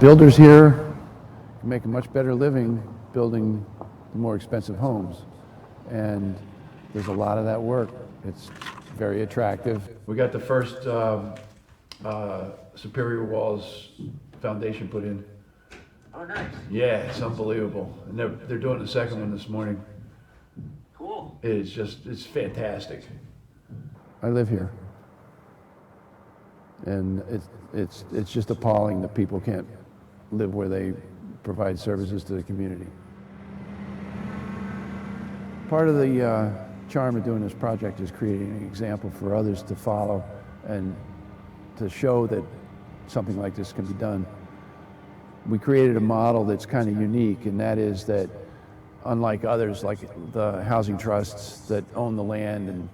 builders here can make a much better living building the more expensive homes. And there's a lot of that work. It's very attractive. We got the first Superior Walls foundation put in. Oh, nice. Yeah, it's unbelievable. And they're doing the second one this morning. Cool. It's fantastic. I live here. And it's just appalling that people can't live where they provide services to the community. Part of the charm of doing this project is creating an example for others to follow and to show that something like this can be done. We created a model that's kind of unique, and that is that unlike others, like the housing trusts that own the land and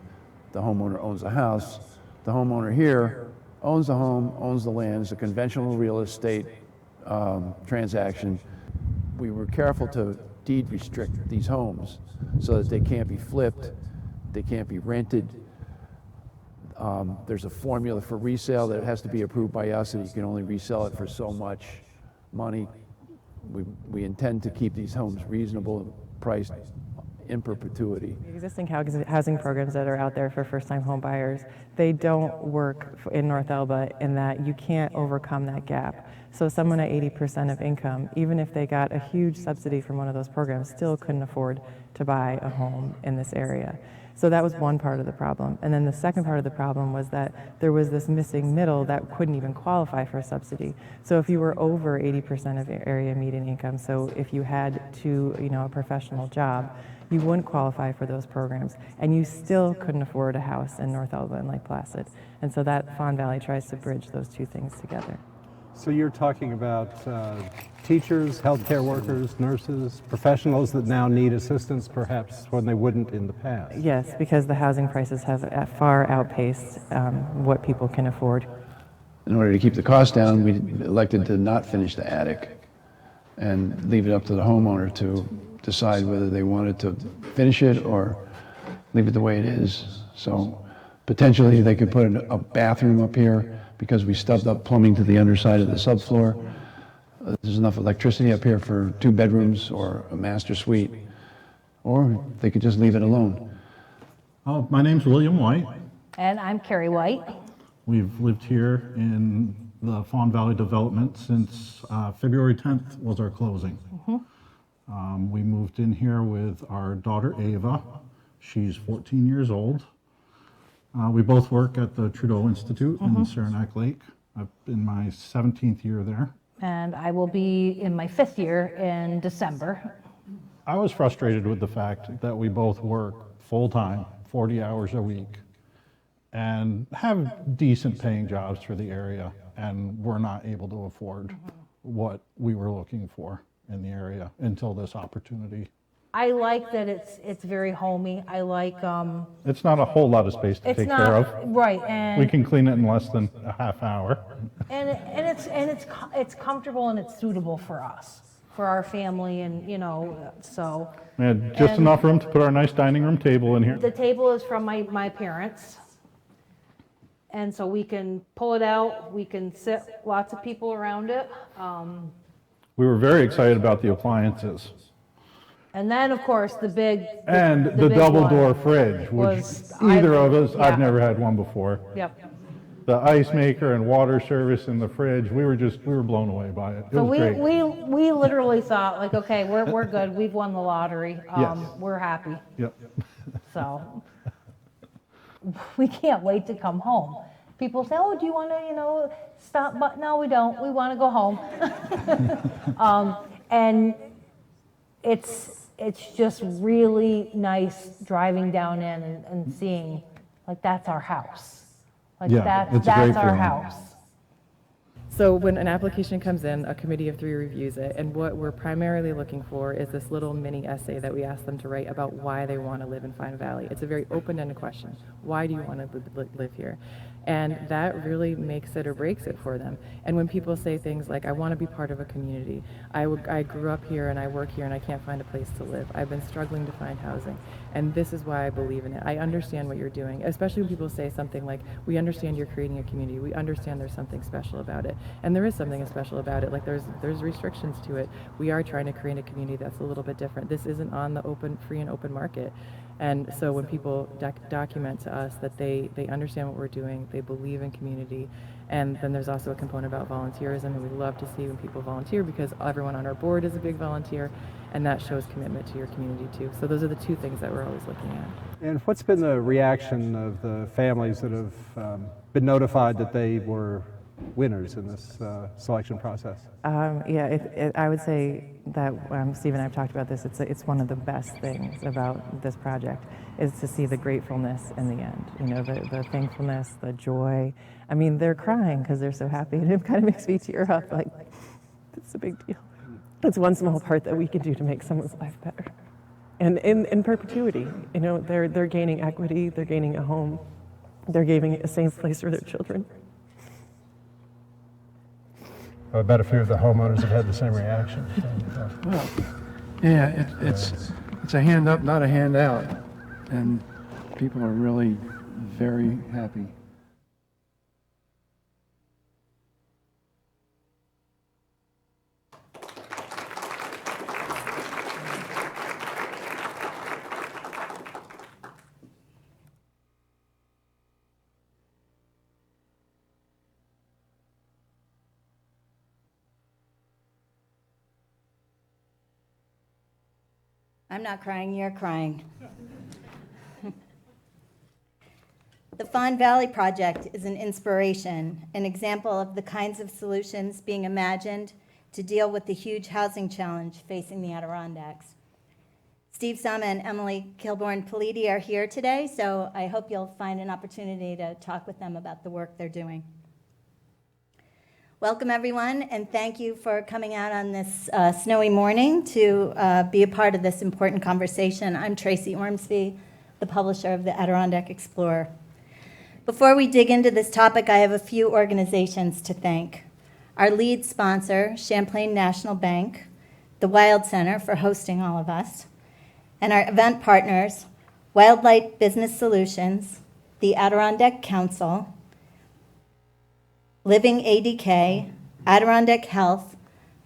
the homeowner owns the house, the homeowner here owns the home, owns the land. It's a conventional real estate transaction. We were careful to deed restrict these homes so that they can't be flipped, they can't be rented. There's a formula for resale that has to be approved by us, and you can only resell it for so much money. We intend to keep these homes reasonable priced in perpetuity. The existing housing programs that are out there for first-time home buyers, they don't work in North Elba in that you can't overcome that gap. So someone at 80% of income, even if they got a huge subsidy from one of those programs, still couldn't afford to buy a home in this area. So that was one part of the problem. And then the second part of the problem was that there was this missing middle that couldn't even qualify for a subsidy. So if you were over 80% of area median income, so if you had a professional job, you wouldn't qualify for those programs, and you still couldn't afford a house in North Elba and Lake Placid. And so that Fawn Valley tries to bridge those two things together. So you're talking about teachers, healthcare workers, nurses, professionals that now need assistance perhaps when they wouldn't in the past. Yes, because the housing prices have far outpaced what people can afford. In order to keep the cost down, we elected to not finish the attic and leave it up to the homeowner to decide whether they wanted to finish it or leave it the way it is. So potentially they could put a bathroom up here because we stubbed up plumbing to the underside of the subfloor. There's enough electricity up here for 2 bedrooms or a master suite, or they could just leave it alone. My name's William White. And I'm Carrie White. We've lived here in the Fawn Valley development since February 10th was our closing. We moved in here with our daughter Ava. She's 14 years old. We both work at the Trudeau Institute in Saranac Lake. I'm in my 17th year there. And I will be in my 5th year in December. I was frustrated with the fact that we both work full-time, 40 hours a week, and have decent paying jobs for the area, and we're not able to afford what we were looking for in the area until this opportunity. I like that it's very homey. I like It's not a whole lot of space to take care of. Right, and We can clean it in less than a half hour. and it's comfortable and it's suitable for us, for our family, and so. We had just enough room to put our nice dining room table in here. The table is from my parents, and so we can pull it out. We can sit lots of people around it. We were very excited about the appliances. And then, of course, the big And the big double one door fridge, which was- either of us, yeah. I've never had one before. Yep. The ice maker and water service in the fridge, we were blown away by it. It So was great. we literally thought, like, okay, we're good. We've won the lottery. Yes. We're happy. Yep. So we can't wait to come home. People say, oh, do you want to, stop? But no, we don't. We want to go home. And it's just really nice driving down in and seeing, like, that's our house. Like, Yeah, it's a that's great our feeling. house. So when an application comes in, a committee of 3 reviews it, and what we're primarily looking for is this little mini essay that we ask them to write about why they want to live in Fawn Valley. It's a very open-ended question. Why do you want to live here? And that really makes it or breaks it for them. And when people say things like, I want to be part of a community, I grew up here and I work here and I can't find a place to live, I've been struggling to find housing, And this is why I believe in it. I understand what you're doing, especially when people say something like, we understand you're creating a community. We understand there's something special about it. And there is something special about it. Like there's restrictions to it. We are trying to create a community that's a little bit different. This isn't on the free and open market. And so when people document to us that they understand what we're doing, they believe in community, and then there's also a component about volunteerism, and we love to see when people volunteer because everyone on our board is a big volunteer, and that shows commitment to your community too. So those are the two things that we're always looking at. And what's been the reaction of the families that have been notified that they were winners in this selection process? I would say that Steve and I have talked about this. It's one of the best things about this project is to see the gratefulness in the end. You know, the thankfulness, the joy. I mean, they're crying because they're so happy, and it kind of makes me tear up. Like, it's a big deal. It's one small part that we can do to make someone's life better, and in perpetuity. You know, they're gaining equity. They're gaining a home. They're giving a safe place for their children. I bet a few of the homeowners have had the same reaction. Well, yeah, it's a hand up, not a handout, and people are really very happy. I'm not crying, you're crying. The Fawn Valley Project is an inspiration, an example of the kinds of solutions being imagined to deal with the huge housing challenge facing the Adirondacks. Steve Sama and Emily Kilborn-Politi are here today, so I hope you'll find an opportunity to talk with them about the work they're doing. Welcome, everyone, and thank you for coming out on this snowy morning to be a part of this important conversation. I'm Tracy Ormsby, the publisher of the Adirondack Explorer. Before we dig into this topic, I have a few organizations to thank. Our lead sponsor, Champlain National Bank, the Wild Center for hosting all of us, and our event partners, Wildlight Business Solutions, the Adirondack Council, Living ADK, Adirondack Health,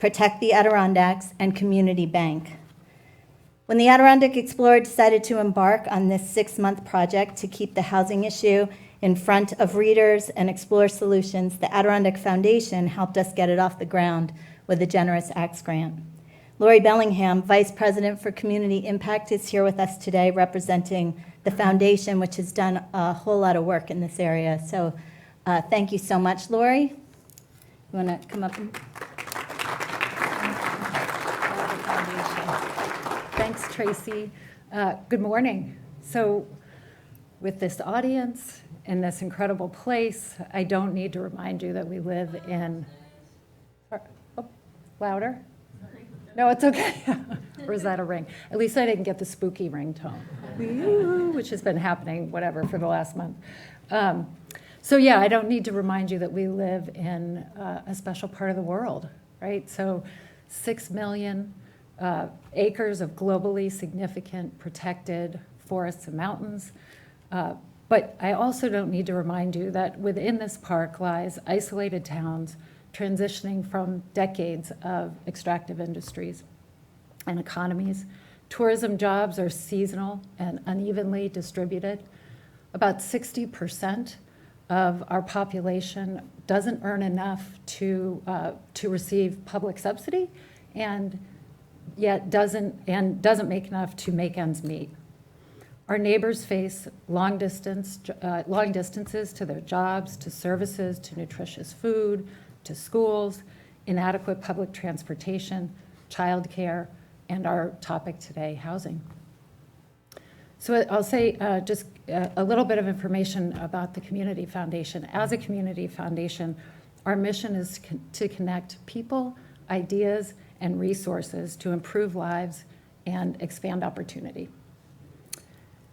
Protect the Adirondacks, and Community Bank. When the Adirondack Explorer decided to embark on this 6-month project to keep the housing issue in front of readers and explore solutions, the Adirondack Foundation helped us get it off the ground with a generous ACTS grant. Lori Bellingham, Vice President for Community Impact, is here with us today representing the foundation, which has done a whole lot of work in this area. So thank you so much, Lori. You want to come up? Thanks, Tracy. Good morning. So with this audience in this incredible place, I don't need to remind you that we live in, oh, louder? No, it's okay. Or is that a ring? At least I didn't get the spooky ringtone, which has been happening, whatever, for the last month. So yeah, I don't need to remind you that we live in a special part of the world, right? So 6 million acres of globally significant protected forests and mountains. But I also don't need to remind you that within this park lies isolated towns transitioning from decades of extractive industries and economies. Tourism jobs are seasonal and unevenly distributed. About 60% of our population doesn't earn enough to receive public subsidy, and yet doesn't make enough to make ends meet. Our neighbors face long distances to their jobs, to services, to nutritious food, to schools, inadequate public transportation, childcare, and our topic today, housing. So I'll say just a little bit of information about the Community Foundation. As a community foundation, our mission is to connect people, ideas, and resources to improve lives and expand opportunity.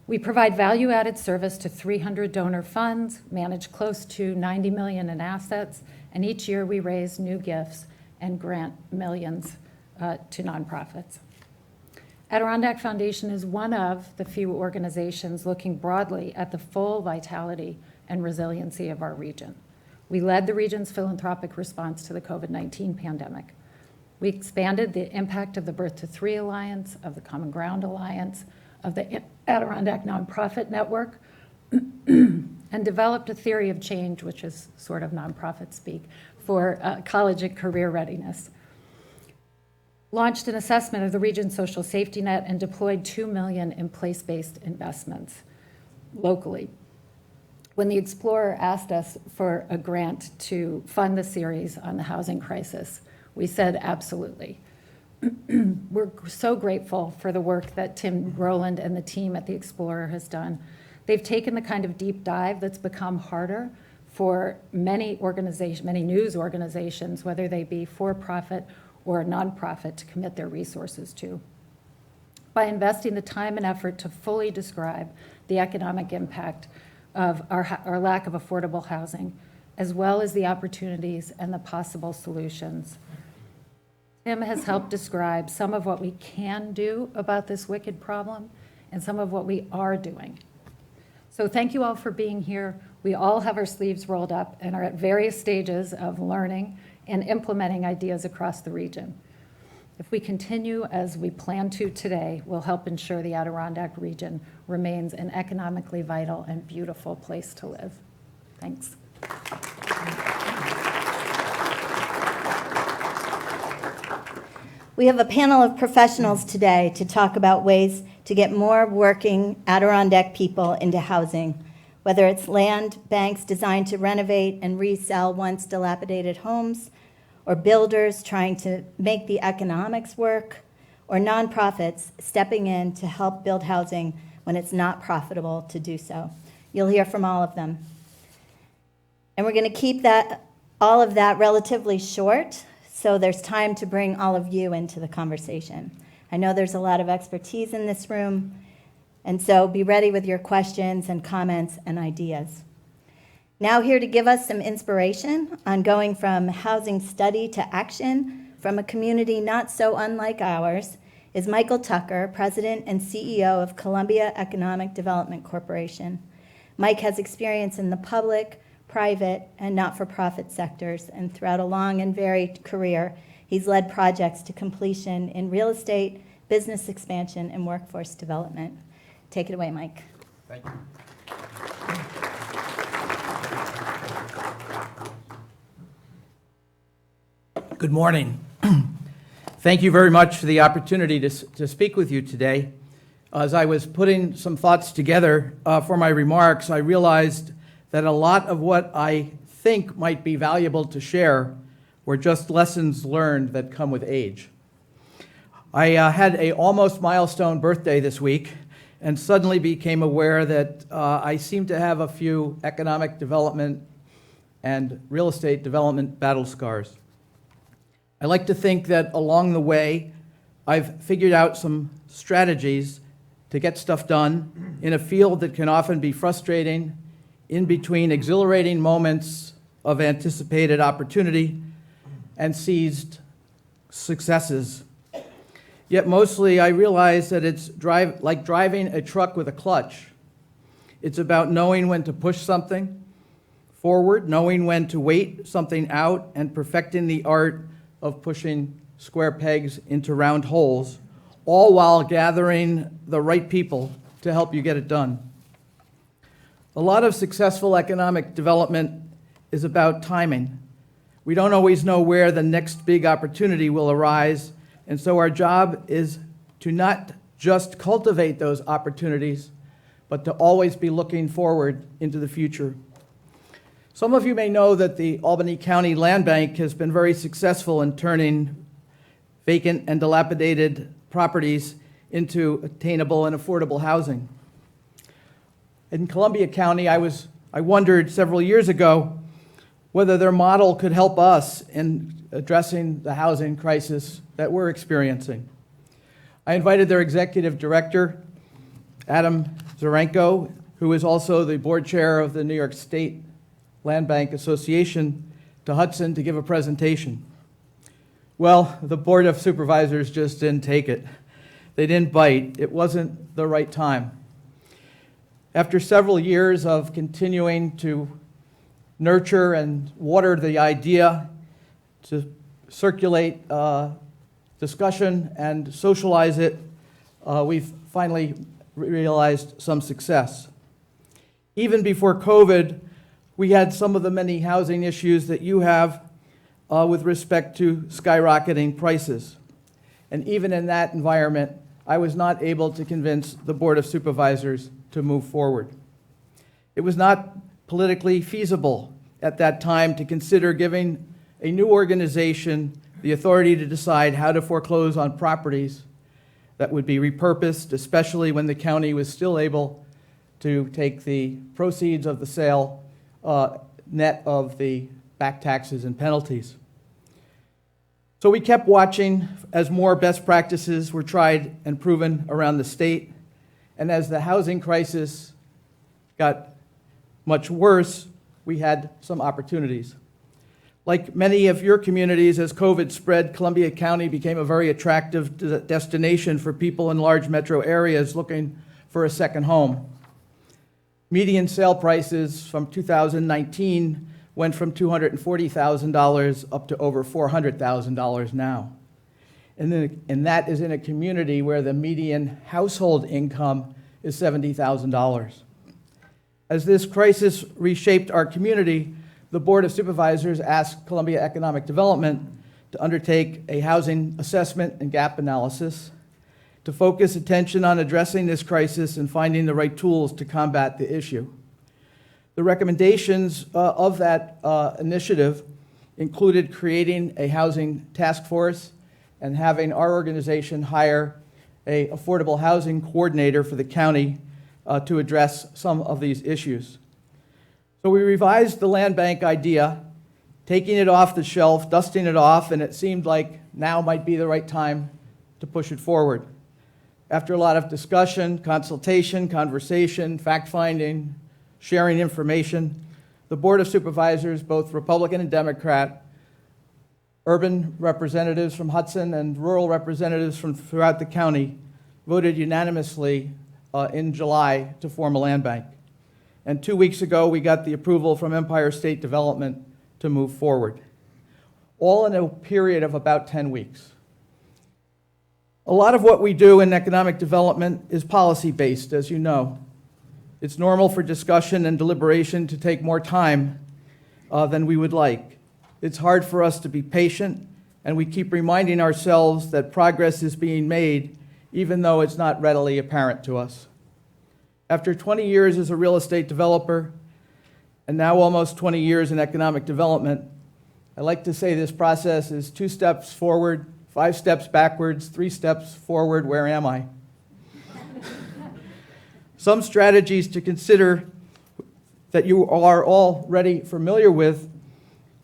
We provide value-added service to 300 donor funds, manage close to 90 million in assets, and each year we raise new gifts and grant millions to nonprofits. Adirondack Foundation is one of the few organizations looking broadly at the full vitality and resiliency of our region. We led the region's philanthropic response to the COVID-19 pandemic. We expanded the impact of the Birth to Three Alliance, of the Common Ground Alliance, of the Adirondack Nonprofit Network, and developed a theory of change, which is sort of nonprofit speak, for college and career readiness. Launched an assessment of the region's social safety net and deployed $2 million in place-based investments locally. When the Explorer asked us for a grant to fund the series on the housing crisis, we said absolutely. We're so grateful for the work that Tim Rowland and the team at the Explorer has done. They've taken the kind of deep dive that's become harder for many news organizations, whether they be for-profit or nonprofit, to commit their resources to, by investing the time and effort to fully describe the economic impact of our lack of affordable housing, as well as the opportunities and the possible solutions. Tim has helped describe some of what we can do about this wicked problem and some of what we are doing. So thank you all for being here. We all have our sleeves rolled up and are at various stages of learning and implementing ideas across the region. If we continue as we plan to today, we'll help ensure the Adirondack region remains an economically vital and beautiful place to live. Thanks. We have a panel of professionals today to talk about ways to get more working Adirondack people into housing, whether it's land banks designed to renovate and resell once dilapidated homes, or builders trying to make the economics work, or nonprofits stepping in to help build housing when it's not profitable to do so. You'll hear from all of them. And we're going to keep all of that relatively short, so there's time to bring all of you into the conversation. I know there's a lot of expertise in this room, and so be ready with your questions and comments and ideas. Now here to give us some inspiration on going from housing study to action from a community not so unlike ours is Michael Tucker, President and CEO of Columbia Economic Development Corporation. Mike has experience in the public, private, and not-for-profit sectors, and throughout a long and varied career, he's led projects to completion in real estate, business expansion, and workforce development. Take it away, Mike. Thank you. Good morning. Thank you very much for the opportunity to speak with you today. As I was putting some thoughts together for my remarks, I realized that a lot of what I think might be valuable to share were just lessons learned that come with age. I had a almost milestone birthday this week and suddenly became aware that I seem to have a few economic development and real estate development battle scars. I like to think that along the way, I've figured out some strategies to get stuff done in a field that can often be frustrating, in between exhilarating moments of anticipated opportunity and seized successes. Yet mostly I realize that it's like driving a truck with a clutch. It's about knowing when to push something forward, knowing when to wait something out, and perfecting the art of pushing square pegs into round holes, all while gathering the right people to help you get it done. A lot of successful economic development is about timing. We don't always know where the next big opportunity will arise, and so our job is to not just cultivate those opportunities, but to always be looking forward into the future. Some of you may know that the Albany County Land Bank has been very successful in turning vacant and dilapidated properties into attainable and affordable housing. In Columbia County, I wondered several years ago whether their model could help us in addressing the housing crisis that we're experiencing. I invited their executive director, Adam Zarenko, who is also the board chair of the New York State Land Bank Association, to Hudson to give a presentation. Well, the Board of Supervisors just didn't take it. They didn't bite. It wasn't the right time. After several years of continuing to nurture and water the idea, to circulate discussion and socialize it, we've finally realized some success. Even before COVID, we had some of the many housing issues that you have with respect to skyrocketing prices. And even in that environment, I was not able to convince the Board of Supervisors to move forward. It was not politically feasible at that time to consider giving a new organization the authority to decide how to foreclose on properties that would be repurposed, especially when the county was still able to take the proceeds of the sale net of the back taxes and penalties. So we kept watching as more best practices were tried and proven around the state, and as the housing crisis got much worse, we had some opportunities. Like many of your communities, as COVID spread, Columbia County became a very attractive destination for people in large metro areas looking for a second home. Median sale prices from 2019 went from $240,000 up to over $400,000 now. And that is in a community where the median household income is $70,000. As this crisis reshaped our community, the Board of Supervisors asked Columbia Economic Development to undertake a housing assessment and gap analysis to focus attention on addressing this crisis and finding the right tools to combat the issue. The recommendations of that initiative included creating a housing task force and having our organization hire an affordable housing coordinator for the county to address some of these issues. So we revised the land bank idea, taking it off the shelf, dusting it off, and it seemed like now might be the right time to push it forward. After a lot of discussion, consultation, conversation, fact-finding, sharing information, the Board of Supervisors, both Republican and Democrat, urban representatives from Hudson and rural representatives from throughout the county, voted unanimously in July to form a land bank. And 2 weeks ago, we got the approval from Empire State Development to move forward, all in a period of about 10 weeks. A lot of what we do in economic development is policy-based, as you know. It's normal for discussion and deliberation to take more time than we would like. It's hard for us to be patient, and we keep reminding ourselves that progress is being made, even though it's not readily apparent to us. After 20 years as a real estate developer, and now almost 20 years in economic development, I like to say this process is 2 steps forward, 5 steps backwards, 3 steps forward. Where am I? Some strategies to consider that you are already familiar with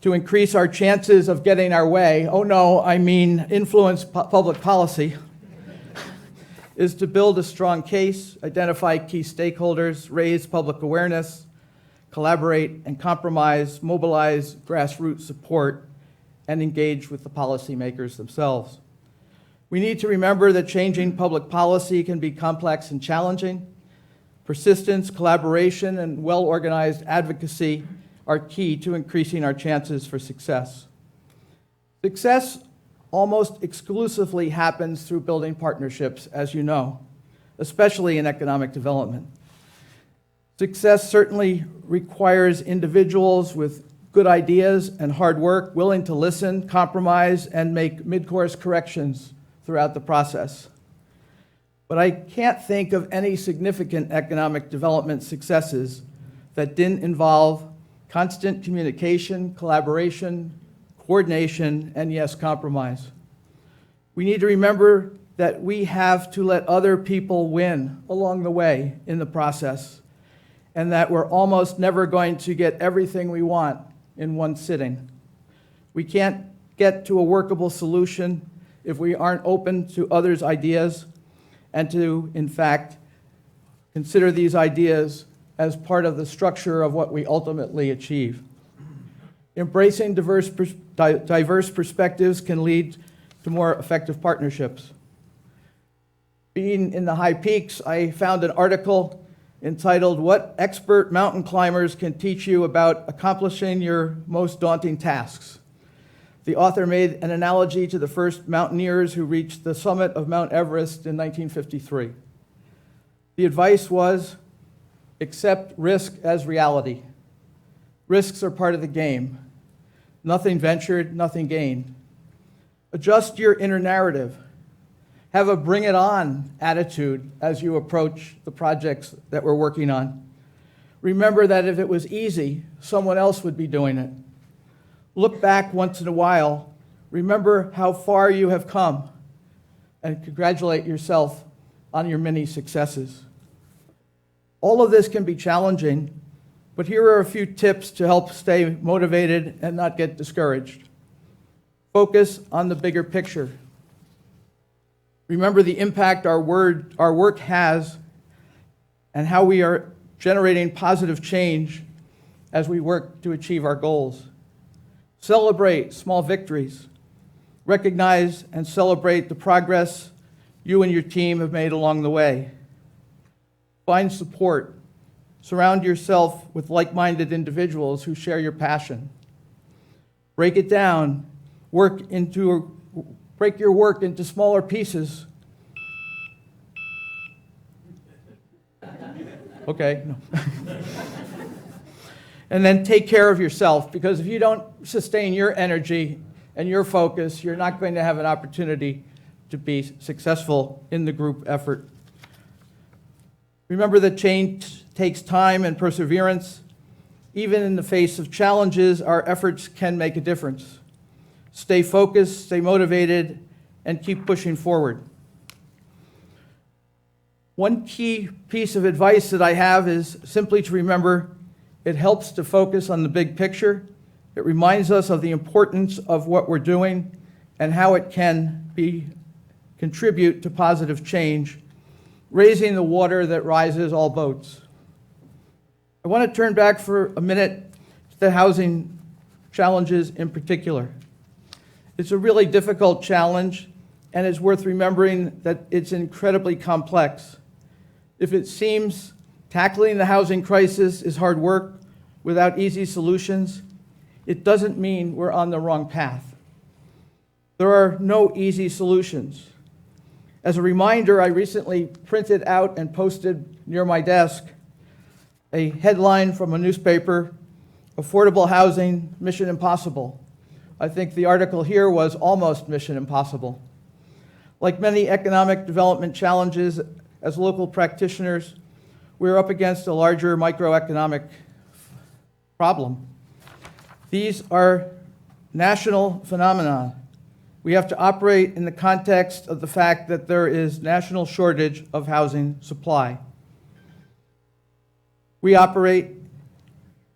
to increase our chances of getting our way, oh no, I mean influence public policy, is to build a strong case, identify key stakeholders, raise public awareness, collaborate and compromise, mobilize grassroots support, and engage with the policymakers themselves. We need to remember that changing public policy can be complex and challenging. Persistence, collaboration, and well-organized advocacy are key to increasing our chances for success. Success almost exclusively happens through building partnerships, as you know, especially in economic development. Success certainly requires individuals with good ideas and hard work, willing to listen, compromise, and make mid-course corrections throughout the process. But I can't think of any significant economic development successes that didn't involve constant communication, collaboration, coordination, and yes, compromise. We need to remember that we have to let other people win along the way in the process, and that we're almost never going to get everything we want in one sitting. We can't get to a workable solution if we aren't open to others' ideas and to, in fact, consider these ideas as part of the structure of what we ultimately achieve. Embracing diverse perspectives can lead to more effective partnerships. being in the high peaks, I found an article entitled, "What Expert Mountain Climbers Can Teach You About Accomplishing Your Most Daunting Tasks." The author made an analogy to the first mountaineers who reached the summit of Mount Everest in 1953. The advice was, accept risk as reality. Risks are part of the game. Nothing ventured, nothing gained. Adjust your inner narrative. Have a bring it on attitude as you approach the projects that we're working on. Remember that if it was easy, someone else would be doing it. Look back once in a while. Remember how far you have come and congratulate yourself on your many successes. All of this can be challenging, but here are a few tips to help stay motivated and not get discouraged. Focus on the bigger picture. Remember the impact our work has and how we are generating positive change as we work to achieve our goals. Celebrate small victories. Recognize and celebrate the progress you and your team have made along the way. Find support. Surround yourself with like-minded individuals who share your passion. Break it down. Break your work into smaller pieces. Okay. No. And then take care of yourself, because if you don't sustain your energy and your focus, you're not going to have an opportunity to be successful in the group effort. Remember that change takes time and perseverance. Even in the face of challenges, our efforts can make a difference. Stay focused, stay motivated, and keep pushing forward. One key piece of advice that I have is simply to remember it helps to focus on the big picture. It reminds us of the importance of what we're doing and how it can contribute to positive change, raising the water that rises all boats. I want to turn back for a minute to the housing challenges in particular. It's a really difficult challenge, and it's worth remembering that it's incredibly complex. If it seems tackling the housing crisis is hard work without easy solutions, it doesn't mean we're on the wrong path. There are no easy solutions. As a reminder, I recently printed out and posted near my desk a headline from a newspaper, "Affordable Housing, Mission Impossible." I think the article here was almost mission impossible. Like many economic development challenges, as local practitioners, we're up against a larger microeconomic problem. These are national phenomena. We have to operate in the context of the fact that there is national shortage of housing supply. We operate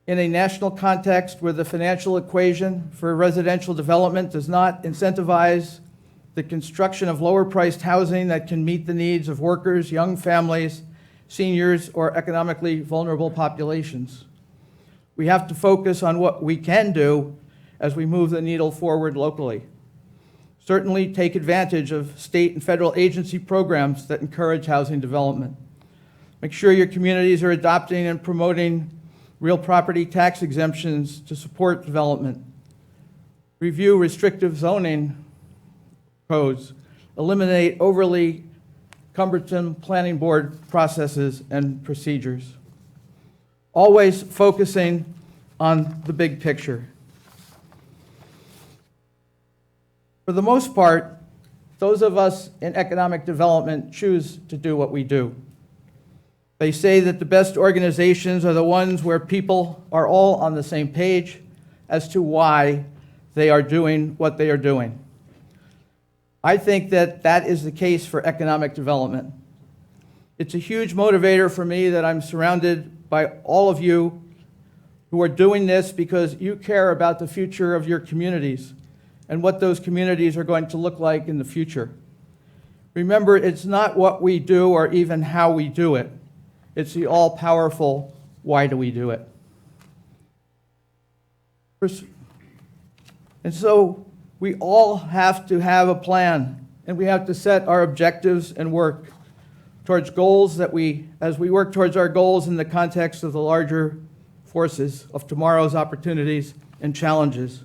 in a national context where the financial equation for residential development does not incentivize the construction of lower-priced housing that can meet the needs of workers, young families, seniors, or economically vulnerable populations. We have to focus on what we can do as we move the needle forward locally. Certainly take advantage of state and federal agency programs that encourage housing development. Make sure your communities are adopting and promoting real property tax exemptions to support development. Review restrictive zoning codes. Eliminate overly cumbersome planning board processes and procedures. Always focusing on the big picture. For the most part, those of us in economic development choose to do what we do. They say that the best organizations are the ones where people are all on the same page as to why they are doing what they are doing. I think that that is the case for economic development. It's a huge motivator for me that I'm surrounded by all of you who are doing this because you care about the future of your communities and what those communities are going to look like in the future. Remember, it's not what we do or even how we do it. It's the all-powerful, why do we do it? And so we all have to have a plan, and we have to set our objectives and work. towards goals as we work towards our goals in the context of the larger forces of tomorrow's opportunities and challenges.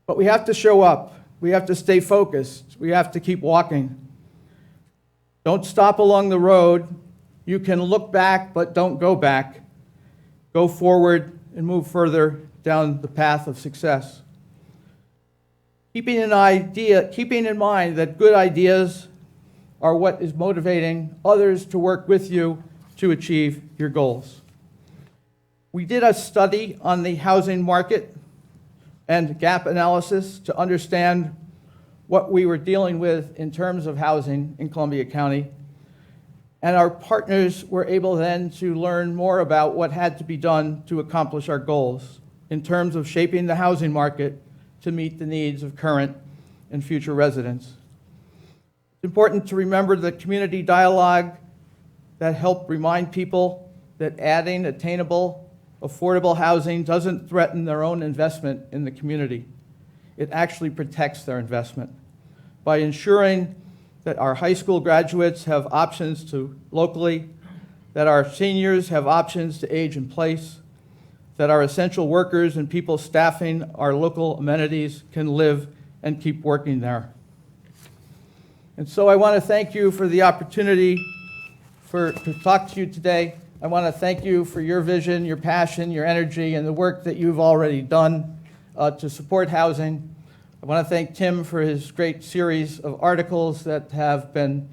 But we have to show up. We have to stay focused. We have to keep walking. Don't stop along the road. You can look back, but don't go back. Go forward and move further down the path of success. Keeping in mind that good ideas are what is motivating others to work with you to achieve your goals. We did a study on the housing market and gap analysis to understand what we were dealing with in terms of housing in Columbia County. And our partners were able then to learn more about what had to be done to accomplish our goals in terms of shaping the housing market to meet the needs of current and future residents. It's important to remember the community dialogue that helped remind people that adding attainable, affordable housing doesn't threaten their own investment in the community. It actually protects their investment by ensuring that our high school graduates have options to locally, that our seniors have options to age in place, that our essential workers and people staffing our local amenities can live and keep working there. And so I want to thank you for the opportunity to talk to you today. I want to thank you for your vision, your passion, your energy, and the work that you've already done to support housing. I want to thank Tim for his great series of articles that have been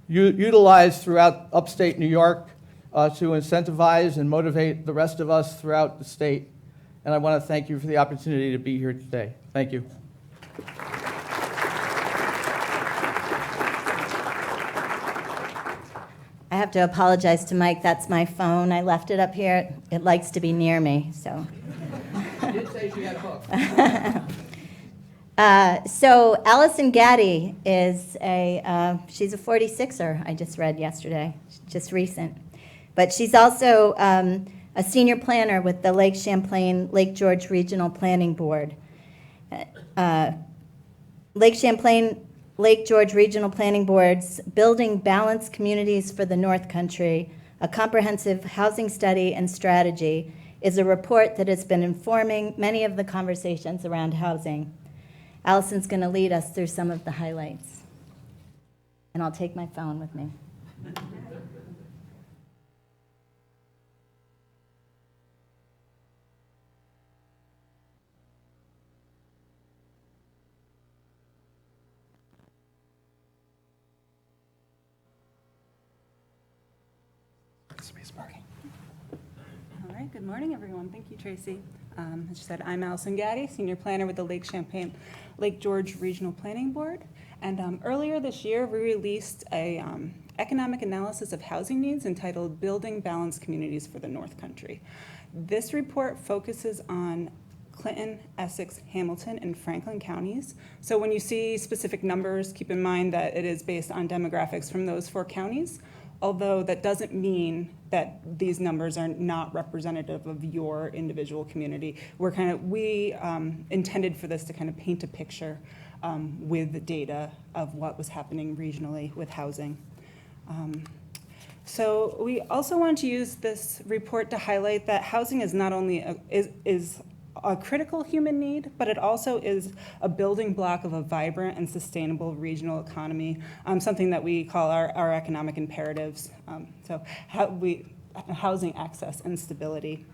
utilized throughout upstate New York to incentivize and motivate the rest of us throughout the state. And I want to thank you for the opportunity to be here today. Thank you. I have to apologize to Mike. That's my phone. I left it up here. It likes to be near me, so. She did say she had a hook. So Allison Gaddy is she's a 46er, I just read yesterday, just recent. But she's also a senior planner with the Lake Champlain, Lake George Regional Planning Board. Lake Champlain, Lake George Regional Planning Board's Building Balanced Communities for the North Country, a comprehensive housing study and strategy, is a report that has been informing many of the conversations around housing. Allison's going to lead us through some of the highlights. And I'll take my phone with me. All right, good morning, everyone. Thank you, Tracy. As you said, I'm Allison Gaddy, Senior Planner with the Lake Champlain, Lake George Regional Planning Board. And earlier this year, we released a economic analysis of housing needs entitled Building Balanced Communities for the North Country. This report focuses on Clinton, Essex, Hamilton, and Franklin counties. So when you see specific numbers, keep in mind that it is based on demographics from those 4 counties. Although that doesn't mean that these numbers are not representative of your individual community. We intended for this to kind of paint a picture with the data of what was happening regionally with housing. So we also want to use this report to highlight that housing is not only a critical human need, but it also is a building block of a vibrant and sustainable regional economy, something that we call our economic imperatives. Housing access and stability.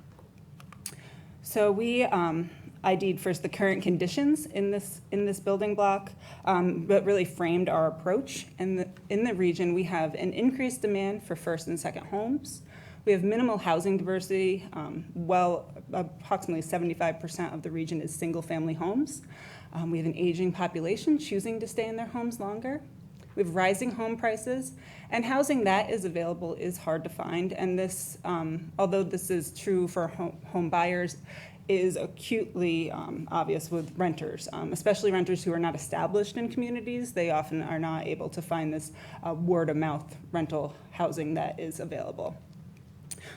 So we ID'd first the current conditions in this building block, but really framed our approach. And in the region, we have an increased demand for first and second homes. We have minimal housing diversity. Approximately 75% of the region is single-family homes. We have an aging population choosing to stay in their homes longer. We have rising home prices, and housing that is available is hard to find. And this, although this is true for home buyers, is acutely obvious with renters, especially renters who are not established in communities. They often are not able to find this word-of-mouth rental housing that is available.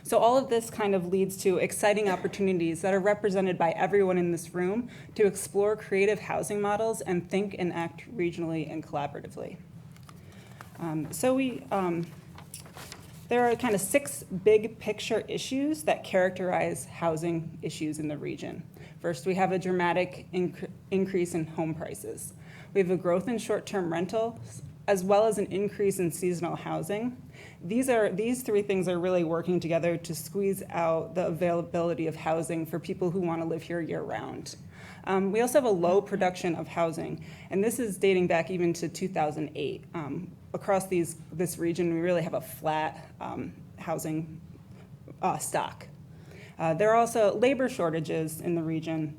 So all of this kind of leads to exciting opportunities that are represented by everyone in this room to explore creative housing models and think and act regionally and collaboratively. There are kind of 6 big picture issues that characterize housing issues in the region. First, we have a dramatic increase in home prices. We have a growth in short-term rentals, as well as an increase in seasonal housing. These 3 things are really working together to squeeze out the availability of housing for people who want to live here year-round. We also have a low production of housing, and this is dating back even to 2008. Across this region, we really have a flat housing stock. There are also labor shortages in the region,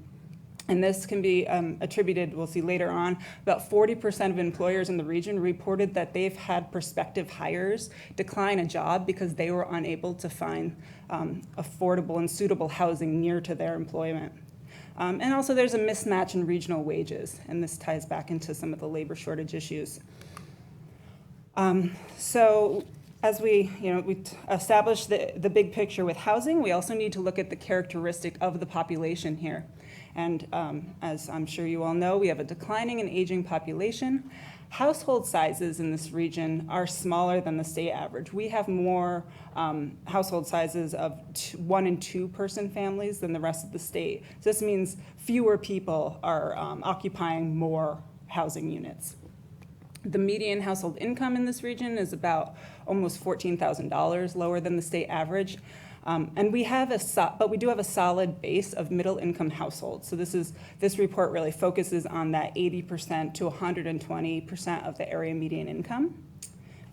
and this can be attributed, we'll see later on, about 40% of employers in the region reported that they've had prospective hires decline a job because they were unable to find affordable and suitable housing near to their employment. And also there's a mismatch in regional wages, and this ties back into some of the labor shortage issues. So as we establish the big picture with housing, we also need to look at the characteristic of the population here. And as I'm sure you all know, we have a declining and aging population. Household sizes in this region are smaller than the state average. We have more household sizes of 1 and 2 person families than the rest of the state. So this means fewer people are occupying more housing units. The median household income in this region is about almost $14,000 lower than the state average. And we do have a solid base of middle income households. So this report really focuses on that 80% to 120% of the area median income.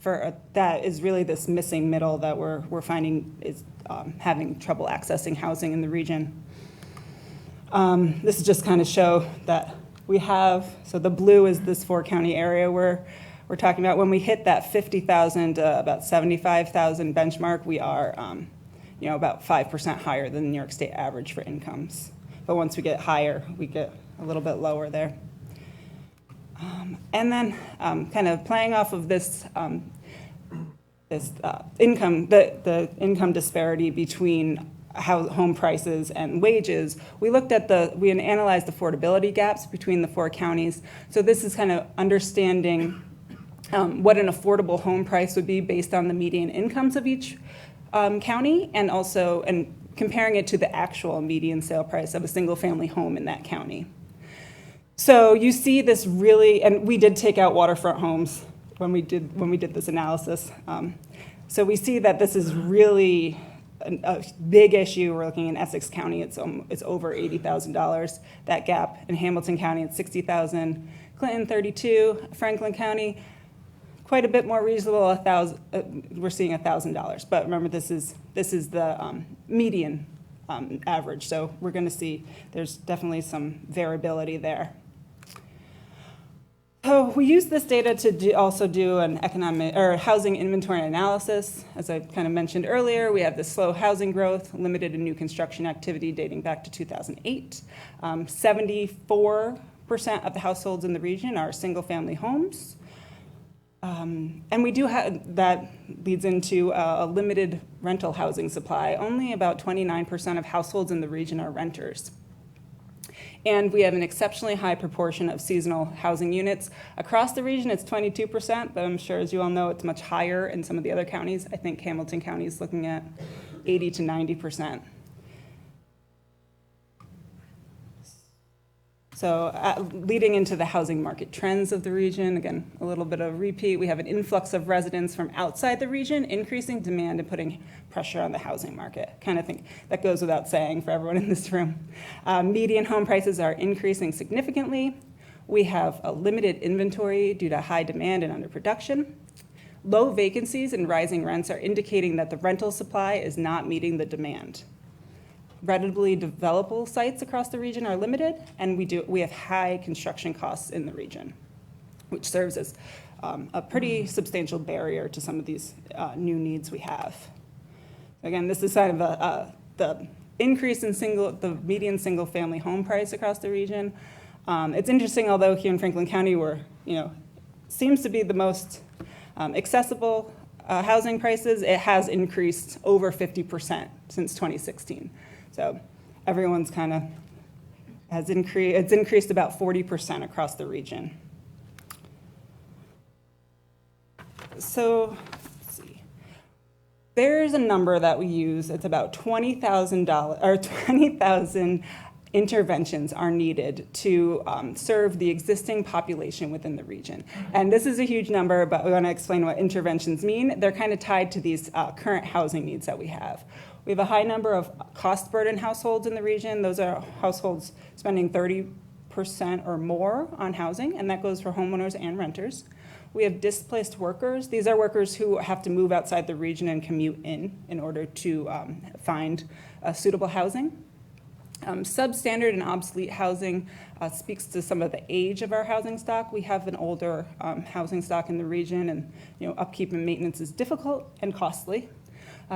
That is really this missing middle that we're finding is having trouble accessing housing in the region. This is just kind of show that we have, so the blue is this 4-county area where we're talking about when we hit that 50,000 to about 75,000 benchmark, we are about 5% higher than the New York State average for incomes. But once we get higher, we get a little bit lower there. And then kind of playing off of this, income, the income disparity between home prices and wages, we analyzed affordability gaps between the 4 counties. So this is kind of understanding what an affordable home price would be based on the median incomes of each county, and also comparing it to the actual median sale price of a single-family home in that county. So you see this really, and we did take out waterfront homes when we did this analysis. So we see that this is really a big issue. We're looking in Essex County, it's over $80,000. That gap in Hamilton County, it's $60,000. Clinton, $32,000. Franklin County, quite a bit more reasonable, we're seeing $1,000. But remember, this is the median average. So we're going to see there's definitely some variability there. So we use this data to also do an economic or housing inventory analysis. As I kind of mentioned earlier, we have this slow housing growth, limited in new construction activity dating back to 2008. 74% of the households in the region are single-family homes. And we do have, that leads into a limited rental housing supply. Only about 29% of households in the region are renters. And we have an exceptionally high proportion of seasonal housing units. Across the region, it's 22%, but I'm sure, as you all know, it's much higher in some of the other counties. I think Hamilton County is looking at 80 to 90%. So leading into the housing market trends of the region, again, a little bit of repeat, we have an influx of residents from outside the region, increasing demand and putting pressure on the housing market. Kind of think that goes without saying for everyone in this room. Median home prices are increasing significantly. We have a limited inventory due to high demand and underproduction. Low vacancies and rising rents are indicating that the rental supply is not meeting the demand. Readily developable sites across the region are limited, and we have high construction costs in the region, which serves as a pretty substantial barrier to some of these new needs we have. Again, this is kind of the increase in the median single-family home price across the region. It's interesting, although here in Franklin County, we're seems to be the most accessible housing prices, it has increased over 50% since 2016. So everyone's kind of it's increased about 40% across the region. So let's see. There's a number that we use. It's about $20,000 or 20,000 interventions are needed to serve the existing population within the region. And this is a huge number, but we want to explain what interventions mean. They're kind of tied to these current housing needs that we have. We have a high number of cost burden households in the region. Those are households spending 30% or more on housing, and that goes for homeowners and renters. We have displaced workers. These are workers who have to move outside the region and commute in order to find suitable housing. Substandard and obsolete housing speaks to some of the age of our housing stock. We have an older housing stock in the region, and upkeep and maintenance is difficult and costly.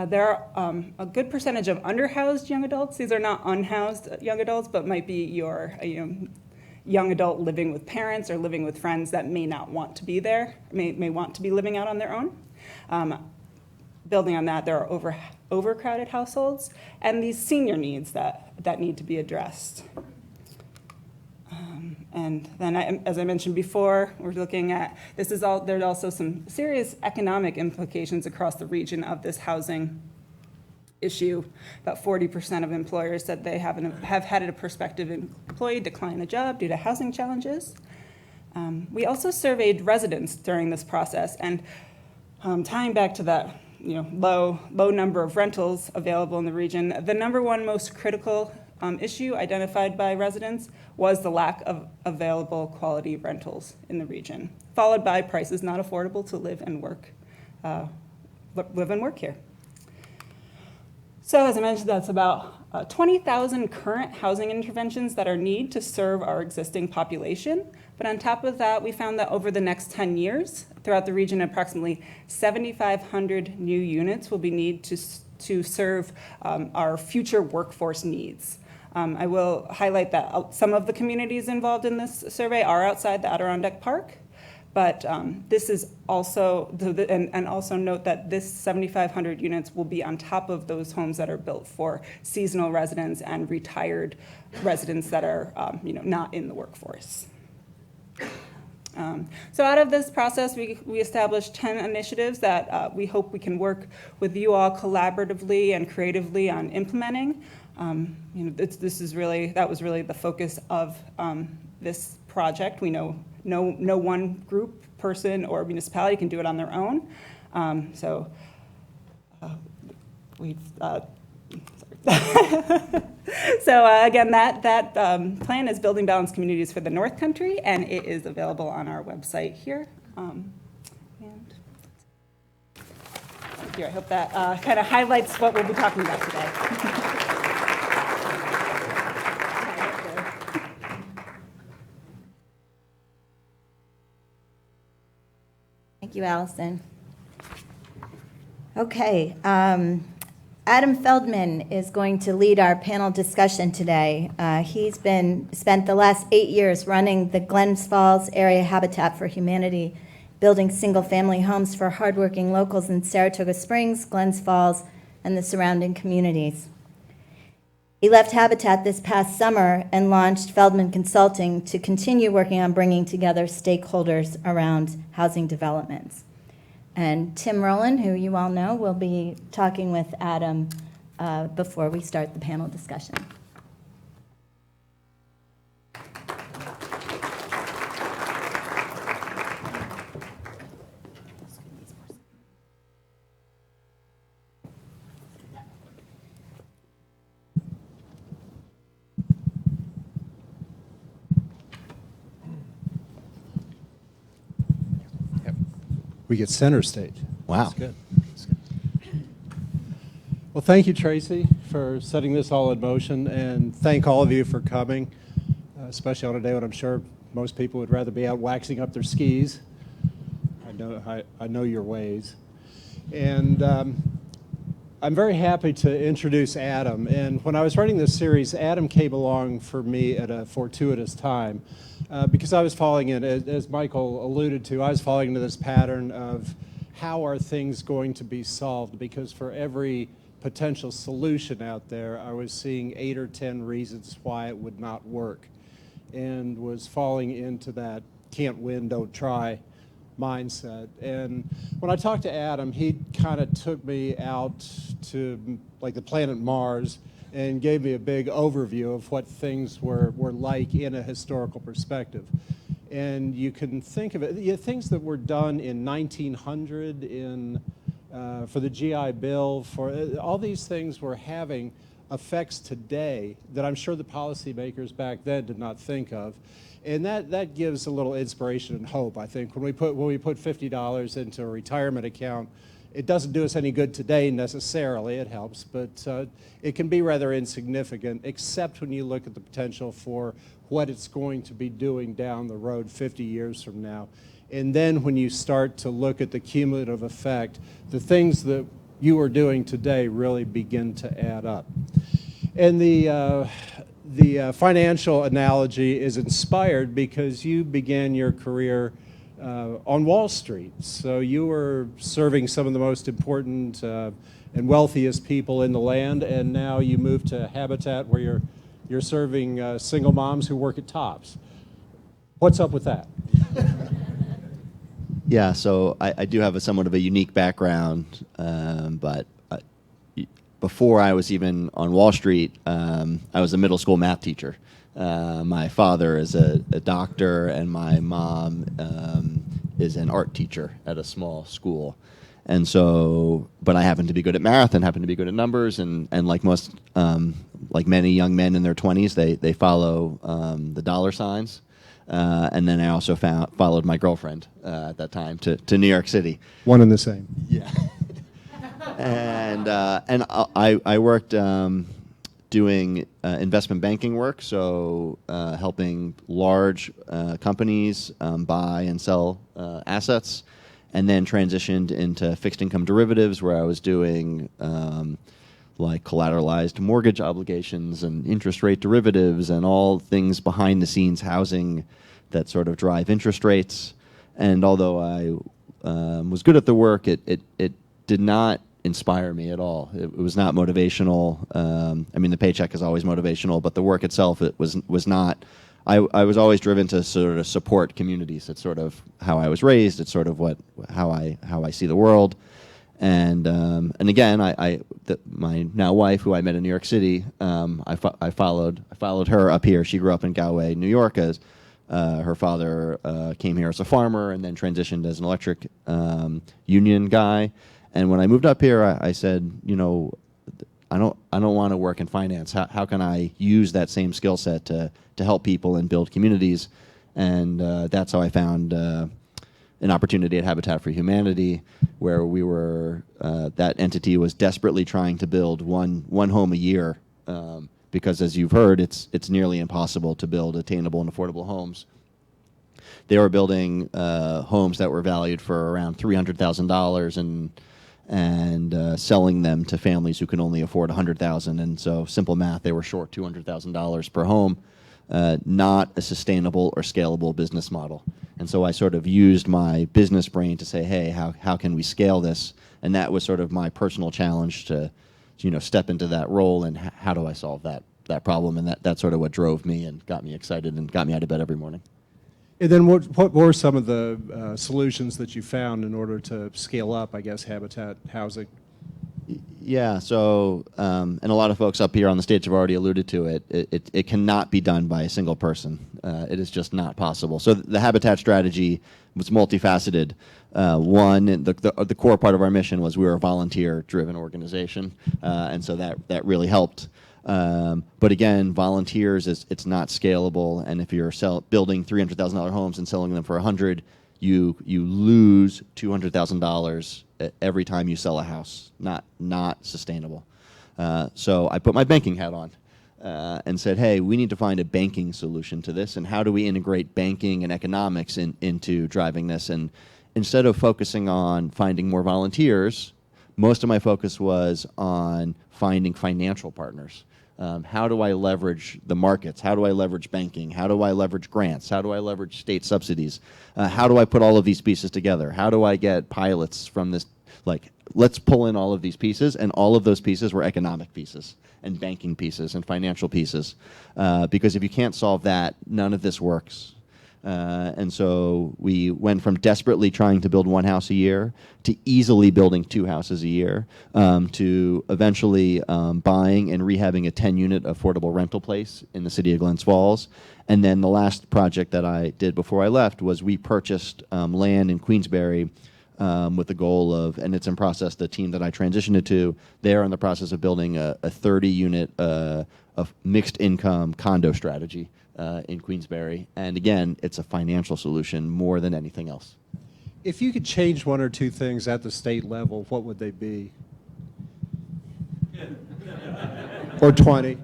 There are a good percentage of underhoused young adults. These are not unhoused young adults, but might be your young adult living with parents or living with friends that may not want to be there, may want to be living out on their own. Building on that, there are overcrowded households and these senior needs that need to be addressed. And then, as I mentioned before, we're looking at, there's also some serious economic implications across the region of this housing issue. About 40% of employers said they have had a prospective employee decline a job due to housing challenges. We also surveyed residents during this process, and tying back to that low number of rentals available in the region, the number one most critical issue identified by residents was the lack of available quality rentals in the region, followed by prices not affordable to live and work here. So as I mentioned, that's about 20,000 current housing interventions that are needed to serve our existing population. But on top of that, we found that over the next 10 years, throughout the region, approximately 7,500 new units will be needed to serve our future workforce needs. I will highlight that some of the communities involved in this survey are outside the Adirondack Park, but this is also, and also note that this 7,500 units will be on top of those homes that are built for seasonal residents and retired residents that are not in the workforce. So out of this process, we established 10 initiatives that we hope we can work with you all collaboratively and creatively on implementing. That was really the focus of this project. We know no one group, person, or municipality can do it on their own. So again, that plan is Building Balanced Communities for the North Country, and it is available on our website here. Thank you. I hope that kind of highlights what we'll be talking about today. Thank you, Allison. Okay, Adam Feldman is going to lead our panel discussion today. He's spent the last 8 years running the Glens Falls Area Habitat for Humanity, building single-family homes for hardworking locals in Saratoga Springs, Glens Falls, and the surrounding communities. He left Habitat this past summer and launched Feldman Consulting to continue working on bringing together stakeholders around housing developments. And Tim Rowland, who you all know, will be talking with Adam before we start the panel discussion. We get center stage. Wow. That's good. That's good. Well, thank you, Tracy, for setting this all in motion, and thank all of you for coming, especially on a day when I'm sure most people would rather be out waxing up their skis. I know your ways. And I'm very happy to introduce Adam. And when I was writing this series, Adam came along for me at a fortuitous time. Because I was falling in, as Michael alluded to, I was falling into this pattern of how are things going to be solved? Because for every potential solution out there, I was seeing 8 or 10 reasons why it would not work, and was falling into that can't win, don't try mindset. And when I talked to Adam, he kind of took me out to like the planet Mars and gave me a big overview of what things were like in a historical perspective. And you can think of it, things that were done in 1900 for the GI Bill, for all these things were having effects today that I'm sure the policymakers back then did not think of. And that gives a little inspiration and hope, I think. When we put $50 into a retirement account, it doesn't do us any good today necessarily, it helps, but it can be rather insignificant, except when you look at the potential for what it's going to be doing down the road 50 years from now. And then when you start to look at the cumulative effect, the things that you are doing today really begin to add up. And the financial analogy is inspired because you began your career on Wall Street. So you were serving some of the most important and wealthiest people in the land, and now you moved to Habitat where you're serving single moms who work at Tops. What's up with that? Yeah, so I do have somewhat of a unique background, but before I was even on Wall Street, I was a middle school math teacher. My father is a doctor, and my mom is an art teacher at a small school. And so, but I happen to be good at math and happen to be good at numbers, and like most, like many young men in their 20s, they follow the dollar signs. And then I also followed my girlfriend at that time to New York City. One and the same. Yeah. and I worked doing investment banking work, so helping large companies buy and sell assets, and then transitioned into fixed income derivatives, where I was doing like collateralized mortgage obligations and interest rate derivatives and all things behind the scenes housing that sort of drive interest rates. And although I was good at the work, it did not inspire me at all. It was not motivational. I mean, the paycheck is always motivational, but the work itself, it was not. I was always driven to sort of support communities. It's sort of how I was raised. It's sort of how I see the world. And again, my now wife, who I met in New York City, I followed her up here. She grew up in Galway, New York, as her father came here as a farmer and then transitioned as an electric union guy. And when I moved up here, I said, you know, I don't want to work in finance. How can I use that same skill set to help people and build communities? And that's how I found an opportunity at Habitat for Humanity, where we were that entity was desperately trying to build one home a year, because as you've heard, it's nearly impossible to build attainable and affordable homes. They were building homes that were valued for around $300,000 and selling them to families who can only afford $100,000. And so, simple math, they were short $200,000 per home. Not a sustainable or scalable business model. And so I sort of used my business brain to say, hey, how can we scale this? And that was sort of my personal challenge to step into that role, and how do I solve that problem? And that's sort of what drove me and got me excited and got me out of bed every morning. And then what were some of the solutions that you found in order to scale up, I guess, Habitat housing? Yeah, so, and a lot of folks up here on the stage have already alluded to it. It cannot be done by a single person. It is just not possible. So the Habitat strategy was multifaceted. One, the core part of our mission was we were a volunteer-driven organization, and so that really helped. But again, volunteers, it's not scalable, and if you're building $300,000 homes and selling them for $100,000, you lose $200,000 every time you sell a house. Not sustainable. So I put my banking hat on and said, hey, we need to find a banking solution to this, and how do we integrate banking and economics into driving this? And instead of focusing on finding more volunteers, most of my focus was on finding financial partners. How do I leverage the markets? How do I leverage banking? How do I leverage grants? How do I leverage state subsidies? How do I put all of these pieces together? How do I get pilots from this? Like, let's pull in all of these pieces, and all of those pieces were economic pieces and banking pieces and financial pieces. Because if you can't solve that, none of this works. And so we went from desperately trying to build one house a year to easily building 2 houses a year, to eventually buying and rehabbing a 10-unit affordable rental place in the city of Glens Falls. And then the last project that I did before I left was we purchased land in Queensbury with the goal of, and it's in process, the team that I transitioned it to, they're in the process of building a 30-unit of mixed income condo strategy in Queensbury. And again, it's a financial solution more than anything else. If you could change 1 or 2 things at the state level, what would they be? Or 20?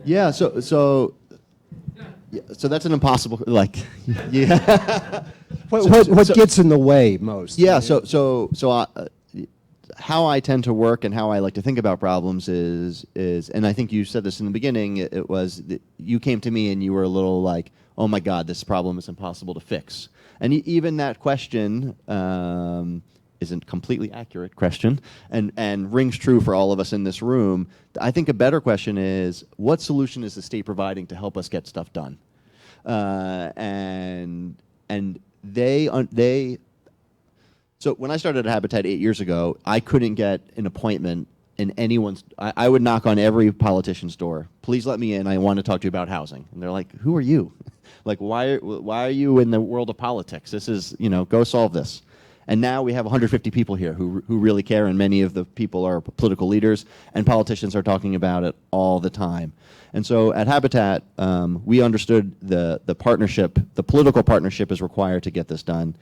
Yeah, so that's an impossible, like, yeah. What gets in the way most? Yeah, how I tend to work and how I like to think about problems is, and I think you said this in the beginning, it was that you came to me and you were a little like, oh my God, this problem is impossible to fix. And even that question isn't completely accurate question and rings true for all of us in this room. I think a better question is, what solution is the state providing to help us get stuff done? And so when I started at Habitat 8 years ago, I couldn't get an appointment in anyone's. I would knock on every politician's door. Please let me in. I want to talk to you about housing. And they're like, who are you? Like, why are you in the world of politics? This is, go solve this. And now we have 150 people here who really care, and many of the people are political leaders, and politicians are talking about it all the time. And so at Habitat, we understood the partnership, the political partnership is required to get this done.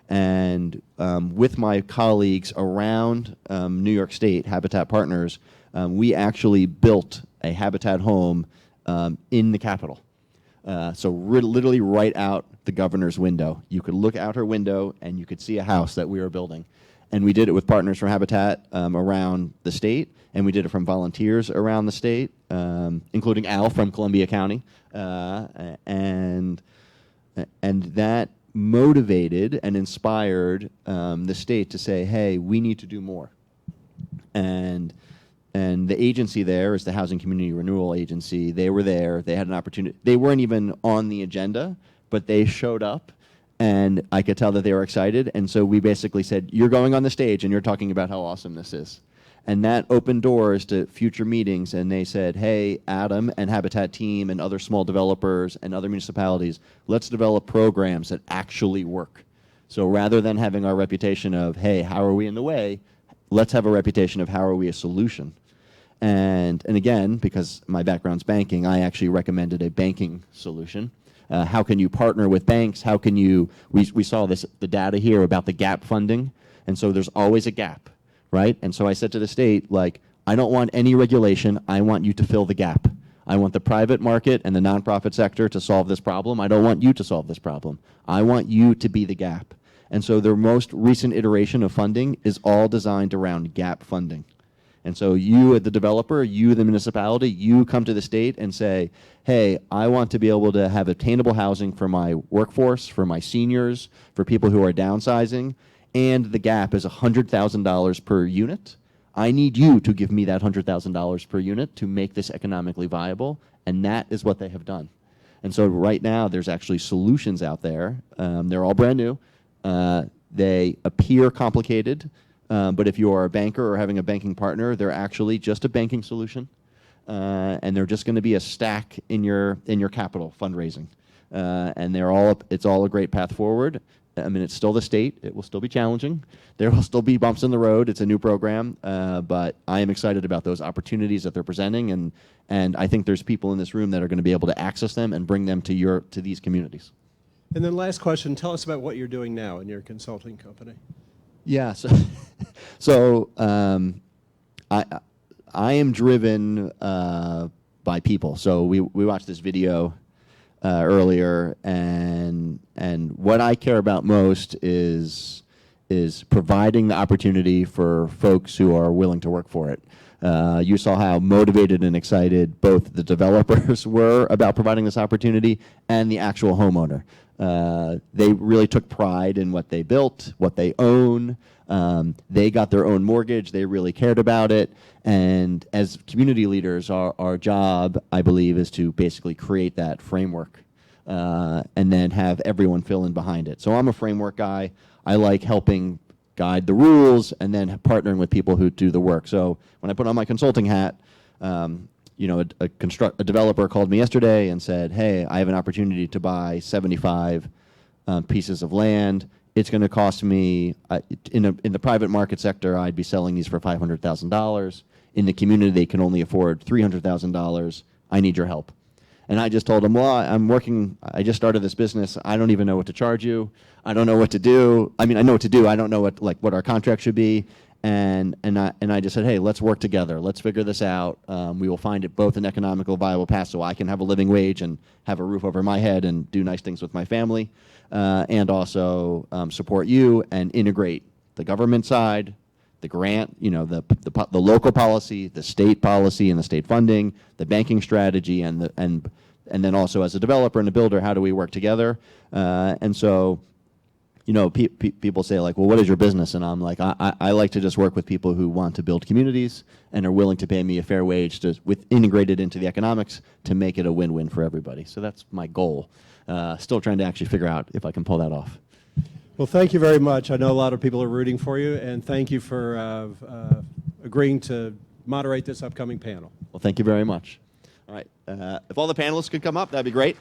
And with my colleagues around New York State, Habitat Partners, we actually built a Habitat home in the Capitol. So literally right out the governor's window. You could look out her window and you could see a house that we were building. And we did it with partners from Habitat around the state, and we did it from volunteers around the state, including Al from Columbia County. And that motivated and inspired the state to say, hey, we need to do more. And the agency there is the Housing Community Renewal Agency. They were there. They had an opportunity. They weren't even on the agenda, but they showed up, and I could tell that they were excited. And so we basically said, you're going on the stage, and you're talking about how awesome this is. And that opened doors to future meetings, and they said, hey, Adam and Habitat team and other small developers and other municipalities, let's develop programs that actually work. So rather than having our reputation of, hey, how are we in the way, let's have a reputation of how are we a solution. And again, because my background's banking, I actually recommended a banking solution. How can you partner with banks? How can you, we saw this, the data here about the gap funding, and so there's always a gap, right? And so I said to the state, like, I don't want any regulation, I want you to fill the gap. I want the private market and the nonprofit sector to solve this problem. I don't want you to solve this problem. I want you to be the gap. And so their most recent iteration of funding is all designed around gap funding. And so you, the developer, you, the municipality, you come to the state and say, hey, I want to be able to have attainable housing for my workforce, for my seniors, for people who are downsizing, and the gap is $100,000 per unit. I need you to give me that $100,000 per unit to make this economically viable, and that is what they have done. And so right now there's actually solutions out there. They're all brand new. They appear complicated. But if you are a banker or having a banking partner, they're actually just a banking solution, and they're just going to be a stack in your capital fundraising, and it's all a great path forward. I mean, it's still the state; it will still be challenging. There will still be bumps in the road. It's a new program, but I am excited about those opportunities that they're presenting, and I think there's people in this room that are going to be able to access them and bring them to these communities. And then last question, tell us about what you're doing now in your consulting company. Yeah, so I am driven by people. So we watched this video earlier, and what I care about most is providing the opportunity for folks who are willing to work for it. You saw how motivated and excited both the developers were about providing this opportunity and the actual homeowner. They really took pride in what they built, what they own. They got their own mortgage. They really cared about it. And as community leaders, our job, I believe, is to basically create that framework and then have everyone fill in behind it. So I'm a framework guy. I like helping guide the rules and then partnering with people who do the work. So when I put on my consulting hat, a developer called me yesterday and said, hey, I have an opportunity to buy 75 pieces of land. It's going to cost me, in the private market sector, I'd be selling these for $500,000. In the community, they can only afford $300,000. I need your help. And I just told him, well, I just started this business. I don't even know what to charge you. I don't know what to do. I mean, I know what to do. I don't know what our contract should be. And I just said, hey, let's work together. Let's figure this out. We will find it both an economical viable path so I can have a living wage and have a roof over my head and do nice things with my family, and also support you and integrate the government side, the grant, the local policy, the state policy and the state funding, the banking strategy, and then also as a developer and a builder, how do we work together? And so, people say like, well, what is your business? And I'm like, I like to just work with people who want to build communities and are willing to pay me a fair wage with integrated into the economics to make it a win-win for everybody. So that's my goal. Still trying to actually figure out if I can pull that off. Well, thank you very much. I know a lot of people are rooting for you, and thank you for agreeing to moderate this upcoming panel. Well, thank you very much. All right. If all the panelists could come up, that'd be great.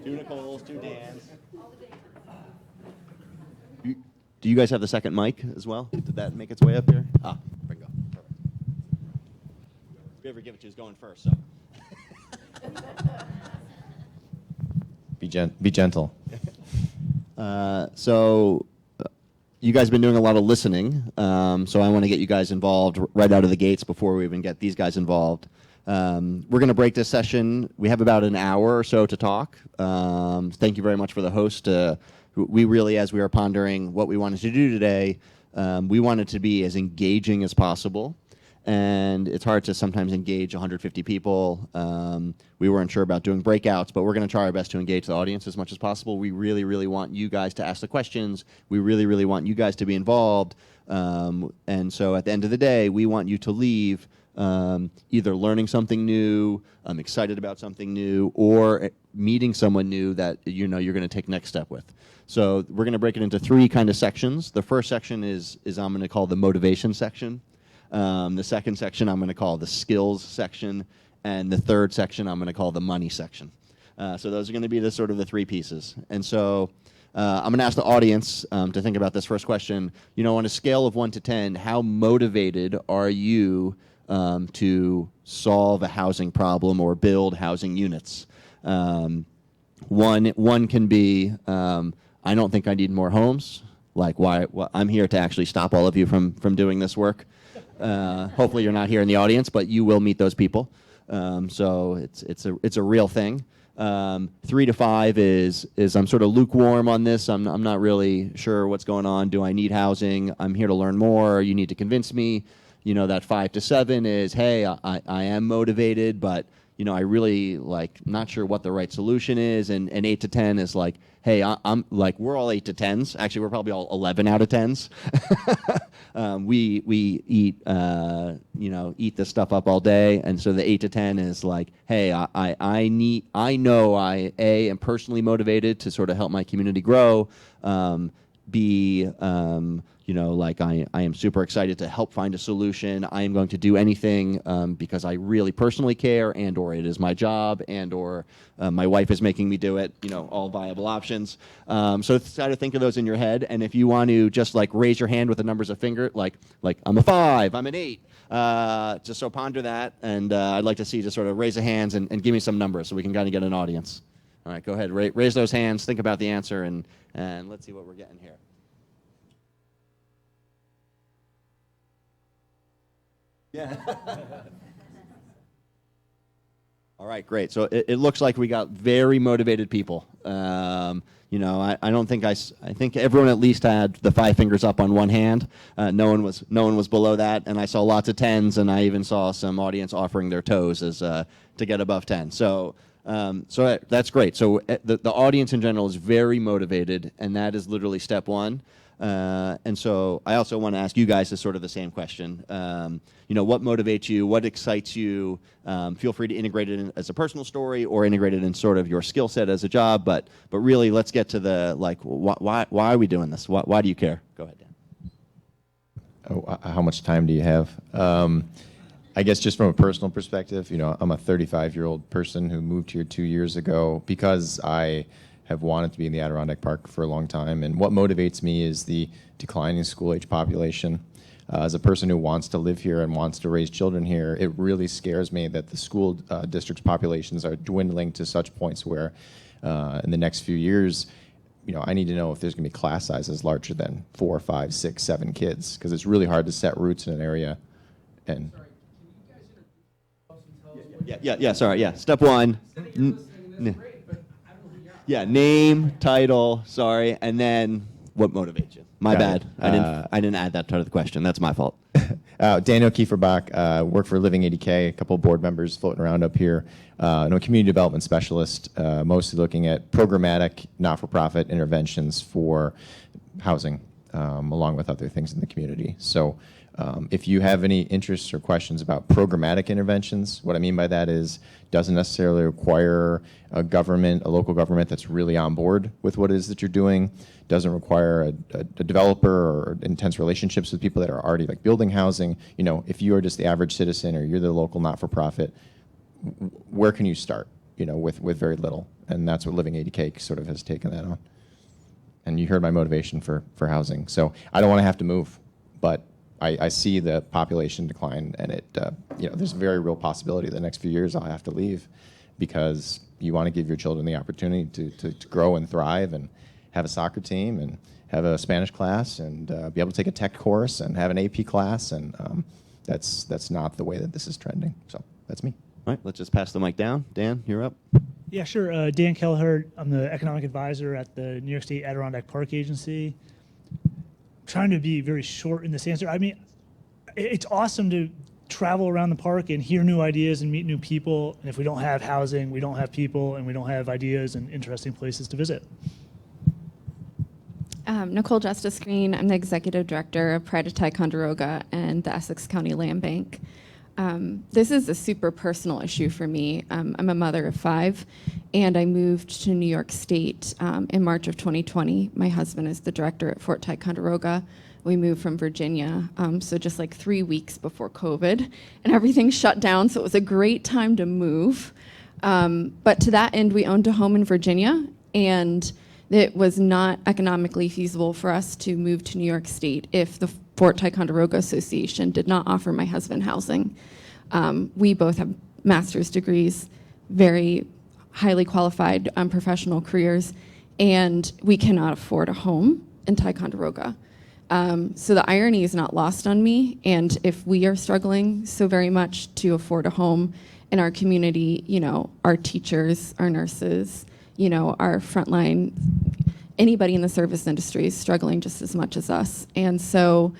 Two Nicoles, two Dans. Do you guys have the second mic as well? Did that make its way up here? Ah, there we go. Perfect. Whoever give it to is going first, so. Be gentle. You guys have been doing a lot of listening, so I want to get you guys involved right out of the gates before we even get these guys involved. We're going to break this session. We have about an hour or so to talk. Thank you very much for the host. We really, as we were pondering what we wanted to do today, we wanted to be as engaging as possible. And it's hard to sometimes engage 150 people. We weren't sure about doing breakouts, but we're going to try our best to engage the audience as much as possible. We really, really want you guys to ask the questions. We really, really want you guys to be involved. And so at the end of the day, we want you to leave either learning something new, excited about something new, or meeting someone new that you're going to take next step with. So we're going to break it into three kind of sections. The first section is I'm going to call the motivation section. The second section I'm going to call the skills section, and the third section I'm going to call the money section. So those are going to be the sort of the three pieces. And so I'm going to ask the audience to think about this first question. On a scale of 1 to 10, how motivated are you to solve a housing problem or build housing units? One can be, I don't think I need more homes. Like, why? I'm here to actually stop all of you from doing this work. Hopefully you're not here in the audience, but you will meet those people. So it's a real thing. 3 to 5 is I'm sort of lukewarm on this. I'm not really sure what's going on. Do I need housing? I'm here to learn more. You need to convince me. That 5 to 7 is, hey, I am motivated, but I really not sure what the right solution is. And 8 to 10 is like, hey, I'm like, we're all 8 to 10s. Actually, we're probably all 11 out of 10s. We eat eat this stuff up all day, and so the 8 to 10 is like, hey, I know I am personally motivated to sort of help my community grow. B, I am super excited to help find a solution. I am going to do anything because I really personally care, or it is my job, or my wife is making me do it, all viable options. So try to think of those in your head, and if you want to just raise your hand with the numbers of finger, like I'm a 5, I'm an 8, just so ponder that, and I'd like to see just sort of raise the hands and give me some numbers so we can kind of get an audience. All right, go ahead. Raise those hands. Think about the answer, and let's see what we're getting here. Yeah. All right, great. So it looks like we got very motivated people. You know, I don't think I think everyone at least had the 5 fingers up on one hand. No one was below that, and I saw lots of 10s, and I even saw some audience offering their toes as to get above 10. So that's great. So the audience in general is very motivated, and that is literally step one. And so I also want to ask you guys this sort of the same question. You know, what motivates you? What excites you? Feel free to integrate it in as a personal story or integrate it in sort of your skill set as a job. But really, let's get to the, like, why are we doing this? Why do you care? Go ahead, Dan. Oh, how much time do you have? I guess just from a personal perspective, you know, I'm a 35-year-old person who moved here 2 years ago because I have wanted to be in the Adirondack Park for a long time. And what motivates me is the declining school-age population. As a person who wants to live here and wants to raise children here, it really scares me that the school district's populations are dwindling to such points where in the next few years, you know, I need to know if there's going to be class sizes larger than 4, 5, 6, 7 kids, because it's really hard to set roots in an area. And Sorry. Step one. Yeah, name, title, sorry, and then what motivates you. My bad. I didn't add that part of the question. That's my fault. Daniel Kieferbach, work for Living 80K, a couple of board members floating around up here. I'm a community development specialist, mostly looking at programmatic, not-for-profit interventions for housing, along with other things in the community. So if you have any interests or questions about programmatic interventions, what I mean by that is doesn't necessarily require a local government that's really on board with what it is that you're doing, doesn't require a developer or intense relationships with people that are already like building housing. You know, if you are just the average citizen or you're the local not-for-profit, where can you start, you know, with very little? And that's what Living 80K sort of has taken that on. And you heard my motivation for housing. So I don't want to have to move, but I see the population decline, and you know, there's a very real possibility the next few years I'll have to leave because you want to give your children the opportunity to grow and thrive and have a soccer team and have a Spanish class and be able to take a tech course and have an AP class, and that's not the way that this is trending. So that's me. All right, let's just pass the mic down. Dan, you're up. Yeah, sure. Dan Kelleher. I'm the economic advisor at the New York State Adirondack Park Agency. Trying to be very short in this answer. I mean, it's awesome to travel around the park and hear new ideas and meet new people. And if we don't have housing, we don't have people, and we don't have ideas and interesting places to visit. Nicole Justice Green. I'm the executive director of Pride of Ticonderoga and the Essex County Land Bank. This is a super personal issue for me. I'm a mother of 5, and I moved to New York State in March of 2020. My husband is the director at Fort Ticonderoga. We moved from Virginia, so just like 3 weeks before COVID, and everything shut down, so it was a great time to move. But to that end, we owned a home in Virginia, and it was not economically feasible for us to move to New York State if the Fort Ticonderoga Association did not offer my husband housing. We both have master's degrees, very highly qualified professional careers, and we cannot afford a home in Ticonderoga. So the irony is not lost on me, and if we are struggling so very much to afford a home in our community, you know, our teachers, our nurses, you know, our frontline, anybody in the service industry is struggling just as much as us. And so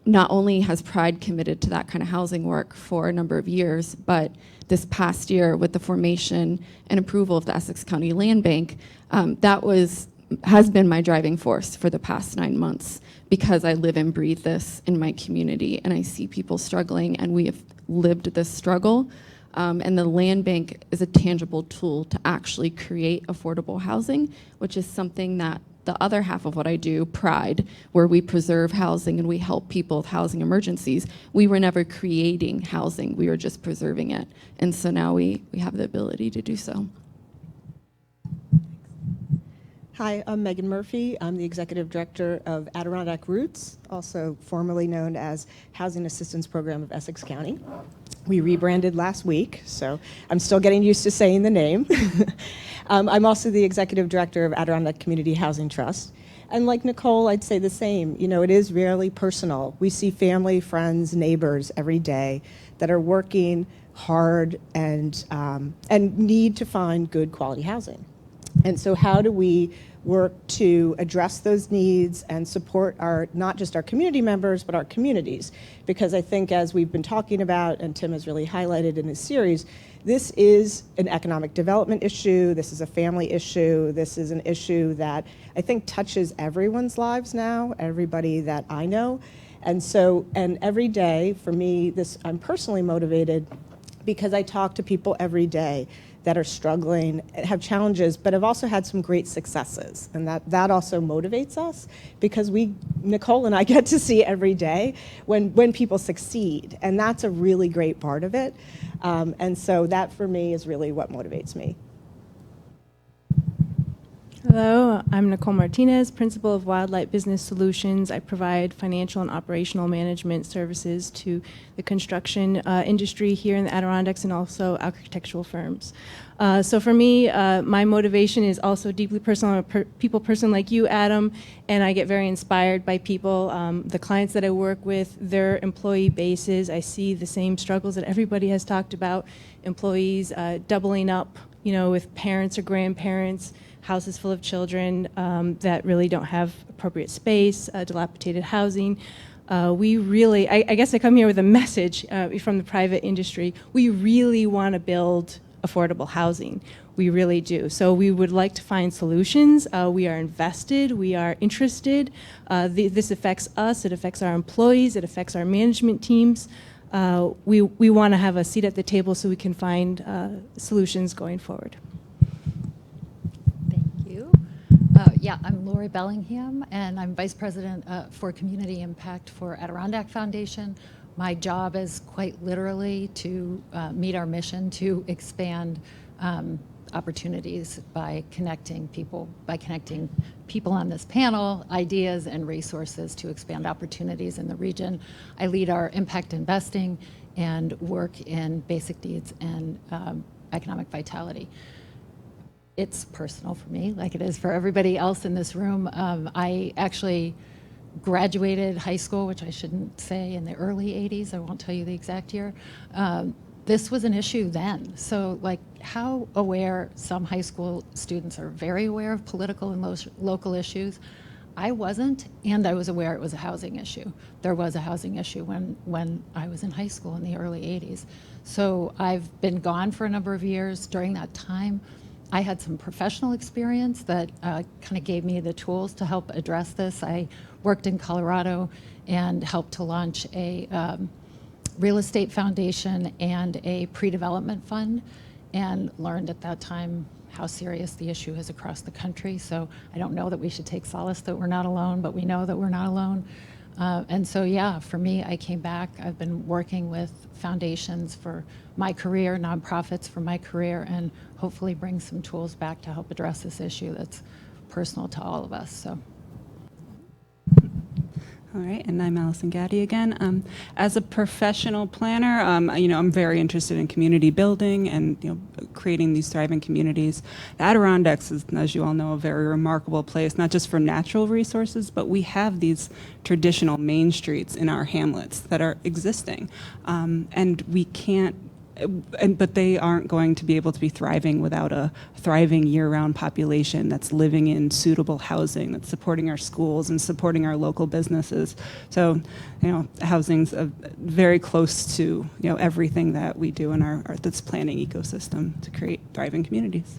not only has Pride committed to that kind of housing work for a number of years, but this past year with the formation and approval of the Essex County Land Bank, has been my driving force for the past 9 months, because I live and breathe this in my community and I see people struggling, and we have lived this struggle. And the land bank is a tangible tool to actually create affordable housing, which is something that the other half of what I do, Pride, where we preserve housing and we help people with housing emergencies, we were never creating housing, we were just preserving it. And so now we have the ability to do so. Hi, I'm Megan Murphy. I'm the Executive Director of Adirondack Roots, also formerly known as Housing Assistance Program of Essex County. We rebranded last week, so I'm still getting used to saying the name. I'm also the executive director of Adirondack Community Housing Trust. And like Nicole, I'd say the same. You know, it is really personal. We see family, friends, neighbors every day that are working hard and need to find good quality housing. And so how do we work to address those needs and support our, not just our community members, but our communities? Because I think, as we've been talking about, and Tim has really highlighted in his series, this is an economic development issue, this is a family issue, this is an issue that I think touches everyone's lives now, everybody that I know. And so, and every day, for me, I'm personally motivated because I talk to people every day that are struggling, have challenges, but have also had some great successes. And that also motivates us, because Nicole and I get to see every day when people succeed. And that's a really great part of it. And so that, for me, is really what motivates me. Hello, I'm Nicole Martinez, Principal of Wildlight Business Solutions. I provide financial and operational management services to the construction industry here in the Adirondacks and also architectural firms. So for me, my motivation is also deeply personal. I'm a people person like you, Adam, and I get very inspired by people. The clients that I work with, their employee bases, I see the same struggles that everybody has talked about. Employees doubling up, with parents or grandparents, houses full of children that really don't have appropriate space, dilapidated housing. We really, I guess I come here with a message from the private industry. We really want to build affordable housing. We really do. So we would like to find solutions. We are invested. We are interested. This affects us. It affects our employees. It affects our management teams. We want to have a seat at the table so we can find solutions going forward. Yeah, I'm Lori Bellingham, and I'm Vice President for Community Impact for Adirondack Foundation. My job is quite literally to meet our mission to expand opportunities by connecting people on this panel, ideas and resources to expand opportunities in the region. I lead our impact investing and work in basic needs and economic vitality. It's personal for me, like it is for everybody else in this room. I actually graduated high school, which I shouldn't say, in the early 80s. I won't tell you the exact year. This was an issue then. So like how aware some high school students are very aware of political and local issues. I wasn't, and I was aware it was a housing issue. There was a housing issue when I was in high school in the early 80s. So I've been gone for a number of years. During that time, I had some professional experience that kind of gave me the tools to help address this. I worked in Colorado and helped to launch a real estate foundation and a pre-development fund, and learned at that time how serious the issue is across the country. So I don't know that we should take solace that we're not alone, but we know that we're not alone. And so, yeah, for me, I came back. I've been working with foundations for my career, nonprofits for my career, and hopefully bring some tools back to help address this issue that's personal to all of us. So. All right, and I'm Allison Gaddy again. As a professional planner, I'm very interested in community building and creating these thriving communities. The Adirondacks is, as you all know, a very remarkable place, not just for natural resources, but we have these traditional main streets in our hamlets that are existing, and we can't. But they aren't going to be able to be thriving without a thriving year-round population that's living in suitable housing, that's supporting our schools and supporting our local businesses. So, housing's very close to everything that we do in our this planning ecosystem to create thriving communities.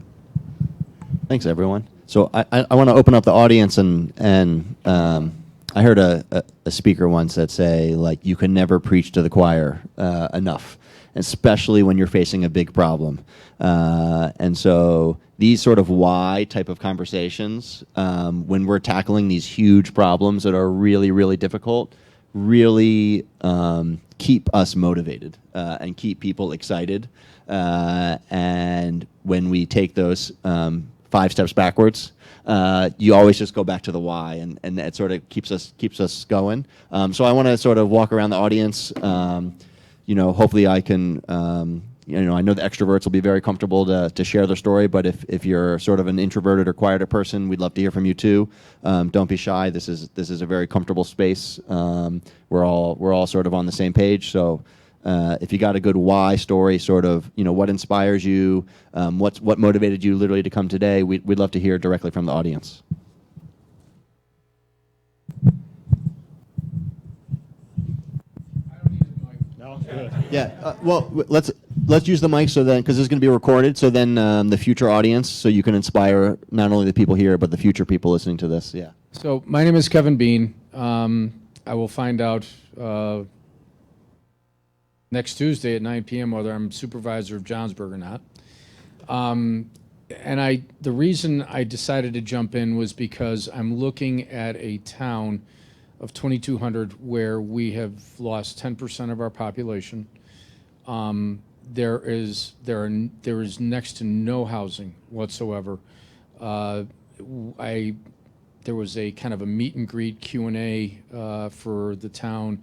Thanks, everyone. So I want to open up the audience, and I heard a speaker once that say, like, you can never preach to the choir enough, especially when you're facing a big problem. And so these sort of why type of conversations, when we're tackling these huge problems that are really, really difficult, really keep us motivated and keep people excited. And when we take those 5 steps backwards, you always just go back to the why, and that sort of keeps us going. So I want to sort of walk around the audience, hopefully I can, I know the extroverts will be very comfortable to share their story, but if you're sort of an introverted or quieter person, we'd love to hear from you too. Don't be shy. This is a very comfortable space. We're all sort of on the same page. So if you got a good why story, sort of, what inspires you, what motivated you literally to come today, we'd love to hear directly from the audience. Yeah. Well, let's use the mic so then, because this is going to be recorded, so then the future audience, so you can inspire not only the people here but the future people listening to this. Yeah. So my name is Kevin Bean. I will find out next Tuesday at 9 p.m. whether I'm supervisor of Johnsburg or not. And the reason I decided to jump in was because I'm looking at a town of 2,200 where we have lost 10% of our population. There is next to no housing whatsoever. There was a kind of a meet and greet Q&A for the town,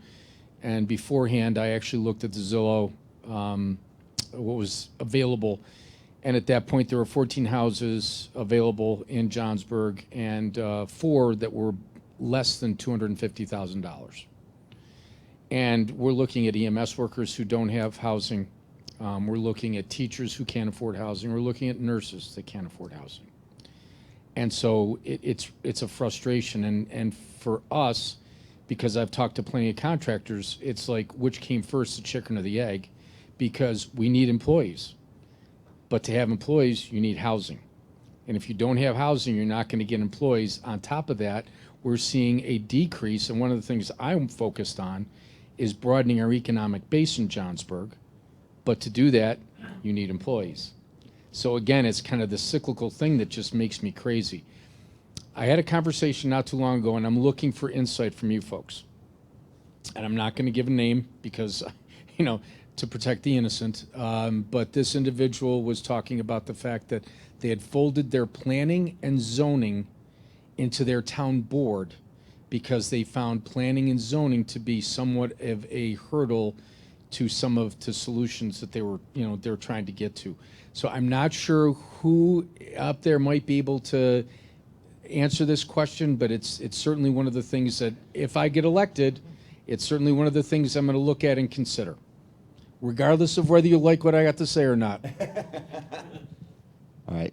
and beforehand I actually looked at the Zillow, what was available, and at that point there were 14 houses available in Johnsburg and 4 that were less than $250,000. And we're looking at EMS workers who don't have housing. We're looking at teachers who can't afford housing. We're looking at nurses that can't afford housing. And so it's a frustration. And for us, because I've talked to plenty of contractors, it's like, which came first, the chicken or the egg? Because we need employees. But to have employees, you need housing. And if you don't have housing, you're not going to get employees. On top of that, we're seeing a decrease, and one of the things I'm focused on is broadening our economic base in Johnsburg. But to do that, you need employees. So again, it's kind of the cyclical thing that just makes me crazy. I had a conversation not too long ago, and I'm looking for insight from you folks. And I'm not going to give a name because, to protect the innocent. But this individual was talking about the fact that they had folded their planning and zoning into their town board because they found planning and zoning to be somewhat of a hurdle to some of the solutions that they were trying to get to. So I'm not sure who up there might be able to answer this question, but it's certainly one of the things that if I get elected, it's certainly one of the things I'm going to look at and consider, regardless of whether you like what I got to say or not. All right.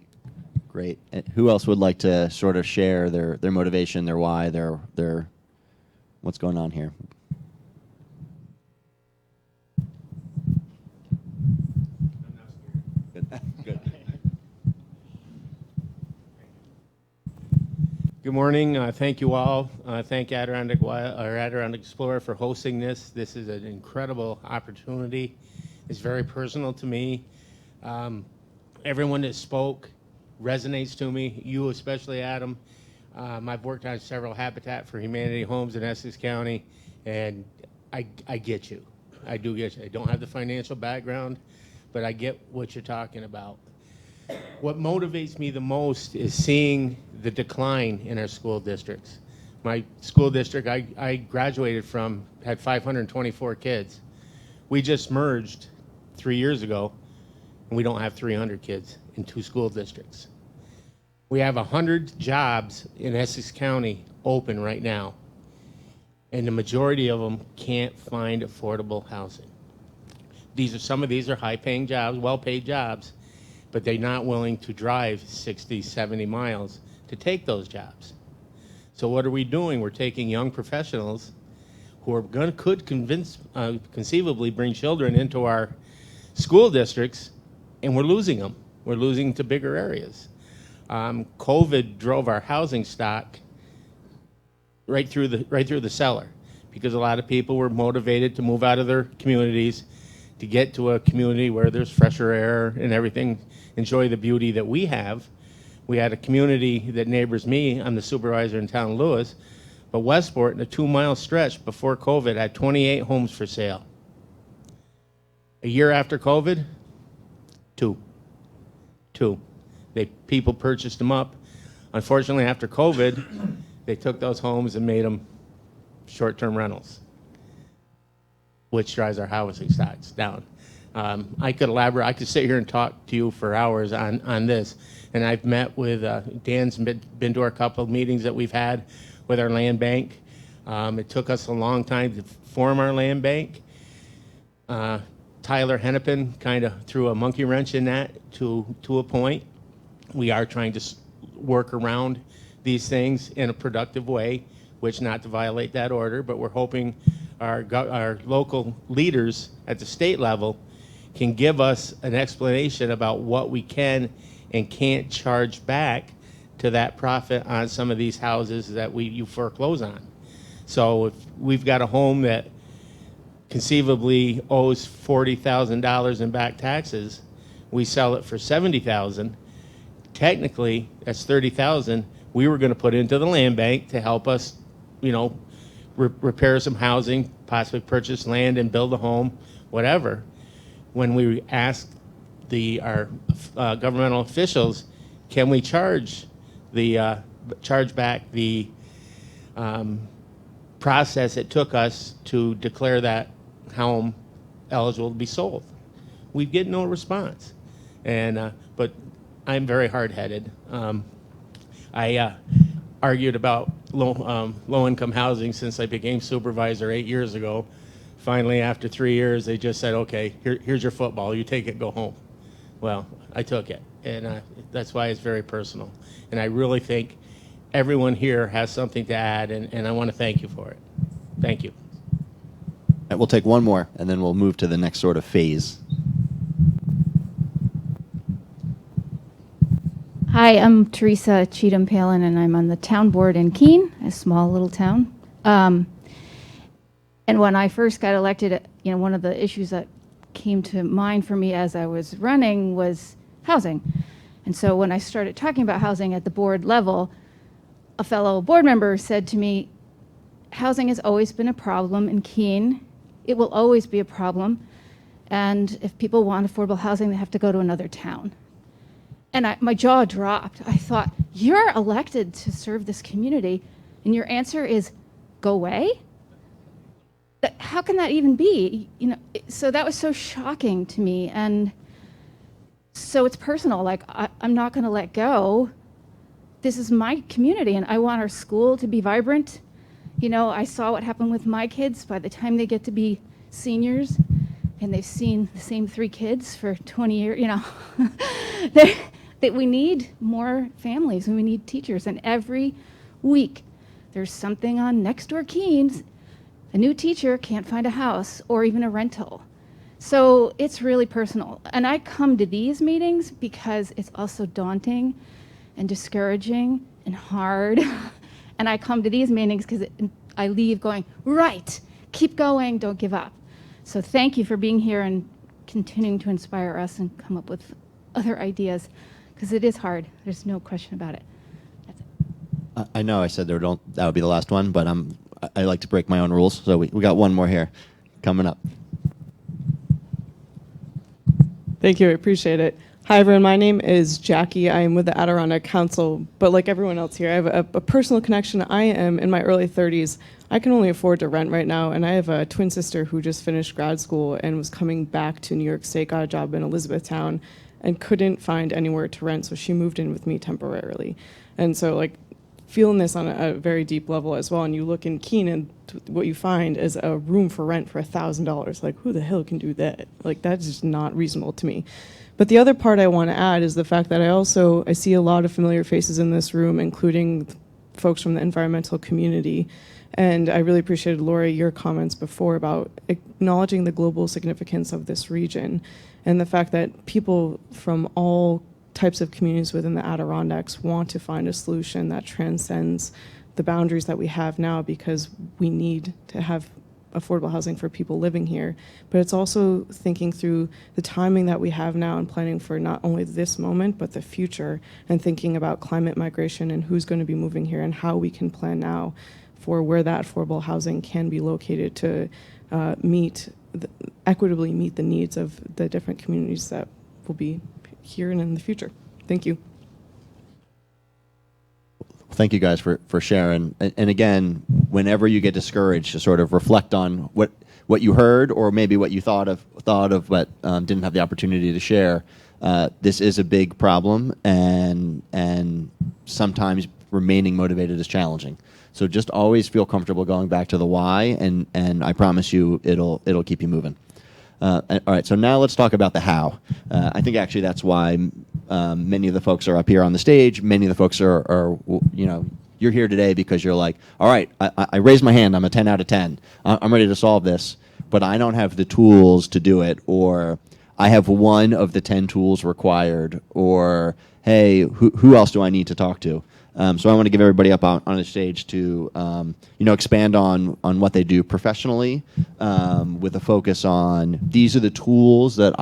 Great. And who else would like to sort of share their motivation, their why, their what's going on here? Good. Good morning. Thank you all. Thank Adirondack Explorer for hosting this. This is an incredible opportunity. It's very personal to me. Everyone that spoke resonates to me, you especially, Adam. I've worked on several Habitat for Humanity homes in Essex County, and I get you. I do get you. I don't have the financial background, but I get what you're talking about. What motivates me the most is seeing the decline in our school districts. My school district I graduated from had 524 kids. We just merged 3 years ago, and we don't have 300 kids in 2 school districts. We have 100 jobs in Essex County open right now, and the majority of them can't find affordable housing. Some of these are high-paying jobs, well-paid jobs, but they're not willing to drive 60, 70 miles to take those jobs. So what are we doing? We're taking young professionals who could conceivably bring children into our school districts, and we're losing them. We're losing to bigger areas. COVID drove our housing stock right through the cellar because a lot of people were motivated to move out of their communities to get to a community where there's fresher air and everything, enjoy the beauty that we have. We had a community that neighbors me. I'm the supervisor in town Lewis, but Westport, in a 2-mile stretch before COVID, had 28 homes for sale. A year after COVID, 2. People purchased them up. Unfortunately, after COVID, they took those homes and made them short-term rentals. which drives our housing stocks down. I could elaborate. I could sit here and talk to you for hours on this. And I've met with, Dan's been to a couple of meetings that we've had with our land bank. It took us a long time to form our land bank. Tyler Hennepin kind of threw a monkey wrench in that to a point. We are trying to work around these things in a productive way, which not to violate that order, but we're hoping our local leaders at the state level can give us an explanation about what we can and can't charge back to that profit on some of these houses that you foreclose on. So if we've got a home that conceivably owes $40,000 in back taxes, we sell it for $70,000. Technically, that's $30,000 we were going to put into the land bank to help us, repair some housing, possibly purchase land and build a home, whatever. When we asked our governmental officials, can we charge back the process it took us to declare that home eligible to be sold? We get no response, but I'm very hard-headed. I argued about low-income housing since I became supervisor 8 years ago. Finally, after 3 years, they just said, okay, here's your football. You take it, go home. Well, I took it, and that's why it's very personal. And I really think everyone here has something to add, and I want to thank you for it. Thank you. We'll take one more, and then we'll move to the next sort of phase. Hi, I'm Teresa Cheatham Palin, and I'm on the town board in Keene, a small little town. And when I first got elected, one of the issues that came to mind for me as I was running was housing. And so when I started talking about housing at the board level, a fellow board member said to me, housing has always been a problem in Keene. It will always be a problem. And if people want affordable housing, they have to go to another town. And my jaw dropped. I thought, you're elected to serve this community, and your answer is go away? How can that even be? So that was so shocking to me. And so it's personal. Like, I'm not going to let go. This is my community, and I want our school to be vibrant. I saw what happened with my kids. By the time they get to be seniors, and they've seen the same 3 kids for 20 years, that we need more families, and we need teachers. And every week, there's something on Nextdoor Keene's. A new teacher can't find a house or even a rental. So it's really personal. And I come to these meetings because it's also daunting and discouraging and hard. And I come to these meetings because I leave going, right, keep going, don't give up. So thank you for being here and continuing to inspire us and come up with other ideas, because it is hard. There's no question about it. That's it. I know I said that would be the last one, but I like to break my own rules, so we got one more here coming up. Thank you, I appreciate it. Hi everyone, my name is Jackie. I am with the Adirondack Council, but like everyone else here, I have a personal connection. I am in my early 30s. I can only afford to rent right now, and I have a twin sister who just finished grad school and was coming back to New York State, got a job in Elizabethtown, and couldn't find anywhere to rent, so she moved in with me temporarily. And so feeling this on a very deep level as well, and you look in Keene and what you find is a room for rent for $1,000. Like, who the hell can do that? That's just not reasonable to me. But the other part I want to add is the fact that I see a lot of familiar faces in this room, including folks from the environmental community. And I really appreciated, Lori, your comments before about acknowledging the global significance of this region and the fact that people from all types of communities within the Adirondacks want to find a solution that transcends the boundaries that we have now, because we need to have affordable housing for people living here. But it's also thinking through the timing that we have now and planning for not only this moment, but the future, and thinking about climate migration and who's going to be moving here and how we can plan now for where that affordable housing can be located to equitably meet the needs of the different communities that will be here and in the future. Thank you. Thank you guys for sharing. And again, whenever you get discouraged, to sort of reflect on what what you heard or maybe what you thought of but didn't have the opportunity to share. This is a big problem, and sometimes remaining motivated is challenging. So just always feel comfortable going back to the why, and I promise you it'll keep you moving. All right, so now let's talk about the how. I think actually that's why many of the folks are up here on the stage. Many of the folks are you're here today because you're like, all right, I raised my hand. I'm a 10 out of 10. I'm ready to solve this, but I don't have the tools to do it, or I have one of the 10 tools required, or hey, who else do I need to talk to? So I want to give everybody up on the stage to expand on what they do professionally, with a focus on these are the tools that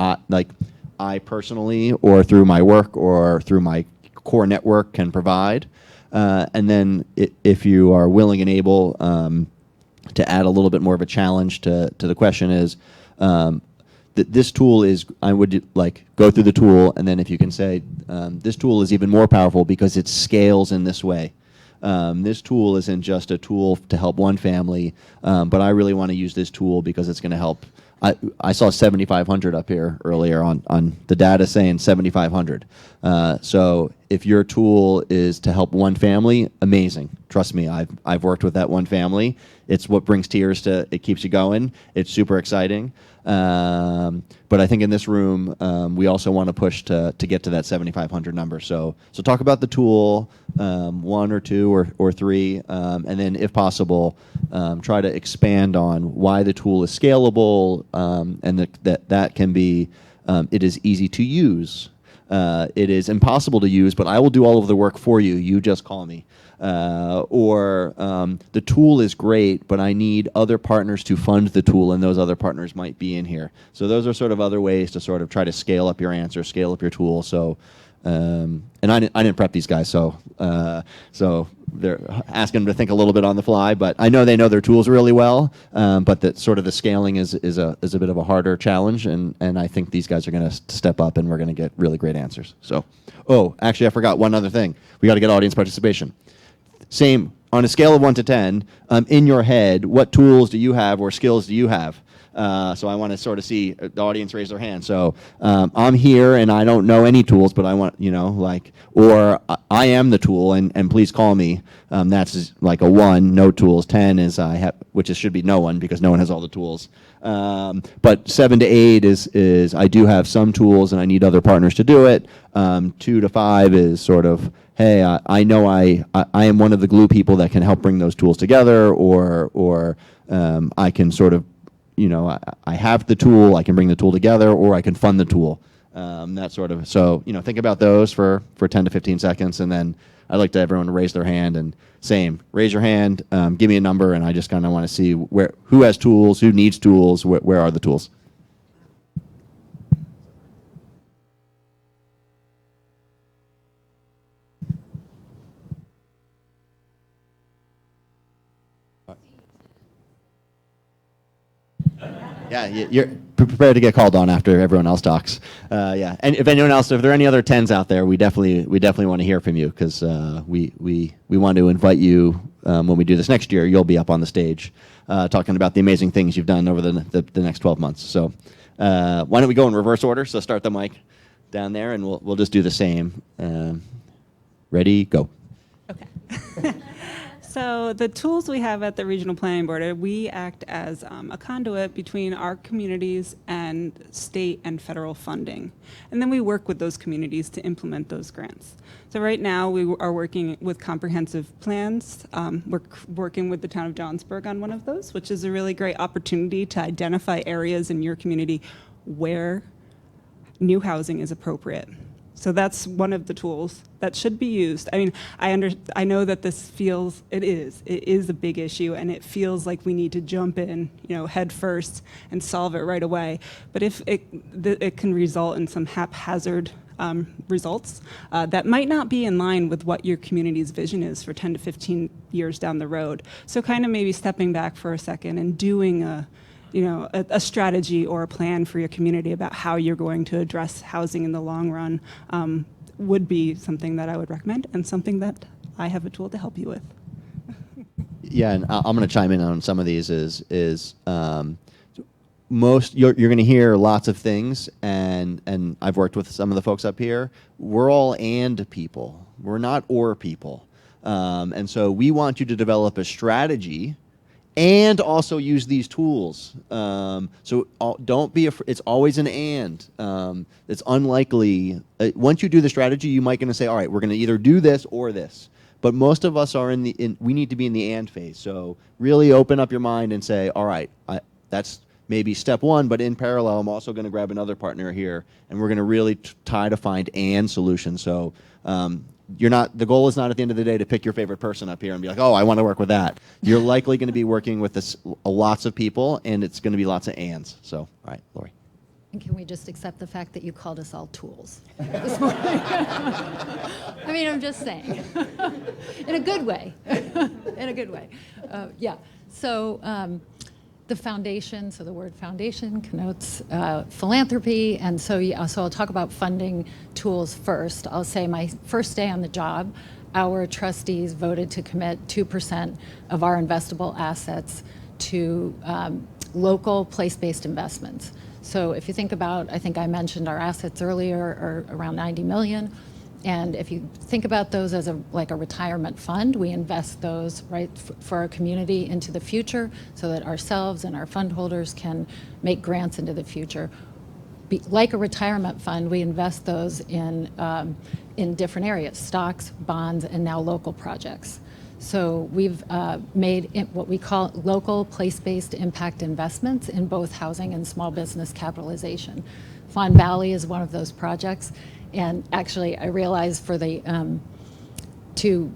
I personally, or through my work or through my core network, can provide. And then if you are willing and able to add a little bit more of a challenge to the question is, this tool is, I would go through the tool, and then if you can say, this tool is even more powerful because it scales in this way. This tool isn't just a tool to help one family, but I really want to use this tool because it's going to help. I saw 7,500 up here earlier on the data saying 7,500. So if your tool is to help one family, amazing. Trust me, I've worked with that one family. It's what brings tears it keeps you going. It's super exciting. But I think in this room, we also want to push to get to that 7,500 number. So talk about the tool, one or two or three, and then if possible, try to expand on why the tool is scalable, and that can be, it is easy to use. It is impossible to use, but I will do all of the work for you. You just call me. Or the tool is great, but I need other partners to fund the tool, and those other partners might be in here. So those are sort of other ways to sort of try to scale up your answer, scale up your tool. So, and I didn't prep these guys, so they're asking them to think a little bit on the fly. But I know they know their tools really well. But that sort of the scaling is a bit of a harder challenge, and I think these guys are going to step up, and we're going to get really great answers. So, actually, I forgot one other thing. We got to get audience participation. Same, on a scale of 1 to 10, in your head, what tools do you have or skills do you have? So I want to sort of see the audience raise their hand. So I'm here and I don't know any tools, but I want, or I am the tool and please call me. That's like a 1, no tools. 10 is which should be no one because no one has all the tools. But 7 to 8 is I do have some tools and I need other partners to do it. 2 to 5 is sort of, hey, I know I am one of the glue people that can help bring those tools together, or I can sort of, I have the tool, I can bring the tool together, or I can fund the tool. That sort of, so, think about those for 10 to 15 seconds, and then I'd like to everyone to raise their hand, and same, raise your hand, give me a number, and I just kind of want to see who has tools, who needs tools, where are the tools. Yeah, you're prepared to get called on after everyone else talks. Yeah, and if there are any other 10s out there, we definitely want to hear from you, because we want to invite you when we do this next year. You'll be up on the stage talking about the amazing things you've done over the next 12 months. So why don't we go in reverse order? So start the mic down there, and we'll just do the same. Ready, go. Okay. So the tools we have at the Regional Planning Board, we act as a conduit between our communities and state and federal funding. And then we work with those communities to implement those grants. So right now we are working with comprehensive plans. We're working with the town of Johnsburg on one of those, which is a really great opportunity to identify areas in your community where new housing is appropriate. So that's one of the tools that should be used. I mean, I know that it is a big issue, and it feels like we need to jump in, head first and solve it right away. But if it can result in some haphazard results that might not be in line with what your community's vision is for 10 to 15 years down the road. So kind of maybe stepping back for a second and doing a strategy or a plan for your community about how you're going to address housing in the long run would be something that I would recommend, and something that I have a tool to help you with. Yeah, and I'm going to chime in on some of these. you're going to hear lots of things, and I've worked with some of the folks up here. We're all and people. We're not or people. And so we want you to develop a strategy and also use these tools. Don't be afraid. It's always an and. It's unlikely. Once you do the strategy, you might going to say, all right, we're going to either do this or this. But most of us are we need to be in the and phase. So really open up your mind and say, all right, that's maybe step one, but in parallel, I'm also going to grab another partner here, and we're going to really try to find and solutions. So the goal is not at the end of the day to pick your favorite person up here and be like, oh, I want to work with that. You're likely going to be working with lots of people, and it's going to be lots of ands. So, all right, Lori. And can we just accept the fact that you called us all tools this morning? I mean, I'm just saying, in a good way, in a good way. Yeah. So the foundation. So the word foundation connotes philanthropy, and so I'll talk about funding tools first. I'll say my first day on the job, our trustees voted to commit 2% of our investable assets to local place-based investments. So if you think about, I think I mentioned our assets earlier are around 90 million. And if you think about those as like a retirement fund, we invest those right for our community into the future so that ourselves and our fund holders can make grants into the future. Like a retirement fund, we invest those in different areas, stocks, bonds, and now local projects. So we've made what we call local place-based impact investments in both housing and small business capitalization. Fawn Valley is one of those projects. And actually, I realized for the to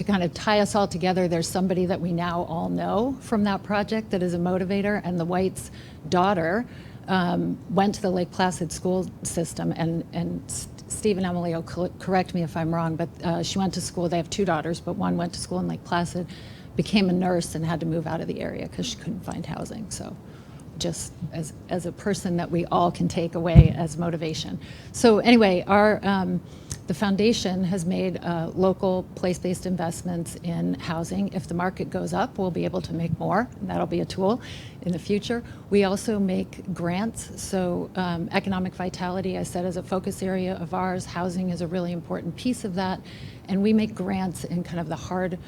kind of tie us all together, there's somebody that we now all know from that project that is a motivator. And the White's daughter went to the Lake Placid school system, and Steve and Emily will correct me if I'm wrong, but she went to school. They have two daughters, but one went to school in Lake Placid, became a nurse, and had to move out of the area because she couldn't find housing. So just as a person that we all can take away as motivation. So anyway, the foundation has made local place-based investments in housing. If the market goes up, we'll be able to make more, and that'll be a tool in the future. We also make grants. So economic vitality, I said, is a focus area of ours. Housing is a really important piece of that. And we make grants in kind of the hard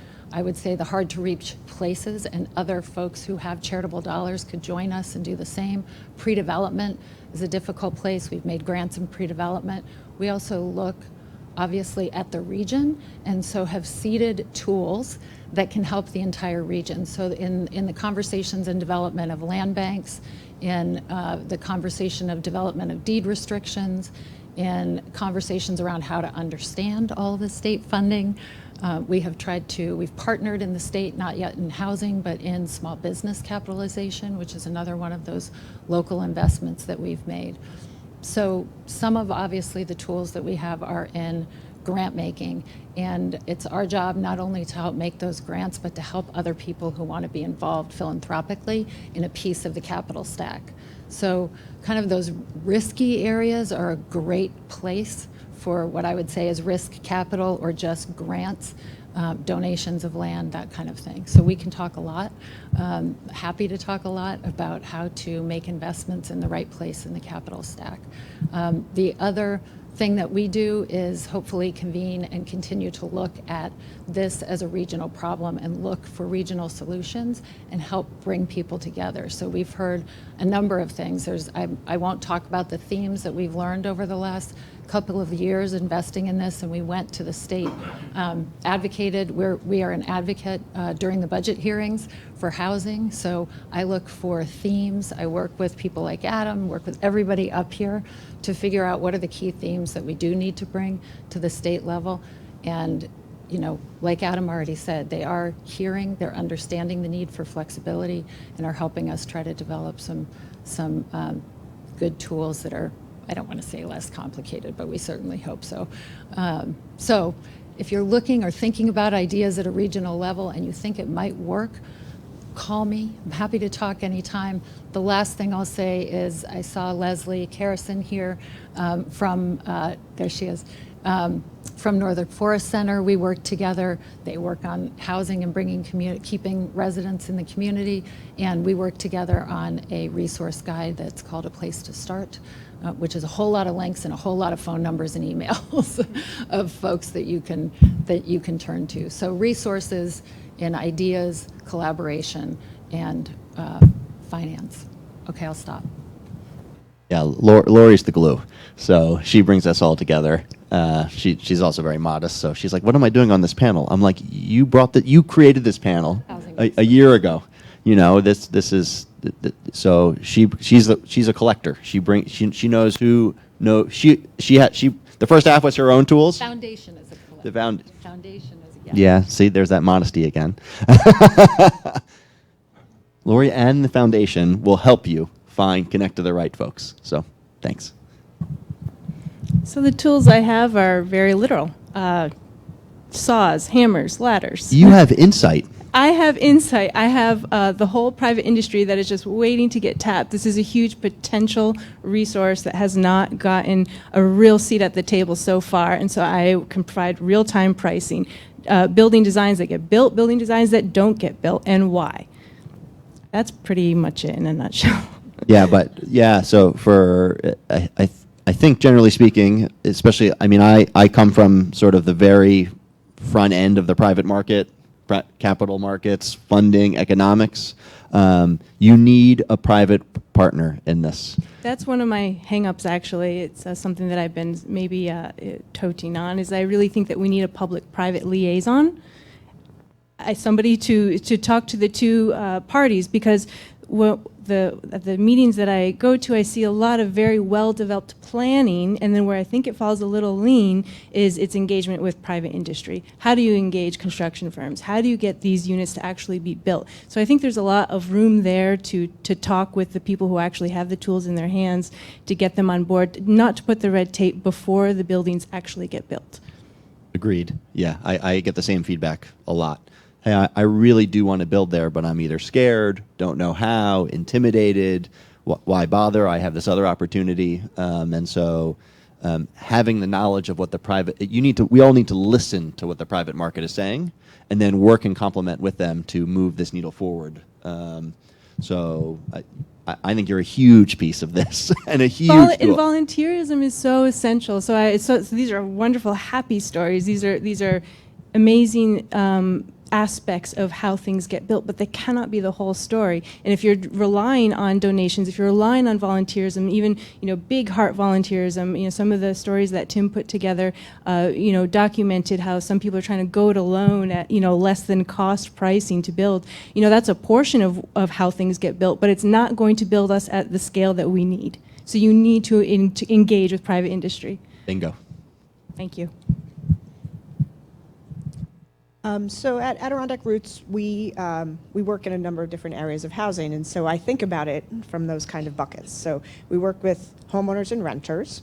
to reach places, and other folks who have charitable dollars could join us and do the same. Pre-development is a difficult place. We've made grants in pre-development. We also look obviously at the region, and so have seeded tools that can help the entire region. So in the conversations and development of land banks, in the conversation of development of deed restrictions, in conversations around how to understand all of the state funding, we've partnered in the state, not yet in housing, but in small business capitalization, which is another one of those local investments that we've made. So some of obviously the tools that we have are in grant making, and it's our job not only to help make those grants, but to help other people who want to be involved philanthropically in a piece of the capital stack. So kind of those risky areas are a great place for what I would say is risk capital or just grants, donations of land, that kind of thing. So we can talk a lot, happy to talk a lot about how to make investments in the right place in the capital stack. The other thing that we do is hopefully convene and continue to look at this as a regional problem and look for regional solutions and help bring people together. So we've heard a number of things. I won't talk about the themes that we've learned over the last couple of years investing in this, and we went to the state, advocated. We are an advocate during the budget hearings for housing. So I look for themes. I work with people like Adam, work with everybody up here to figure out what are the key themes that we do need to bring to the state level. And like Adam already said, they are hearing, they're understanding the need for flexibility, and are helping us try to develop some good tools that are, I don't want to say less complicated, but we certainly hope so. So if you're looking or thinking about ideas at a regional level and you think it might work, call me. I'm happy to talk anytime. The last thing I'll say is I saw Leslie Carrison here there she is, from Northern Forest Center, we work together. They work on housing and keeping residents in the community, and we work together on a resource guide that's called A Place to Start, which is a whole lot of links and a whole lot of phone numbers and emails of folks that you can turn to. So resources and ideas, collaboration, and finance. Okay, I'll stop. Yeah, Lori's the glue. So she brings us all together. She's also very modest. So she's like, "What am I doing on this panel?" I'm like, "You created this panel a year ago. You know, this is." So she's a collector. She knows who the first half was her own tools. Foundation is a collector. The foundation is Yeah, see, there's that modesty again. Lori and the foundation will help you connect to the right folks. So, thanks. So the tools I have are very literal. Saws, hammers, ladders. You have insight. I have insight. I have the whole private industry that is just waiting to get tapped. This is a huge potential resource that has not gotten a real seat at the table so far, and so I can provide real-time pricing, building designs that get built, building designs that don't get built, and why. That's pretty much it in a nutshell. So I think generally speaking, especially, I come from sort of the very front end of the private market, capital markets, funding, economics. You need a private partner in this. That's one of my hang-ups, actually. It's something that I've been maybe toting on, is I really think that we need a public-private liaison, somebody to talk to the two parties, because at the meetings that I go to, I see a lot of very well-developed planning, and then where I think it falls a little lean is its engagement with private industry. How do you engage construction firms? How do you get these units to actually be built? So I think there's a lot of room there to talk with the people who actually have the tools in their hands to get them on board, not to put the red tape before the buildings actually get built. Agreed. Yeah, I get the same feedback a lot. Hey, I really do want to build there, but I'm either scared, don't know how, intimidated. Why bother? I have this other opportunity, and so having the knowledge of what we all need to listen to what the private market is saying, and then work and complement with them to move this needle forward. So I think you're a huge piece of this, and a huge tool. And volunteerism is so essential. So these are wonderful, happy stories. These are amazing aspects of how things get built, but they cannot be the whole story. And if you're relying on donations, if you're relying on volunteerism, even big heart volunteerism, some of the stories that Tim put together, documented how some people are trying to go it alone at less than cost pricing to build. That's a portion of how things get built, but it's not going to build us at the scale that we need. So you need to engage with private industry. Bingo. Thank you. So at Adirondack Roots, we work in a number of different areas of housing, and so I think about it from those kind of buckets. So we work with homeowners and renters,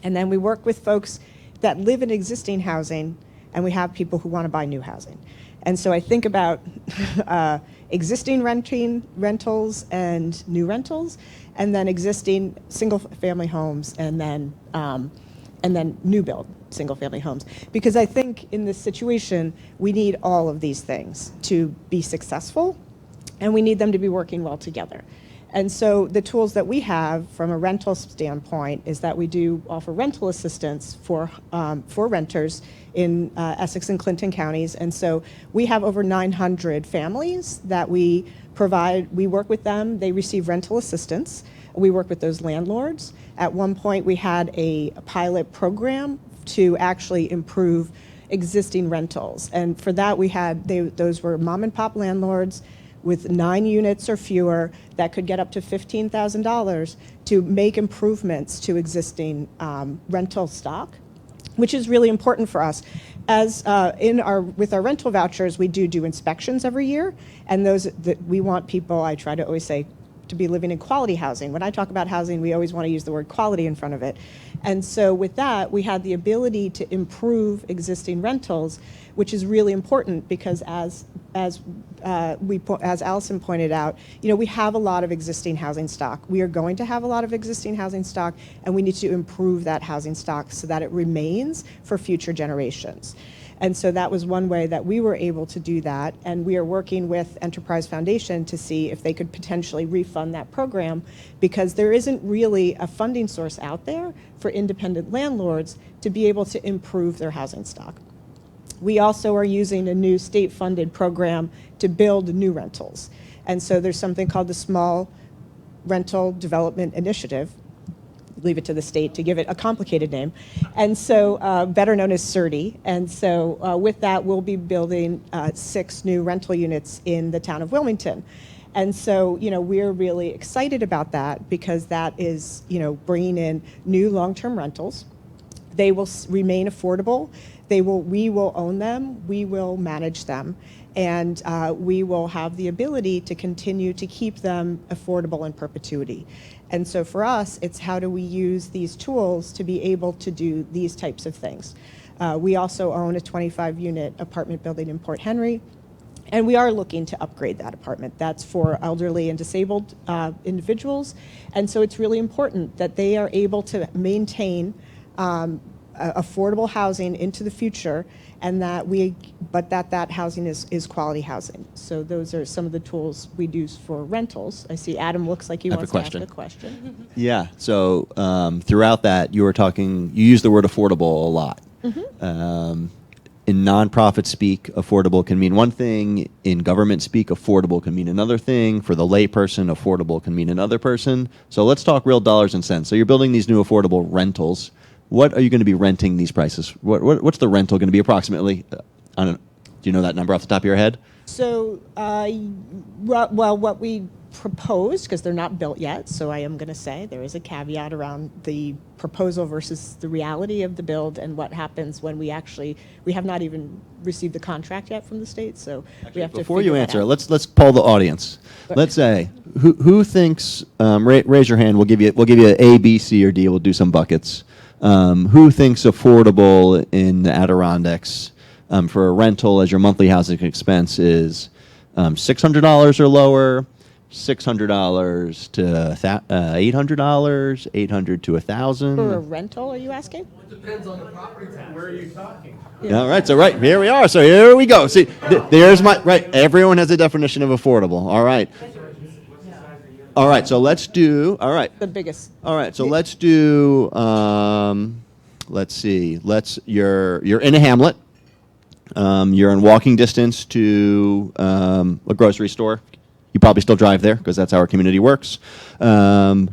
and then we work with folks that live in existing housing, and we have people who want to buy new housing. And so I think about existing rentals and new rentals, and then existing single-family homes, and then new build single-family homes. Because I think in this situation, we need all of these things to be successful, and we need them to be working well together. And so the tools that we have from a rental standpoint is that we do offer rental assistance for renters in Essex and Clinton counties. And so we have over 900 families that we work with them, they receive rental assistance. We work with those landlords. At one point, we had a pilot program to actually improve existing rentals. And for that, those were mom and pop landlords with 9 units or fewer that could get up to $15,000 to make improvements to existing rental stock, which is really important for us. As with our rental vouchers, we do inspections every year, and we want people, I try to always say, to be living in quality housing. When I talk about housing, we always want to use the word quality in front of it. And so with that, we had the ability to improve existing rentals, which is really important because as Allison pointed out, we have a lot of existing housing stock. We are going to have a lot of existing housing stock, and we need to improve that housing stock so that it remains for future generations. And so that was one way that we were able to do that. And we are working with Enterprise Foundation to see if they could potentially refund that program, because there isn't really a funding source out there for independent landlords to be able to improve their housing stock. We also are using a new state-funded program to build new rentals. And so there's something called the Small Rental Development Initiative. Leave it to the state to give it a complicated name. And so better known as CERDI. And so with that, we'll be building 6 new rental units in the town of Wilmington. And so, we're really excited about that because that is, bringing in new long-term rentals. They will remain affordable. We will own them. We will manage them. And we will have the ability to continue to keep them affordable in perpetuity. And so for us, it's how do we use these tools to be able to do these types of things. We also own a 25-unit apartment building in Port Henry, and we are looking to upgrade that apartment. That's for elderly and disabled individuals. And so it's really important that they are able to maintain affordable housing into the future, and that that housing is quality housing. So those are some of the tools we use for rentals. I see Adam looks like he wants to ask a question. Yeah. So throughout that, you used the word affordable a lot. In nonprofit speak, affordable can mean one thing. In government speak, affordable can mean another thing. For the layperson, affordable can mean another person. So let's talk real dollars and cents. So you're building these new affordable rentals. What are you going to be renting these prices? What's the rental going to be approximately? Do you know that number off the top of your head? So, well, what we proposed, because they're not built yet, so I am going to say there is a caveat around the proposal versus the reality of the build and what happens when we have not even received the contract yet from the state, so we have to Before you answer, out. let's poll the audience. Let's say who thinks. Raise your hand. We'll give you A, B, C, or D. We'll do some buckets. Who thinks affordable in the Adirondacks for a rental as your monthly housing expense is $600 or lower, $600 to $800, $800 to $1,000? For a rental, are you asking? Depends on the property tax. Where are you talking? Yeah. All right. So here we are. So here we go. See, there's everyone has a definition of affordable. All right. All right, so let's do, The biggest. All right, so let's do, let's see, you're in a hamlet. You're in walking distance to a grocery store. You probably still drive there because that's how our community works. And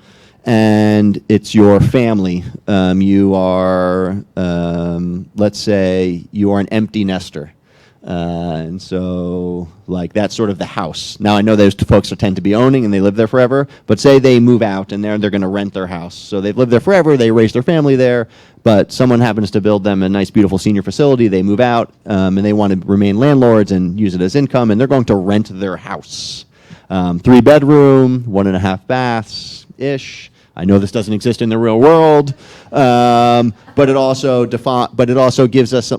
it's your family. You are, let's say, you are an empty nester. And so, that's sort of the house. Now, I know those folks tend to be owning and they live there forever, but say they move out and they're going to rent their house. So they've lived there forever, they raise their family there, but someone happens to build them a nice, beautiful senior facility, they move out, and they want to remain landlords and use it as income, and they're going to rent their house. 3-bedroom, 1.5 baths-ish. I know this doesn't exist in the real world, but it also gives us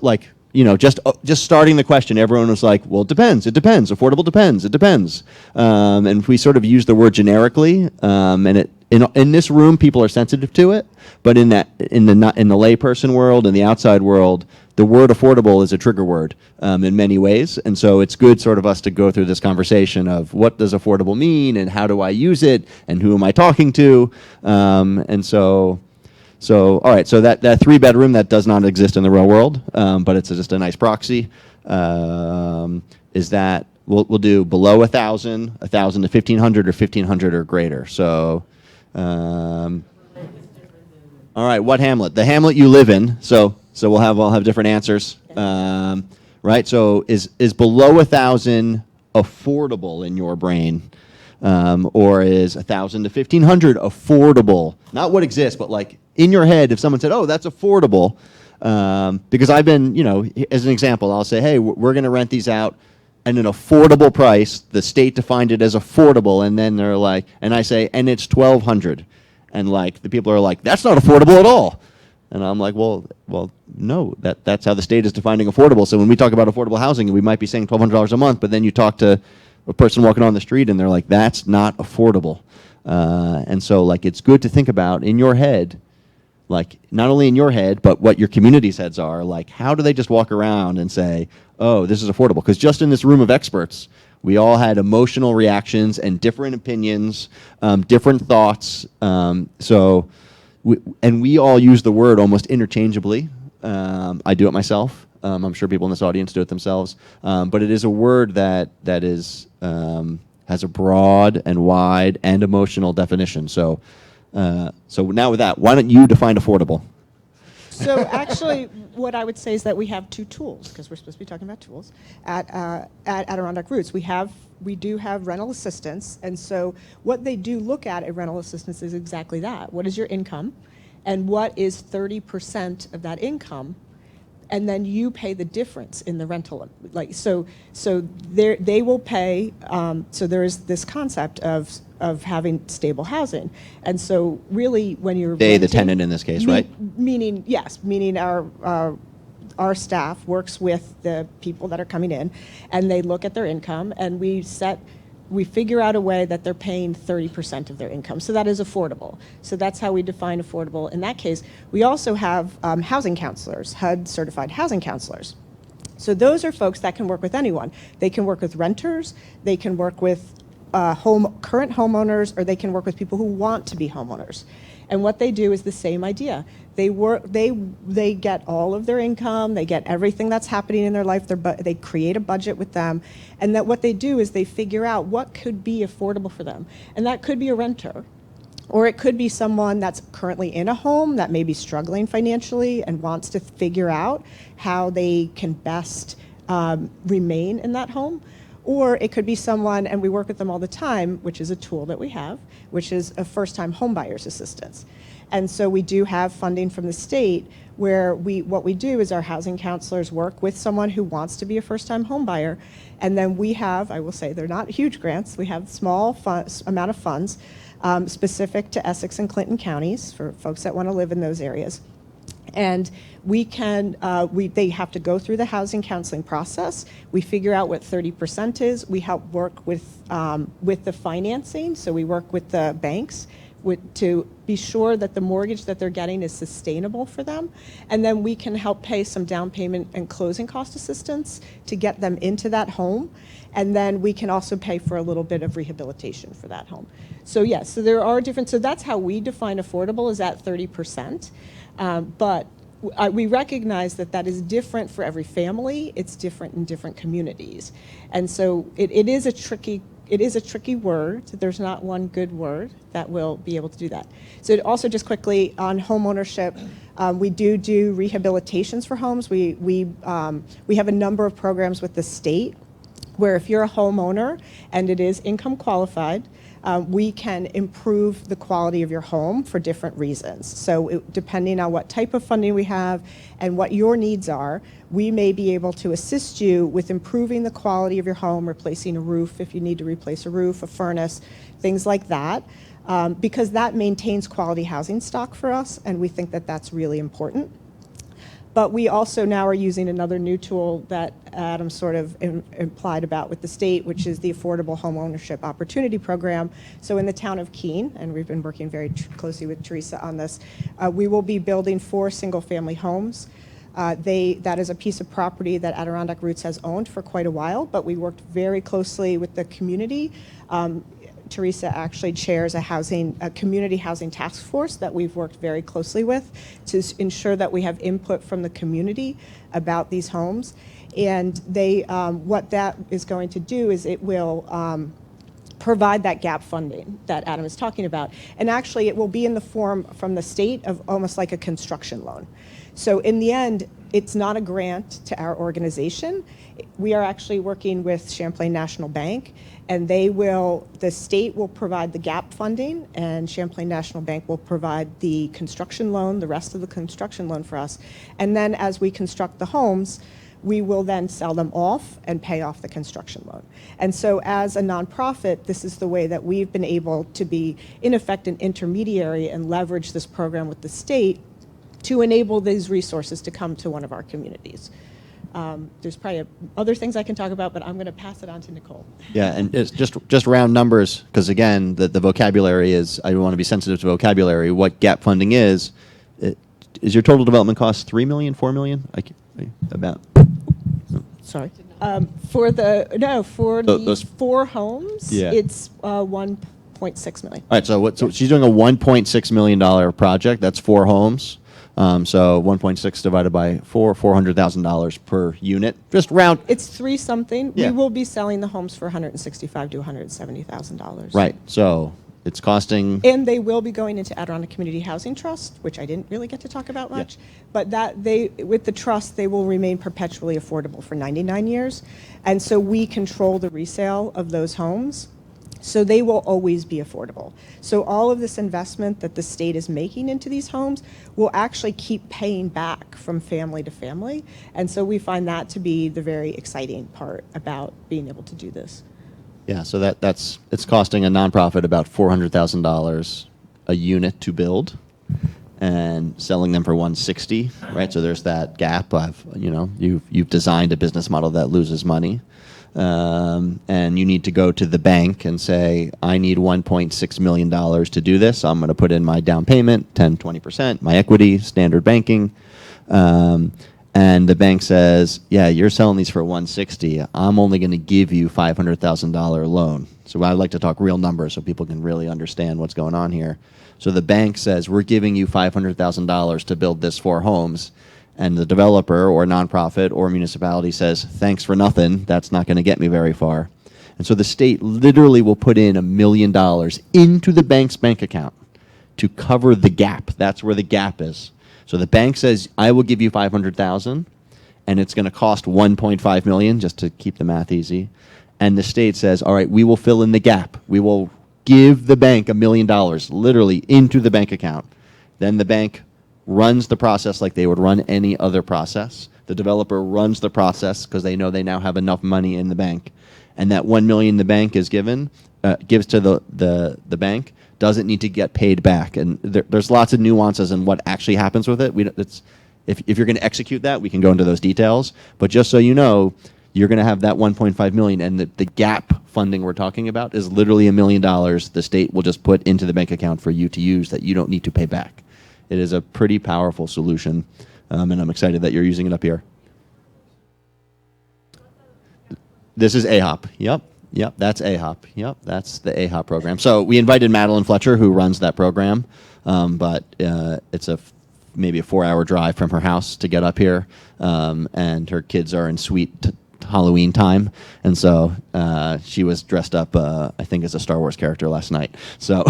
just starting the question, everyone was like, well, it depends. Affordable depends. It depends. And if we sort of use the word generically, and in this room, people are sensitive to it, but in the layperson world, in the outside world, the word affordable is a trigger word in many ways. And so it's good sort of us to go through this conversation of what does affordable mean and how do I use it and who am I talking to? So, all right, so that 3-bedroom, that does not exist in the real world, but it's just a nice proxy. Is that, we'll do below 1,000, 1,000 to 1,500, or 1,500 or greater. So, all right, what hamlet? The hamlet you live in, so we'll have different answers, right? So is below 1,000 affordable in your brain? Or is 1,000 to 1,500 affordable? Not what exists, but in your head, if someone said, oh, that's affordable, because I've been, as an example, I'll say, hey, we're going to rent these out an affordable price. The state defined it as affordable, and then they're like, and I say, and it's $1,200, and like the people are like, that's not affordable at all. And I'm like, well, no, that's how the state is defining affordable. So when we talk about affordable housing, we might be saying $1,200 a month, but then you talk to a person walking on the street, and they're like, that's not affordable. And so, like, it's good to think about in your head, like, not only in your head, but what your community's heads are. Like, how do they just walk around and say, oh, this is affordable? Because just in this room of experts, we all had emotional reactions and different opinions, different thoughts. We all use the word almost interchangeably. I do it myself. I'm sure people in this audience do it themselves. But it is a word that is has a broad and wide and emotional definition. So now with that, why don't you define affordable? So actually, what I would say is that we have two tools, because we're supposed to be talking about tools, at Adirondack Roots. We do have rental assistance, and so what they do look at rental assistance is exactly that. What is your income, and what is 30% of that income? And then you pay the difference in the rental. Like so they will pay. So there is this concept of having stable housing, and so really when you're They, renting, the tenant in this case, right? Meaning our staff works with the people that are coming in, and they look at their income, and we figure out a way that they're paying 30% of their income. So that is affordable. So that's how we define affordable. In that case, we also have housing counselors, HUD certified housing counselors. So those are folks that can work with anyone. They can work with renters, they can work with current homeowners, or they can work with people who want to be homeowners. And what they do is the same idea. They get all of their income, they get everything that's happening in their life, they create a budget with them, and that what they do is they figure out what could be affordable for them. And that could be a renter, or it could be someone that's currently in a home that may be struggling financially and wants to figure out how they can best remain in that home. Or it could be someone, and we work with them all the time, which is a tool that we have, which is a first-time homebuyer's assistance. And so we do have funding from the state where what we do is our housing counselors work with someone who wants to be a first-time homebuyer. And then we have, I will say, they're not huge grants. We have small amount of funds specific to Essex and Clinton counties for folks that want to live in those areas. And we can, they have to go through the housing counseling process. We figure out what 30% is. We help work with the financing. So we work with the banks to be sure that the mortgage that they're getting is sustainable for them. And then we can help pay some down payment and closing cost assistance to get them into that home. And then we can also pay for a little bit of rehabilitation for that home. So yes, so there are different, so that's how we define affordable, is at 30%. But we recognize that that is different for every family. It's different in different communities. And so it is a tricky word. There's not one good word that will be able to do that. So also just quickly on home ownership, we do rehabilitations for homes. We have a number of programs with the state where if you're a homeowner and it is income qualified, we can improve the quality of your home for different reasons. So depending on what type of funding we have and what your needs are, we may be able to assist you with improving the quality of your home, replacing a roof if you need to replace a roof, a furnace, things like that, because that maintains quality housing stock for us, and we think that that's really important. But we also now are using another new tool that Adam sort of implied about with the state, which is the Affordable Home Ownership Opportunity Program. So in the town of Keene, and we've been working very closely with Teresa on this, we will be building 4 single-family homes. That is a piece of property that Adirondack Roots has owned for quite a while, but we worked very closely with the community. Teresa actually chairs a community housing task force that we've worked very closely with to ensure that we have input from the community about these homes. And what that is going to do is it will provide that gap funding that Adam is talking about. And actually it will be in the form from the state of almost like a construction loan. So in the end, it's not a grant to our organization. We are actually working with Champlain National Bank, and the state will provide the gap funding, and Champlain National Bank will provide the construction loan, the rest of the construction loan for us. And then as we construct the homes, we will then sell them off and pay off the construction loan. And so as a nonprofit, this is the way that we've been able to be, in effect, an intermediary and leverage this program with the state to enable these resources to come to one of our communities. There's probably other things I can talk about, but I'm going to pass it on to Nicole. Yeah, and it's just round numbers, because again, the vocabulary is, I want to be sensitive to vocabulary. What gap funding is your total development cost $3 million, $4 million? About. Sorry. For Those 4 homes, Yeah. it's 1.6 million. All right, so she's doing a $1.6 million project. That's 4 homes. So 1.6 divided by 4, $400,000 per unit. Just round. It's 3 something. Yeah. We will be selling the homes for $165,000 to $170,000. Right. So it's costing. And they will be going into Adirondack Community Housing Trust, which I didn't really get to talk about much. But with the trust, they will remain perpetually affordable for 99 years. And so we control the resale of those homes. So they will always be affordable. So all of this investment that the state is making into these homes will actually keep paying back from family to family. And so we find that to be the very exciting part about being able to do this. Yeah, so it's costing a nonprofit about $400,000 a unit to build, and selling them for $160, right? So there's that gap of, you've designed a business model that loses money, and you need to go to the bank and say, I need $1.6 million to do this. I'm going to put in my down payment, 10, 20%, my equity, standard banking. And the bank says, yeah, you're selling these for $160. I'm only going to give you $500,000 loan. So I'd like to talk real numbers so people can really understand what's going on here. So the bank says, we're giving you $500,000 to build this 4 homes. And the developer or nonprofit or municipality says, thanks for nothing. That's not going to get me very far. And so the state literally will put in $1 million into the bank's bank account to cover the gap. That's where the gap is. So the bank says, I will give you $500,000, and it's going to cost $1.5 million, just to keep the math easy. And the state says, all right, we will fill in the gap. We will give the bank $1 million, literally, into the bank account. Then the bank runs the process like they would run any other process. The developer runs the process because they know they now have enough money in the bank. And that $1 million the bank is gives to the bank, doesn't need to get paid back. And there's lots of nuances in what actually happens with it. If you're going to execute that, we can go into those details. But just so you know, you're going to have that $1.5 million, and the gap funding we're talking about is literally $1 million the state will just put into the bank account for you to use that you don't need to pay back. It is a pretty powerful solution, and I'm excited that you're using it up here. This is AHOP. Yep, that's AHOP. Yep, that's the AHOP program. So we invited Madeline Fletcher, who runs that program, but it's maybe a 4-hour drive from her house to get up here, and her kids are in sweet Halloween time, and so she was dressed up, I think, as a Star Wars character last night. So,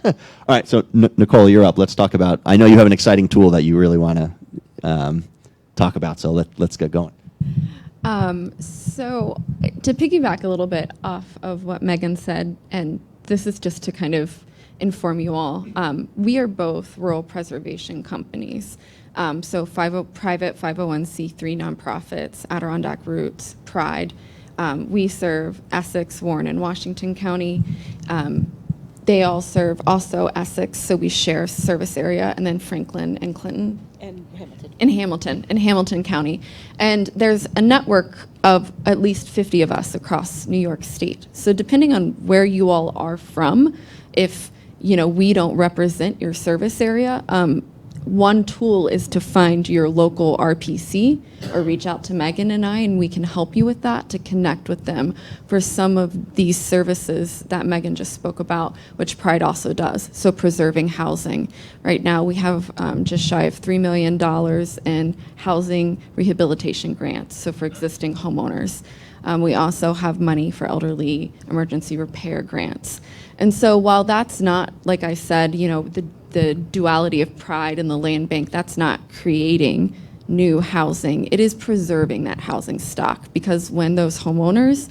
all right, so Nicole, you're up. Let's talk about, I know you have an exciting tool that you really want to talk about, so let's get going. So to piggyback a little bit off of what Megan said, and this is just to kind of inform you all, we are both rural preservation companies. So private 501c3 nonprofits, Adirondack Roots, Pride. We serve Essex, Warren, and Washington County. They all serve also Essex, so we share service area, and then Franklin and Clinton. And Hamilton County. And there's a network of at least 50 of us across New York State. So depending on where you all are from, if we don't represent your service area, one tool is to find your local RPC or reach out to Megan and I, and we can help you with that to connect with them for some of these services that Megan just spoke about, which Pride also does. So preserving housing. Right now we have just shy of $3 million in housing rehabilitation grants, so for existing homeowners. We also have money for elderly emergency repair grants. And so while that's not, like I said, the duality of Pride and the land bank, that's not creating new housing. It is preserving that housing stock, because when those homeowners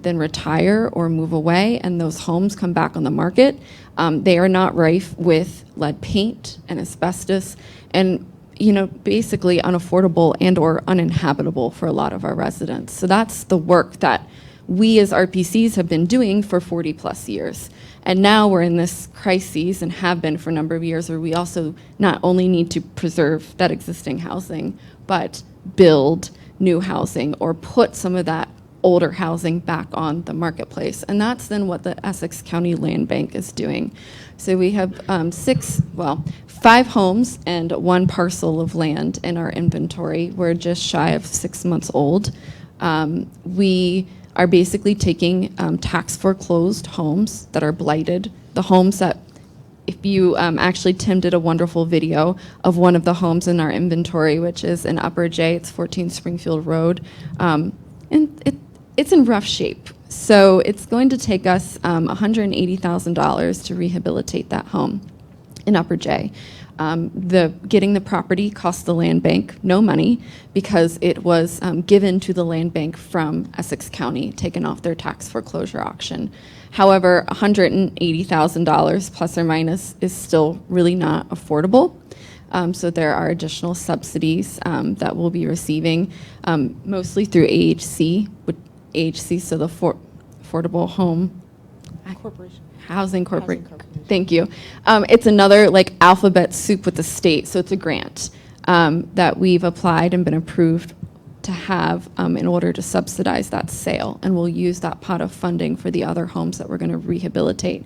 then retire or move away and those homes come back on the market, they are not rife with lead paint and asbestos. And basically unaffordable and or uninhabitable for a lot of our residents. So that's the work that we as RPCs have been doing for 40 plus years. And now we're in this crisis, and have been for a number of years, where we also not only need to preserve that existing housing, but build new housing or put some of that older housing back on the marketplace. And that's then what the Essex County Land Bank is doing. So we have 5 homes and 1 parcel of land in our inventory. We're just shy of 6 months old. We are basically taking tax foreclosed homes that are blighted, the homes that, if you actually, Tim did a wonderful video of one of the homes in our inventory, which is in Upper J, it's 14 Springfield Road, and it's in rough shape. So it's going to take us $180,000 to rehabilitate that home in Upper J. Getting the property cost the land bank no money, because it was given to the land bank from Essex County, taken off their tax foreclosure auction. However, $180,000 plus or minus is still really not affordable. So there are additional subsidies that we'll be receiving, mostly through AHC, so the Affordable Home Corporation. Housing Corporation. Thank you. It's another like alphabet soup with the state. So it's a grant that we've applied and been approved to have in order to subsidize that sale. And we'll use that pot of funding for the other homes that we're going to rehabilitate.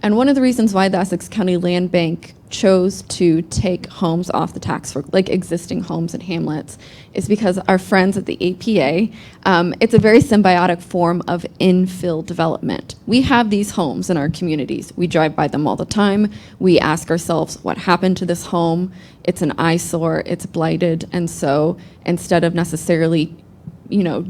And one of the reasons why the Essex County Land Bank chose to take homes off the tax for like existing homes and hamlets is because our friends at the APA, it's a very symbiotic form of infill development. We have these homes in our communities. We drive by them all the time. We ask ourselves, what happened to this home? It's an eyesore, it's blighted. And so instead of necessarily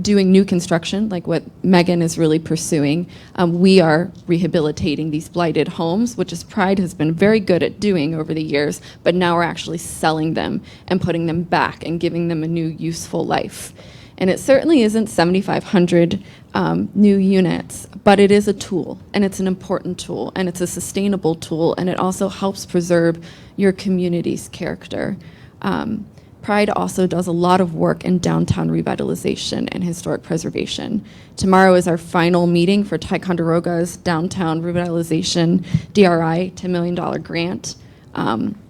doing new construction, like what Megan is really pursuing, we are rehabilitating these blighted homes, which is Pride has been very good at doing over the years, but now we're actually selling them and putting them back and giving them a new useful life. And it certainly isn't 7,500 new units, but it is a tool, and it's an important tool, and it's a sustainable tool, and it also helps preserve your community's character. Pride also does a lot of work in downtown revitalization and historic preservation. Tomorrow is our final meeting for Ticonderoga's downtown revitalization DRI $10 million grant.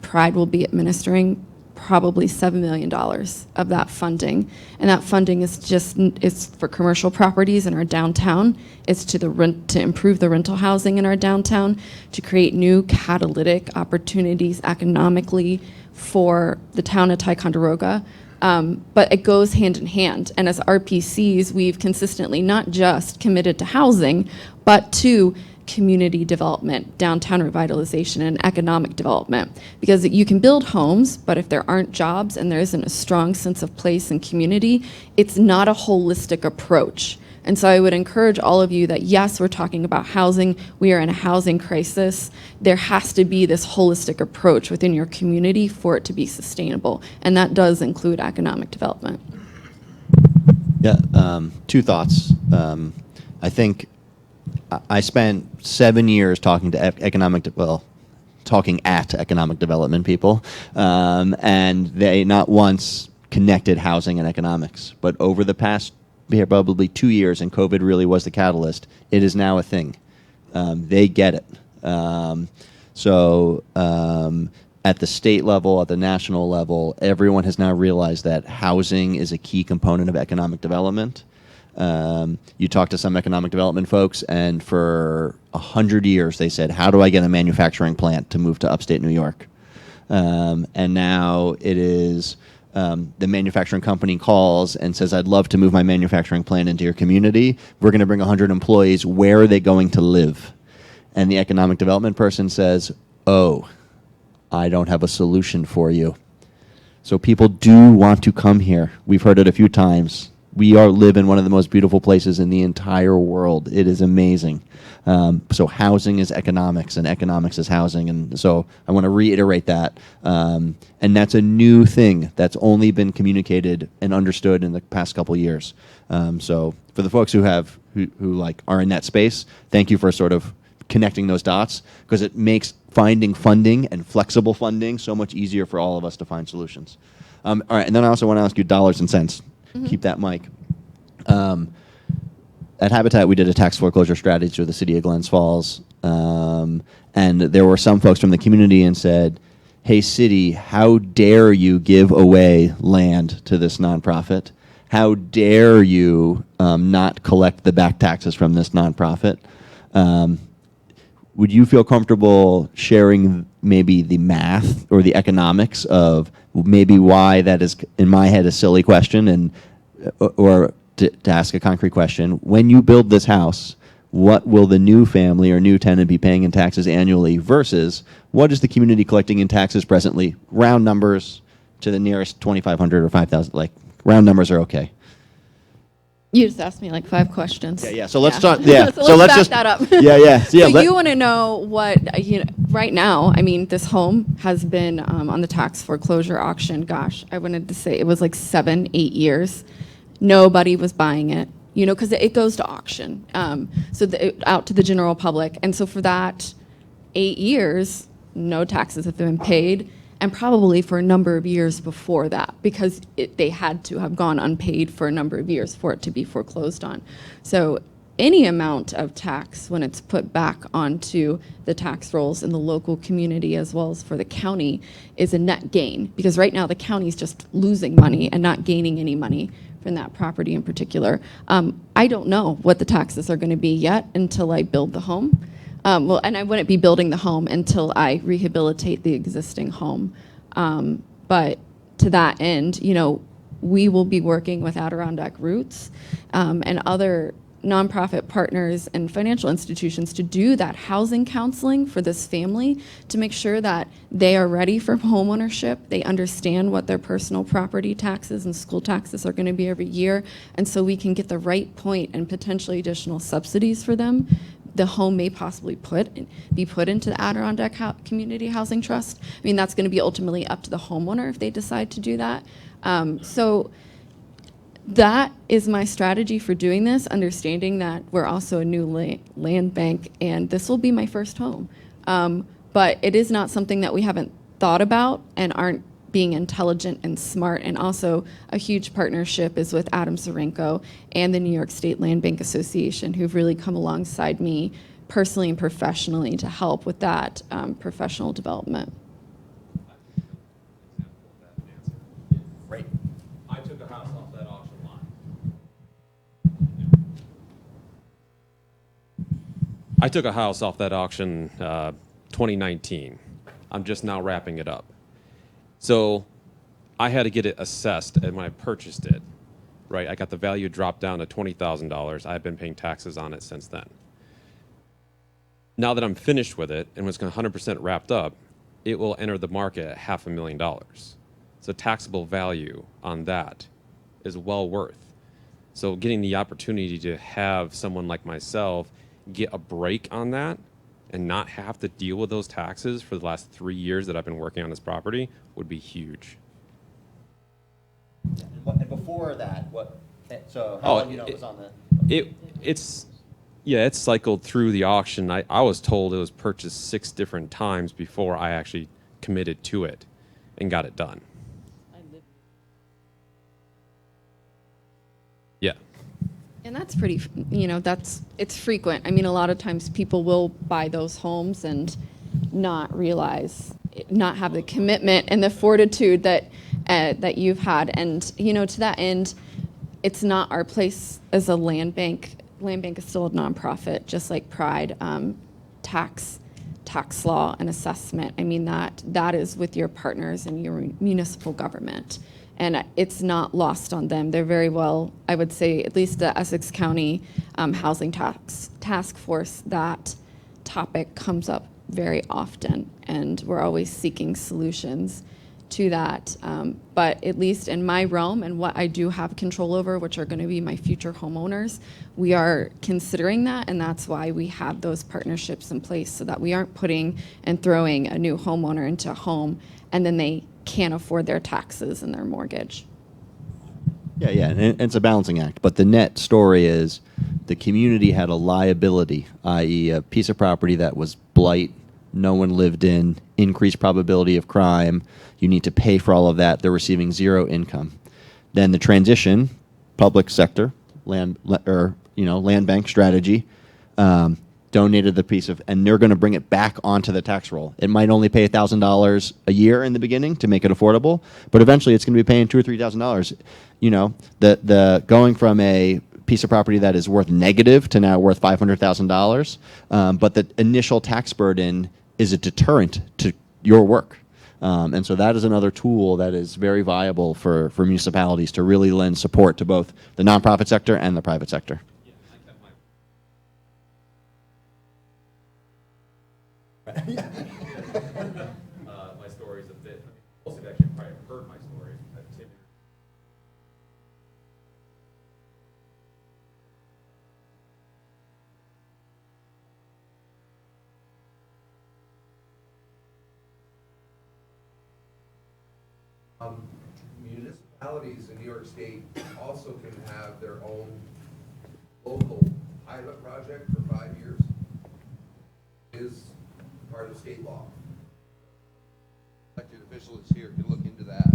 Pride will be administering probably $7 million of that funding. And that funding is for commercial properties in our downtown. It's to improve the rental housing in our downtown, to create new catalytic opportunities economically for the town of Ticonderoga, but it goes hand in hand. And as RPCs, we've consistently not just committed to housing, but to community development, downtown revitalization, and economic development. Because you can build homes, but if there aren't jobs and there isn't a strong sense of place and community, it's not a holistic approach. And so I would encourage all of you that, yes, we're talking about housing. We are in a housing crisis. There has to be this holistic approach within your community for it to be sustainable. And that does include economic development. Yeah, 2 thoughts. I think I spent 7 years talking to talking at economic development people, and they not once connected housing and economics. But over the past probably 2 years, and COVID really was the catalyst, it is now a thing. They get it. So at the state level, at the national level, everyone has now realized that housing is a key component of economic development. You talk to some economic development folks, and for 100 years they said, how do I get a manufacturing plant to move to upstate New York? And now it is the manufacturing company calls and says, I'd love to move my manufacturing plant into your community. We're going to bring 100 employees. Where are they going to live? And the economic development person says, oh, I don't have a solution for you. So people do want to come here. We've heard it a few times. We live in one of the most beautiful places in the entire world. It is amazing. So housing is economics, and economics is housing. And so I want to reiterate that. And that's a new thing that's only been communicated and understood in the past couple years. So for the folks who are in that space, thank you for sort of connecting those dots, because it makes finding funding and flexible funding so much easier for all of us to find solutions. All right, and then I also want to ask you dollars and cents. Keep that mic. At Habitat, we did a tax foreclosure strategy with the city of Glens Falls, and there were some folks from the community and said, hey, city, how dare you give away land to this nonprofit? How dare you not collect the back taxes from this nonprofit? Would you feel comfortable sharing maybe the math or the economics of maybe why that is, in my head, a silly question, and or to ask a concrete question? When you build this house, what will the new family or new tenant be paying in taxes annually versus what is the community collecting in taxes presently? Round numbers to the nearest 2,500 or 5,000, like round numbers are okay. You just asked me like 5 questions. Yeah. So let's start. Yeah. so let's back just that up. Yeah. So you want to know what right now? I mean, this home has been on the tax foreclosure auction. Gosh, I wanted to say it was like 7, 8 years. Nobody was buying it. Because it goes to auction, out to the general public. And so for that 8 years, no taxes have been paid, and probably for a number of years before that, because they had to have gone unpaid for a number of years for it to be foreclosed on. So any amount of tax, when it's put back onto the tax rolls in the local community as well as for the county, is a net gain, because right now the county's just losing money and not gaining any money from that property in particular. I don't know what the taxes are going to be yet until I build the home. And I wouldn't be building the home until I rehabilitate the existing home. But to that end, we will be working with Adirondack Roots and other nonprofit partners and financial institutions to do that housing counseling for this family to make sure that they are ready for homeownership. They understand what their personal property taxes and school taxes are going to be every year, and so we can get the right point and potentially additional subsidies for them. The home may possibly be put into the Adirondack Community Housing Trust. I mean, that's going to be ultimately up to the homeowner if they decide to do that. So that is my strategy for doing this, understanding that we're also a new land bank, and this will be my first home. But it is not something that we haven't thought about and aren't being intelligent and smart. And also a huge partnership is with Adam Zarenko and the New York State Land Bank Association, who've really come alongside me personally and professionally to help with that professional development. Right. I took a house off that auction lot. I took a house off that auction 2019. I'm just now wrapping it up. So I had to get it assessed, and when I purchased it, right, I got the value dropped down to $20,000. I've been paying taxes on it since then. Now that I'm finished with it and it's 100% wrapped up, it will enter the market at $500,000. So taxable value on that is well worth. So getting the opportunity to have someone like myself get a break on that and not have to deal with those taxes for the last 3 years that I've been working on this property would be huge. And before that, so how long it was on the... It's cycled through the auction. I was told it was purchased 6 different times before I actually committed to it and got it done. Yeah. And that's pretty, it's frequent. I mean, a lot of times people will buy those homes and not realize, not have the commitment and the fortitude that you've had. And, to that end, it's not our place as a land bank. Land bank is still a nonprofit, just like Pride. Tax law and assessment. I mean, that is with your partners and your municipal government. And it's not lost on them. They're very well, I would say, at least the Essex County Housing Task Force, that topic comes up very often, and we're always seeking solutions to that. But at least in my realm and what I do have control over, which are going to be my future homeowners, we are considering that, and that's why we have those partnerships in place, so that we aren't putting and throwing a new homeowner into a home and then they can't afford their taxes and their mortgage. Yeah, and it's a balancing act. But the net story is the community had a liability, i.e. a piece of property that was blight, no one lived in, increased probability of crime, you need to pay for all of that, they're receiving zero income. Then the transition, public sector, land bank strategy, donated the piece of, and they're going to bring it back onto the tax roll. It might only pay $1,000 a year in the beginning to make it affordable, but eventually it's going to be paying $2,000 or $3,000. You know, the going from a piece of property that is worth negative to now worth $500,000, but the initial tax burden is a deterrent to your work. And so that is another tool that is very viable for municipalities to really lend support to both the nonprofit sector and the private sector. My story's a bit. Most of you actually probably heard my story. Municipalities in New York State also can have their own local pilot project for 5 years. Is part of state law. Elected officials here can look into that.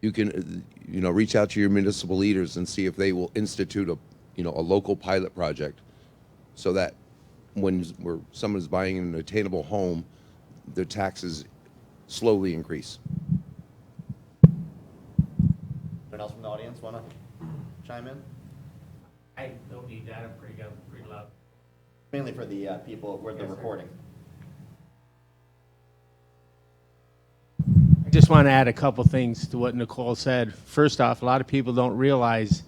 You can, reach out to your municipal leaders and see if they will institute a local pilot project, so that when someone's buying an attainable home, their taxes slowly increase. Anyone else from the audience want to chime in? I don't need that. I'm pretty loud. Mainly for the people where they're recording. I just want to add a couple things to what Nicole said. First off, a lot of people don't realize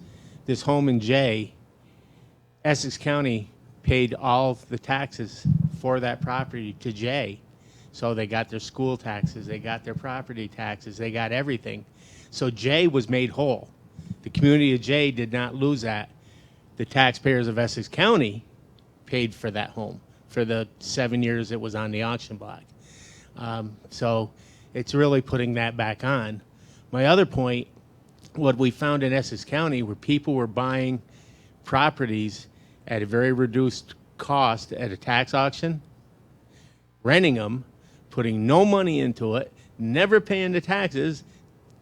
this home in Jay, Essex County paid all the taxes for that property to Jay. So they got their school taxes, they got their property taxes, they got everything. So Jay was made whole. The community of Jay did not lose that. The taxpayers of Essex County paid for that home for the 7 years it was on the auction block. So it's really putting that back on. My other point, what we found in Essex County, where people were buying properties at a very reduced cost at a tax auction, renting them, putting no money into it, never paying the taxes.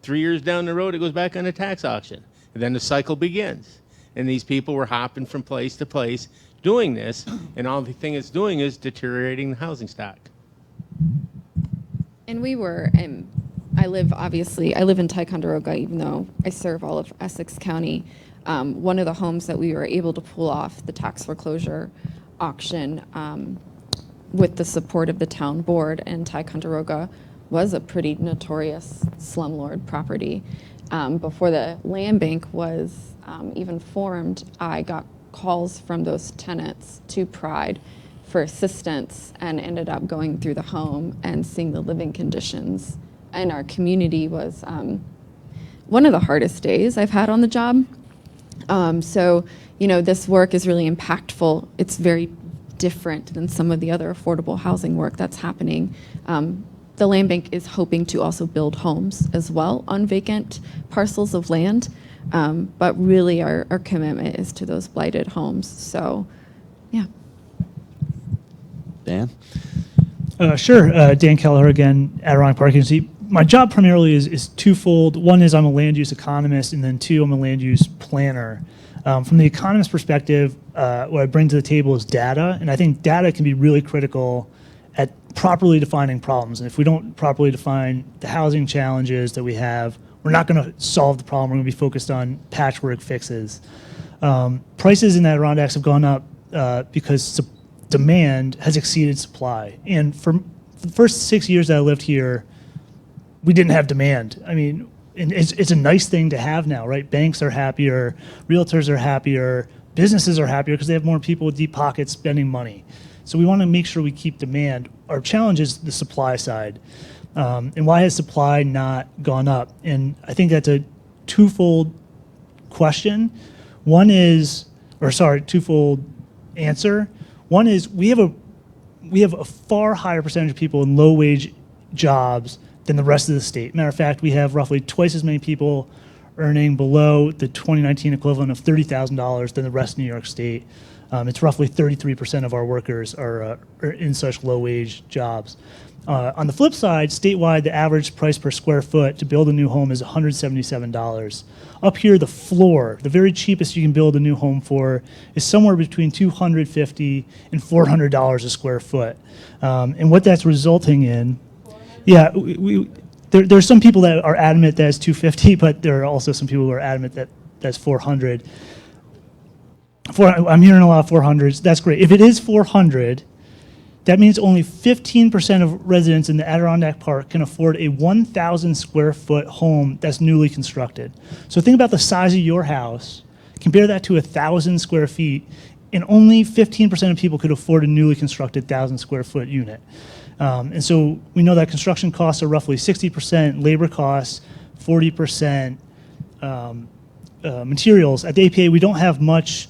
3 years down the road, it goes back on a tax auction. And then the cycle begins. And these people were hopping from place to place doing this, and all the thing it's doing is deteriorating the housing stock. And I live in Ticonderoga, even though I serve all of Essex County. One of the homes that we were able to pull off the tax foreclosure auction with the support of the town board in Ticonderoga was a pretty notorious slumlord property. Before the land bank was even formed, I got calls from those tenants to Pride for assistance and ended up going through the home and seeing the living conditions in our community was one of the hardest days I've had on the job. So, this work is really impactful. It's very different than some of the other affordable housing work that's happening. The land bank is hoping to also build homes as well on vacant parcels of land. But really our commitment is to those blighted homes. So, yeah. Dan? Sure. Dan Kelleher again, Adirondack Park Agency. My job primarily is twofold. One is I'm a land use economist, and then two, I'm a land use planner. From the economist perspective, what I bring to the table is data, and I think data can be really critical at properly defining problems. And if we don't properly define the housing challenges that we have, we're not going to solve the problem. We're going to be focused on patchwork fixes. Prices in the Adirondacks have gone up because demand has exceeded supply. And for the first 6 years that I lived here, we didn't have demand. I mean, and it's a nice thing to have now, right? Banks are happier, realtors are happier, businesses are happier because they have more people with deep pockets spending money. So we want to make sure we keep demand. Our challenge is the supply side. And why has supply not gone up? And I think that's a twofold question. Twofold answer. One is we have a far higher percentage of people in low wage jobs than the rest of the state. Matter of fact, we have roughly twice as many people earning below the 2019 equivalent of $30,000 than the rest of New York State. It's roughly 33% of our workers are in such low-wage jobs. On the flip side, statewide, the average price per square foot to build a new home is $177. Up here, the floor, the very cheapest you can build a new home for, is somewhere between $250 and $400 a square foot. And what that's resulting in, yeah, there's some people that are adamant that it's $250, but there are also some people who are adamant that that's $400. I'm hearing a lot of $400s. That's great. If it is $400, that means only 15% of residents in the Adirondack Park can afford a 1,000 square foot home that's newly constructed. So think about the size of your house, compare that to 1,000 square feet, and only 15% of people could afford a newly constructed 1,000 square foot unit. And so we know that construction costs are roughly 60%, labor costs 40%, materials. At the APA, we don't have much,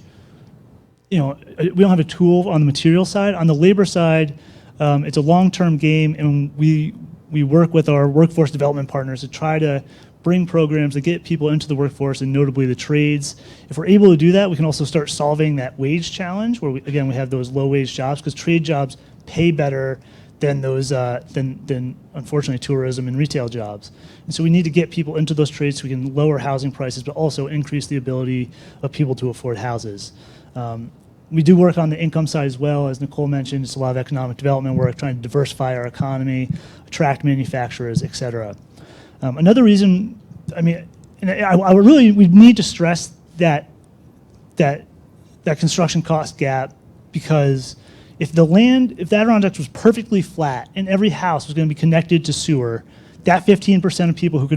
we don't have a tool on the material side. On the labor side, it's a long-term game, and we work with our workforce development partners to try to bring programs that get people into the workforce, and notably the trades. If we're able to do that, we can also start solving that wage challenge, where we have those low-wage jobs, because trade jobs pay better than those than unfortunately tourism and retail jobs. And so we need to get people into those trades so we can lower housing prices, but also increase the ability of people to afford houses. We do work on the income side as well. As Nicole mentioned, it's a lot of economic development work, trying to diversify our economy, attract manufacturers, et cetera. Another reason, we need to stress that construction cost gap, because if the Adirondacks was perfectly flat and every house was going to be connected to sewer, that 15% of people who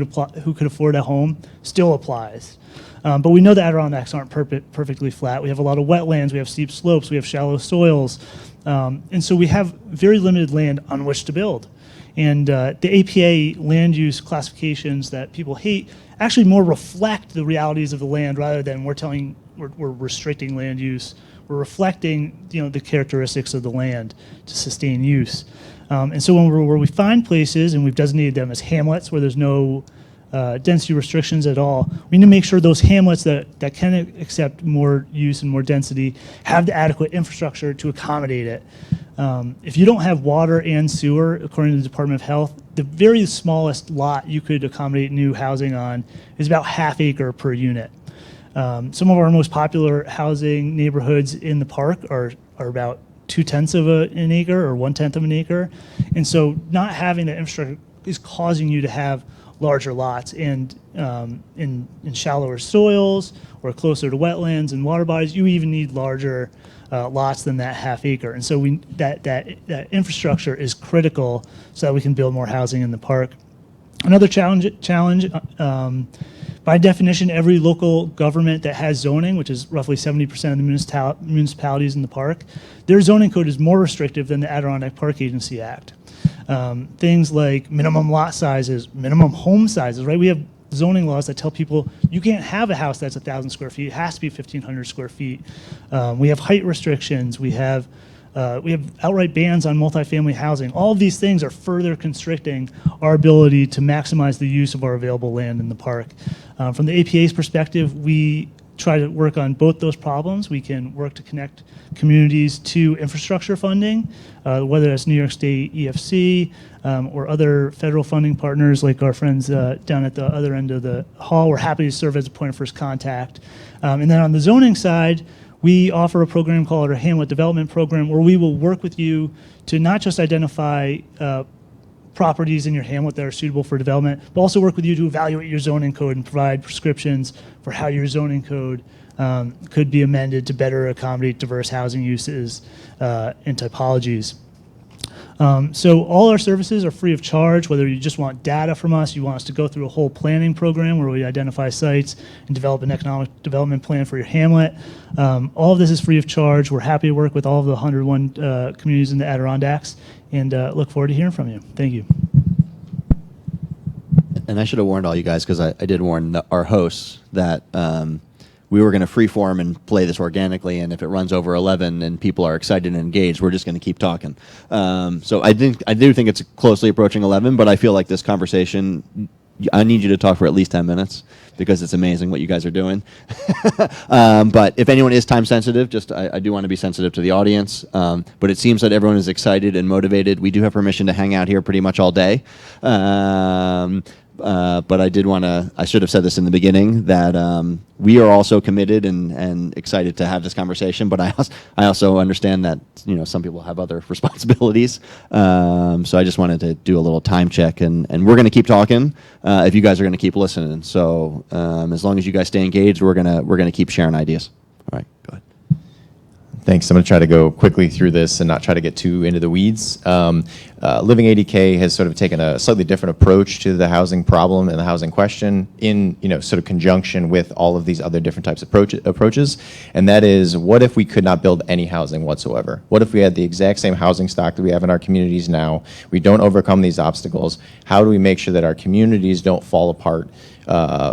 could afford a home still applies. But we know the Adirondacks aren't perfectly flat. We have a lot of wetlands, we have steep slopes, we have shallow soils, and so we have very limited land on which to build. And the APA land use classifications that people hate actually more reflect the realities of the land, rather than we're restricting land use. We're reflecting the characteristics of the land to sustain use. And so where we find places, and we've designated them as hamlets where there's no density restrictions at all, we need to make sure those hamlets that can accept more use and more density have the adequate infrastructure to accommodate it. If you don't have water and sewer, according to the Department of Health, the very smallest lot you could accommodate new housing on is about ½ acre per unit. Some of our most popular housing neighborhoods in the park are about 2/10 of an acre or 1/10 of an acre. And so not having that infrastructure is causing you to have larger lots, and in shallower soils or closer to wetlands and water bodies, you even need larger lots than that ½ acre. And so that infrastructure is critical so that we can build more housing in the park. Another challenge, by definition, every local government that has zoning, which is roughly 70% of the municipalities in the park, their zoning code is more restrictive than the Adirondack Park Agency Act. Things like minimum lot sizes, minimum home sizes, right? We have zoning laws that tell people you can't have a house that's 1,000 square feet. It has to be 1,500 square feet. We have height restrictions. We have outright bans on multifamily housing. All of these things are further constricting our ability to maximize the use of our available land in the park. From the APA's perspective, we try to work on both those problems. We can work to connect communities to infrastructure funding, whether that's New York State EFC or other federal funding partners like our friends down at the other end of the hall. We're happy to serve as a point of first contact. And then on the zoning side, we offer a program called our Hamlet Development Program, where we will work with you to not just identify properties in your hamlet that are suitable for development, but also work with you to evaluate your zoning code and provide prescriptions for how your zoning code could be amended to better accommodate diverse housing uses and typologies. So all our services are free of charge, whether you just want data from us, you want us to go through a whole planning program where we identify sites and develop an economic development plan for your hamlet. All of this is free of charge. We're happy to work with all of the 101 communities in the Adirondacks, and look forward to hearing from you. Thank you. And I should have warned all you guys, because I did warn our hosts that we were going to freeform and play this organically, and if it runs over 11 and people are excited and engaged, we're just going to keep talking. So I do think it's closely approaching 11, but I feel like this conversation, I need you to talk for at least 10 minutes, because it's amazing what you guys are doing. But if anyone is time sensitive, I do want to be sensitive to the audience. But it seems that everyone is excited and motivated. We do have permission to hang out here pretty much all day. But I should have said this in the beginning, that we are also committed and excited to have this conversation, but I also understand that, some people have other responsibilities. So I just wanted to do a little time check, and we're going to keep talking if you guys are going to keep listening. So as long as you guys stay engaged, we're going to keep sharing ideas. All right, go ahead. Thanks. I'm going to try to go quickly through this and not try to get too into the weeds. Living 80K has sort of taken a slightly different approach to the housing problem and the housing question in, sort of conjunction with all of these other different types of approaches. And that is, what if we could not build any housing whatsoever? What if we had the exact same housing stock that we have in our communities now? We don't overcome these obstacles. How do we make sure that our communities don't fall apart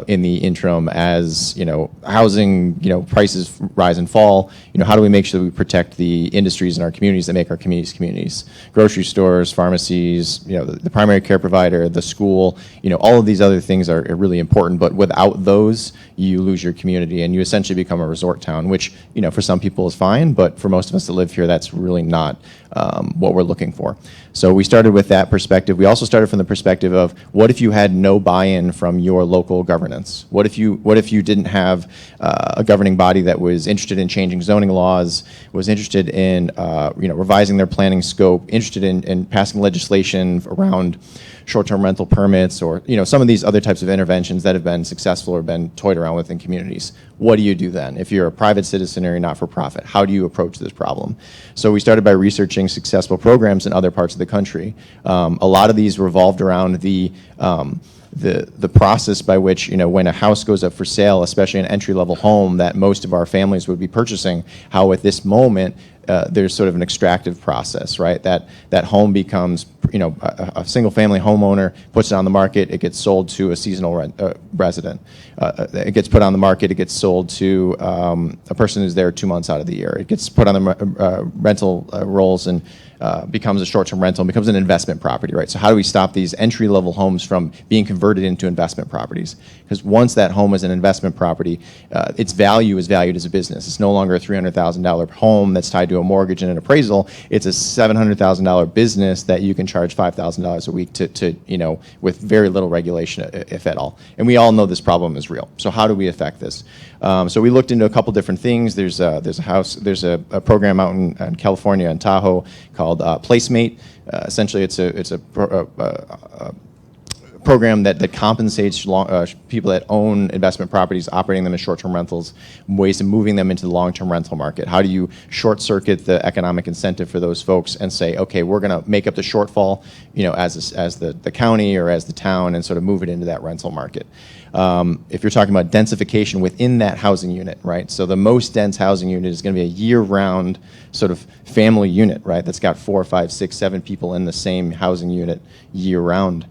in the interim as housing prices rise and fall? How do we make sure that we protect the industries in our communities that make our communities? Grocery stores, pharmacies, the primary care provider, the school, all of these other things are really important. But without those, you lose your community and you essentially become a resort town, which for some people is fine, but for most of us that live here, that's really not what we're looking for. So we started with that perspective. We also started from the perspective of, what if you had no buy-in from your local governance? What if you didn't have a governing body that was interested in changing zoning laws, was interested in revising their planning scope, interested in passing legislation around short-term rental permits, or some of these other types of interventions that have been successful or been toyed around with in communities? What do you do then? If you're a private citizen or you're not for profit, how do you approach this problem? So we started by researching successful programs in other parts of the country. A lot of these revolved around the process by which, when a house goes up for sale, especially an entry-level home that most of our families would be purchasing, how at this moment there's sort of an extractive process, right? That home becomes, a single-family homeowner puts it on the market, it gets sold to a seasonal resident. It gets put on the market, it gets sold to a person who's there 2 months out of the year. It gets put on the rental rolls and becomes a short-term rental and becomes an investment property, right? So how do we stop these entry-level homes from being converted into investment properties? Because once that home is an investment property, its value is valued as a business. It's no longer a $300,000 home that's tied to a mortgage and an appraisal. It's a $700,000 business that you can charge $5,000 a week to with very little regulation, if at all. And we all know this problem is real. So how do we affect this? So we looked into a couple different things. There's a program out in California, in Tahoe, called Placemate. Essentially, it's a program that compensates people that own investment properties, operating them as short-term rentals, ways of moving them into the long-term rental market. How do you short-circuit the economic incentive for those folks and say, okay, we're going to make up the shortfall, as the county or as the town, and sort of move it into that rental market. If you're talking about densification within that housing unit, right? So the most dense housing unit is going to be a year-round sort of family unit, right? That's got 4, 5, 6, 7 people in the same housing unit year-round.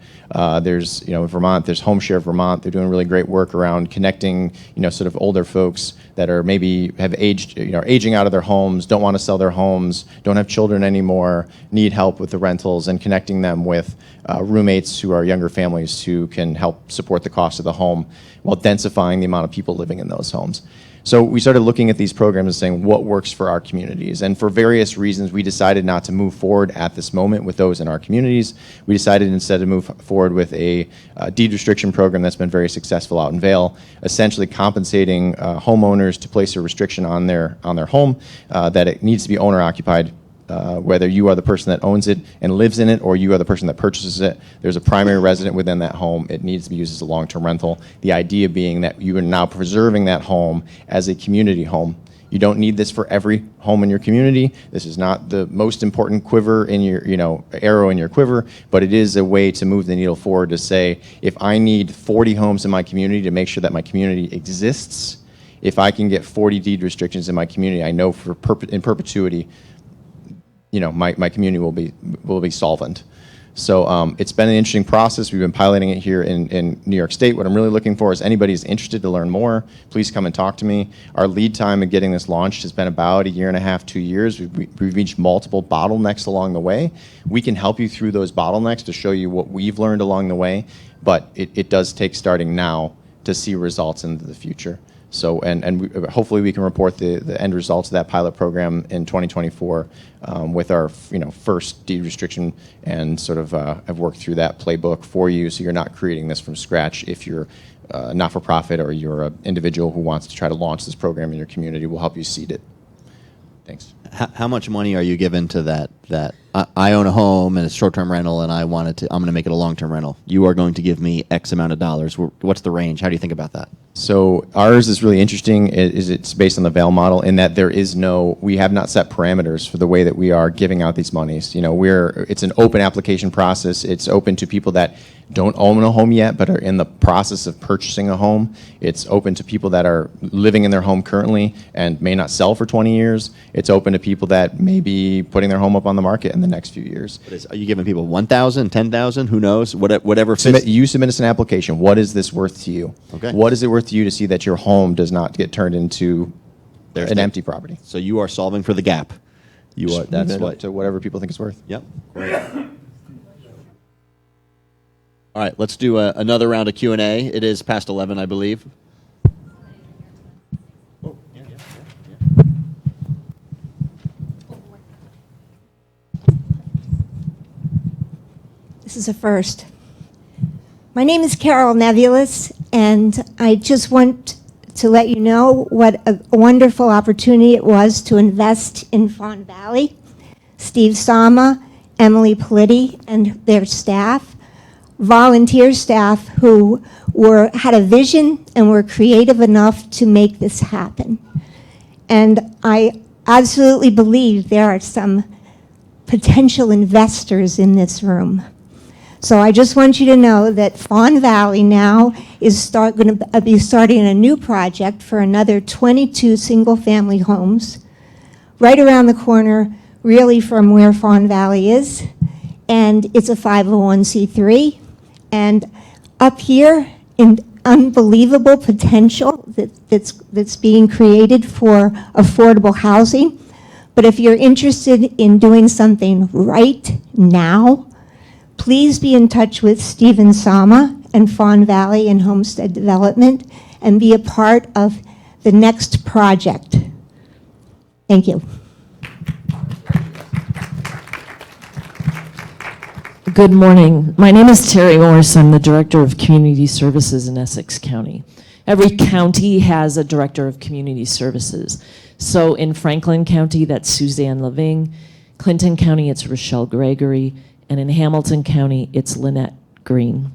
There's, in Vermont, there's Home Share Vermont. They're doing really great work around connecting, sort of older folks that are maybe have aged, are aging out of their homes, don't want to sell their homes, don't have children anymore, need help with the rentals, and connecting them with roommates who are younger families who can help support the cost of the home while densifying the amount of people living in those homes. So we started looking at these programs and saying, what works for our communities? And for various reasons, we decided not to move forward at this moment with those in our communities. We decided instead to move forward with a deed restriction program that's been very successful out in Vail, essentially compensating homeowners to place a restriction on their home that it needs to be owner-occupied. Whether you are the person that owns it and lives in it, or you are the person that purchases it, there's a primary resident within that home. It needs to be used as a long-term rental. The idea being that you are now preserving that home as a community home. You don't need this for every home in your community. This is not the most important quiver in your, arrow in your quiver, but it is a way to move the needle forward to say, if I need 40 homes in my community to make sure that my community exists, if I can get 40 deed restrictions in my community, I know in perpetuity, my community will be solvent. So it's been an interesting process. We've been piloting it here in New York State. What I'm really looking for is anybody who's interested to learn more, please come and talk to me. Our lead time in getting this launched has been about 1.5 years, 2 years. We've reached multiple bottlenecks along the way. We can help you through those bottlenecks to show you what we've learned along the way, but it does take starting now to see results into the future. So, hopefully we can report the end results of that pilot program in 2024 with our first deed restriction, and sort of have worked through that playbook for you, so you're not creating this from scratch. If you're not-for-profit or you're an individual who wants to try to launch this program in your community, we'll help you seed it. Thanks. How much money are you given to that? I own a home and it's short-term rental, and I'm going to make it a long-term rental. You are going to give me X amount of dollars. What's the range? How do you think about that? So ours is really interesting. It's based on the VAIL model, in that we have not set parameters for the way that we are giving out these monies. It's an open application process. It's open to people that don't own a home yet but are in the process of purchasing a home. It's open to people that are living in their home currently and may not sell for 20 years. It's open to people that may be putting their home up on the market in the next few years. Are you giving people 1,000, 10,000? Who knows? Whatever fits. You submit us an application. What is this worth to you? Okay. What is it worth to you to see that your home does not get turned into an empty property? So you are solving for the gap. That's what to whatever people think it's worth. Yep. Great. All right, let's do another round of Q&A. It is past 11, I believe. This is a first. My name is Carol Nevulis, and I just want to let you know what a wonderful opportunity it was to invest in Fawn Valley. Steve Sama, Emily Politti, and their staff, volunteer staff who had a vision and were creative enough to make this happen. And I absolutely believe there are some potential investors in this room. So I just want you to know that Fawn Valley now is going to be starting a new project for another 22 single-family homes right around the corner, really from where Fawn Valley is. And it's a 501c3. And up here, in unbelievable potential that's being created for affordable housing. But if you're interested in doing something right now, please be in touch with Stephen Sama and Fawn Valley and Homestead Development and be a part of the next project. Thank you. Good morning. My name is Terry Morris. I'm the Director of Community Services in Essex County. Every county has a Director of Community Services. So in Franklin County, that's Suzanne Leving. Clinton County, it's Rochelle Gregory. And in Hamilton County, it's Lynette Green.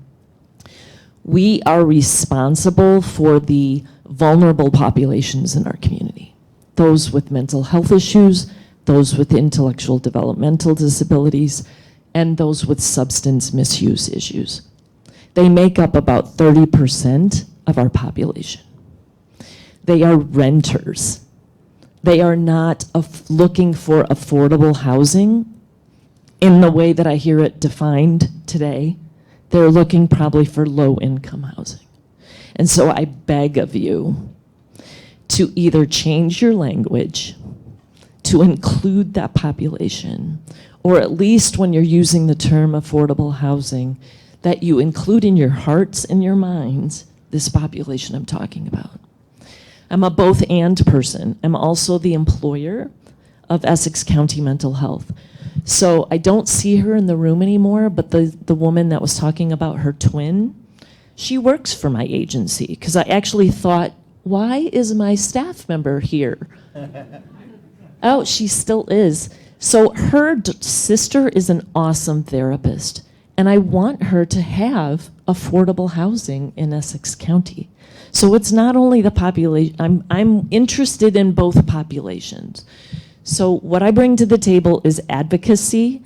We are responsible for the vulnerable populations in our community. Those with mental health issues, those with intellectual developmental disabilities, and those with substance misuse issues. They make up about 30% of our population. They are renters. They are not looking for affordable housing in the way that I hear it defined today. They're looking probably for low-income housing. And so I beg of you to either change your language to include that population, or at least when you're using the term affordable housing, that you include in your hearts and your minds this population I'm talking about. I'm a both and person. I'm also the employer of Essex County Mental Health. So I don't see her in the room anymore, but the woman that was talking about her twin, she works for my agency, because I actually thought, why is my staff member here? Oh, she still is. So her sister is an awesome therapist, and I want her to have affordable housing in Essex County. So it's not only the population, I'm interested in both populations. So what I bring to the table is advocacy,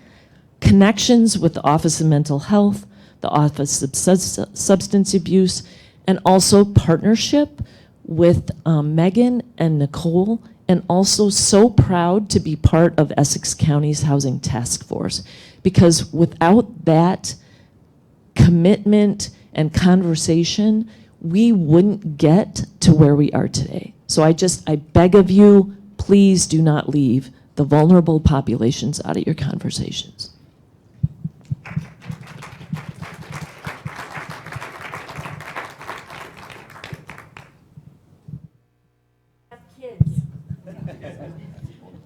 connections with the Office of Mental Health, the Office of Substance Abuse, and also partnership with Megan and Nicole, and also so proud to be part of Essex County's Housing Task Force, because without that commitment and conversation, we wouldn't get to where we are today. So I beg of you, please do not leave the vulnerable populations out of your conversations.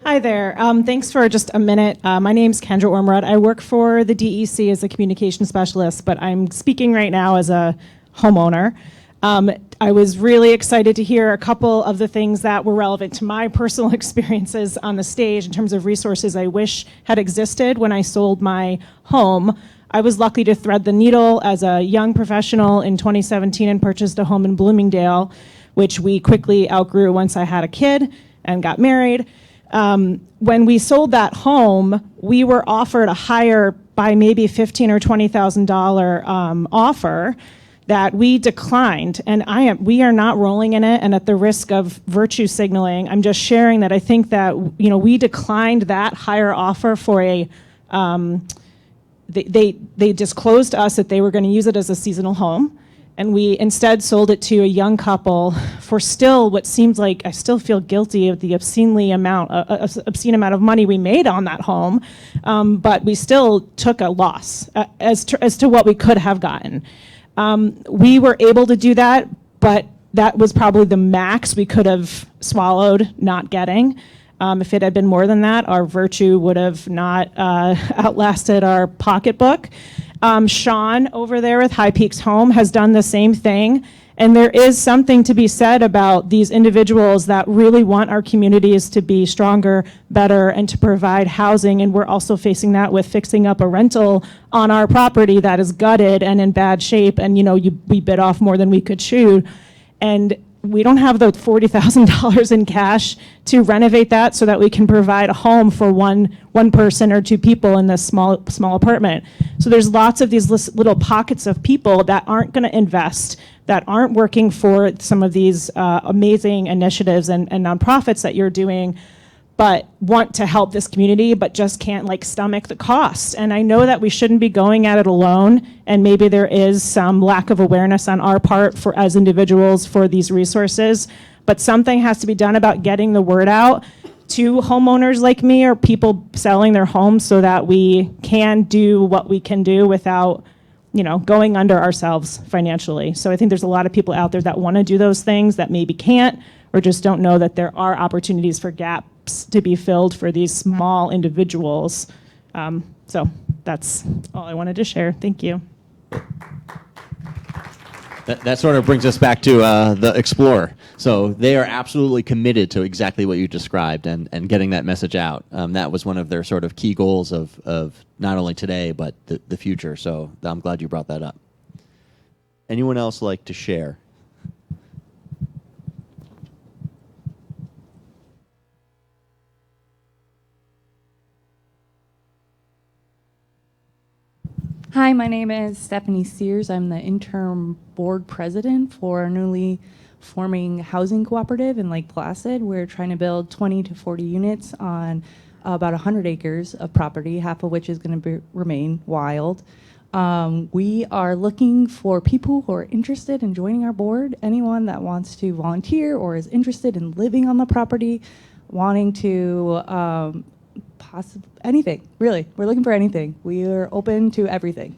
Hi there. Thanks for just a minute. My name's Kendra Ormrod. I work for the DEC as a communication specialist, but I'm speaking right now as a homeowner. I was really excited to hear a couple of the things that were relevant to my personal experiences on the stage in terms of resources I wish had existed when I sold my home. I was lucky to thread the needle as a young professional in 2017 and purchased a home in Bloomingdale, which we quickly outgrew once I had a kid and got married. When we sold that home, we were offered a higher by maybe $15,000 or $20,000 offer that we declined, and we are not rolling in it. And at the risk of virtue signaling, I'm just sharing that I think that we declined that higher offer for a. They disclosed to us that they were going to use it as a seasonal home. And we instead sold it to a young couple for still what seems like, I still feel guilty of the obscene amount of money we made on that home, but we still took a loss as to what we could have gotten. We were able to do that, but that was probably the max we could have swallowed not getting. If it had been more than that, our virtue would have not outlasted our pocketbook. Sean over there with High Peaks Home has done the same thing. And there is something to be said about these individuals that really want our communities to be stronger, better, and to provide housing. And we're also facing that with fixing up a rental on our property that is gutted and in bad shape. And, we bit off more than we could chew. And we don't have the $40,000 in cash to renovate that so that we can provide a home for one person or two people in this small apartment. So there's lots of these little pockets of people that aren't going to invest, that aren't working for some of these amazing initiatives and nonprofits that you're doing, but want to help this community, but just can't stomach the cost. And I know that we shouldn't be going at it alone, and maybe there is some lack of awareness on our part as individuals for these resources, but something has to be done about getting the word out to homeowners like me or people selling their homes so that we can do what we can do without going under ourselves financially. So I think there's a lot of people out there that want to do those things that maybe can't, or just don't know that there are opportunities for gaps to be filled for these small individuals. So that's all I wanted to share. Thank you. That sort of brings us back to the Explorer. So they are absolutely committed to exactly what you described and getting that message out. That was one of their sort of key goals of not only today, but the future. So I'm glad you brought that up. Anyone else like to share? Hi, my name is Stephanie Sears. I'm the interim board president for a newly forming housing cooperative in Lake Placid. We're trying to build 20 to 40 units on about 100 acres of property, half of which is going to remain wild. We are looking for people who are interested in joining our board, anyone that wants to volunteer or is interested in living on the property, wanting to anything, really. We're looking for anything. We are open to everything.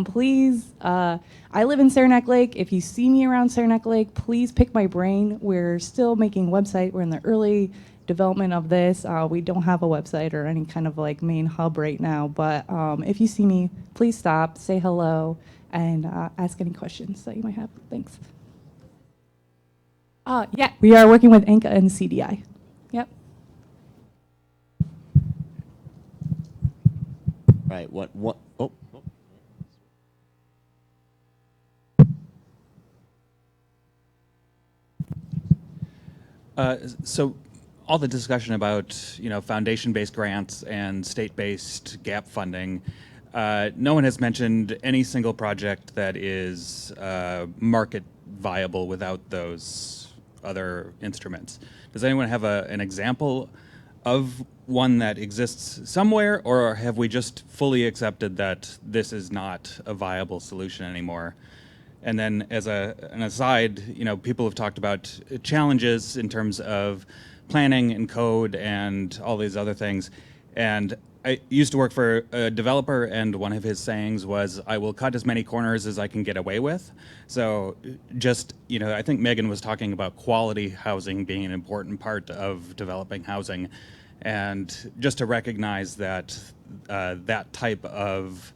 Please, I live in Saranac Lake. If you see me around Saranac Lake, please pick my brain. We're still making a website. We're in the early development of this. We don't have a website or any kind of main hub right now, but if you see me, please stop, say hello, and ask any questions that you might have. Thanks. Yeah, we are working with ANCA and CDI. Yep. Right. So all the discussion about foundation-based grants and state-based gap funding, no one has mentioned any single project that is market viable without those other instruments. Does anyone have an example of one that exists somewhere, or have we just fully accepted that this is not a viable solution anymore? And then as an aside, people have talked about challenges in terms of planning and code and all these other things. And I used to work for a developer, and one of his sayings was, "I will cut as many corners as I can get away with." So, just I think Megan was talking about quality housing being an important part of developing housing, and just to recognize that that type of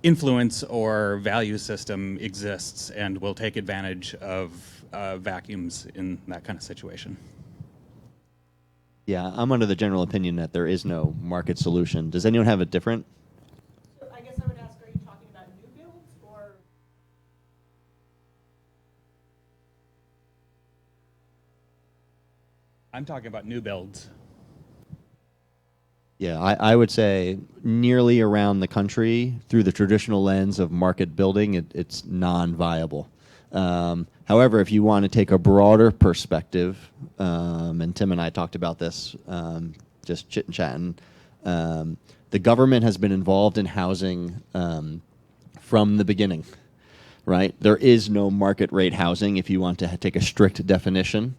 influence or value system exists, and will take advantage of vacuums in that kind of situation. Yeah, I'm under the general opinion that there is no market solution. Does anyone have a different? I guess I would ask, are you talking about new builds or? I'm talking about new builds. Yeah, I would say nearly around the country, through the traditional lens of market building, it's non-viable. However, if you want to take a broader perspective, and Tim and I talked about this, just chit-chatting, the government has been involved in housing from the beginning, right? There is no market rate housing if you want to take a strict definition.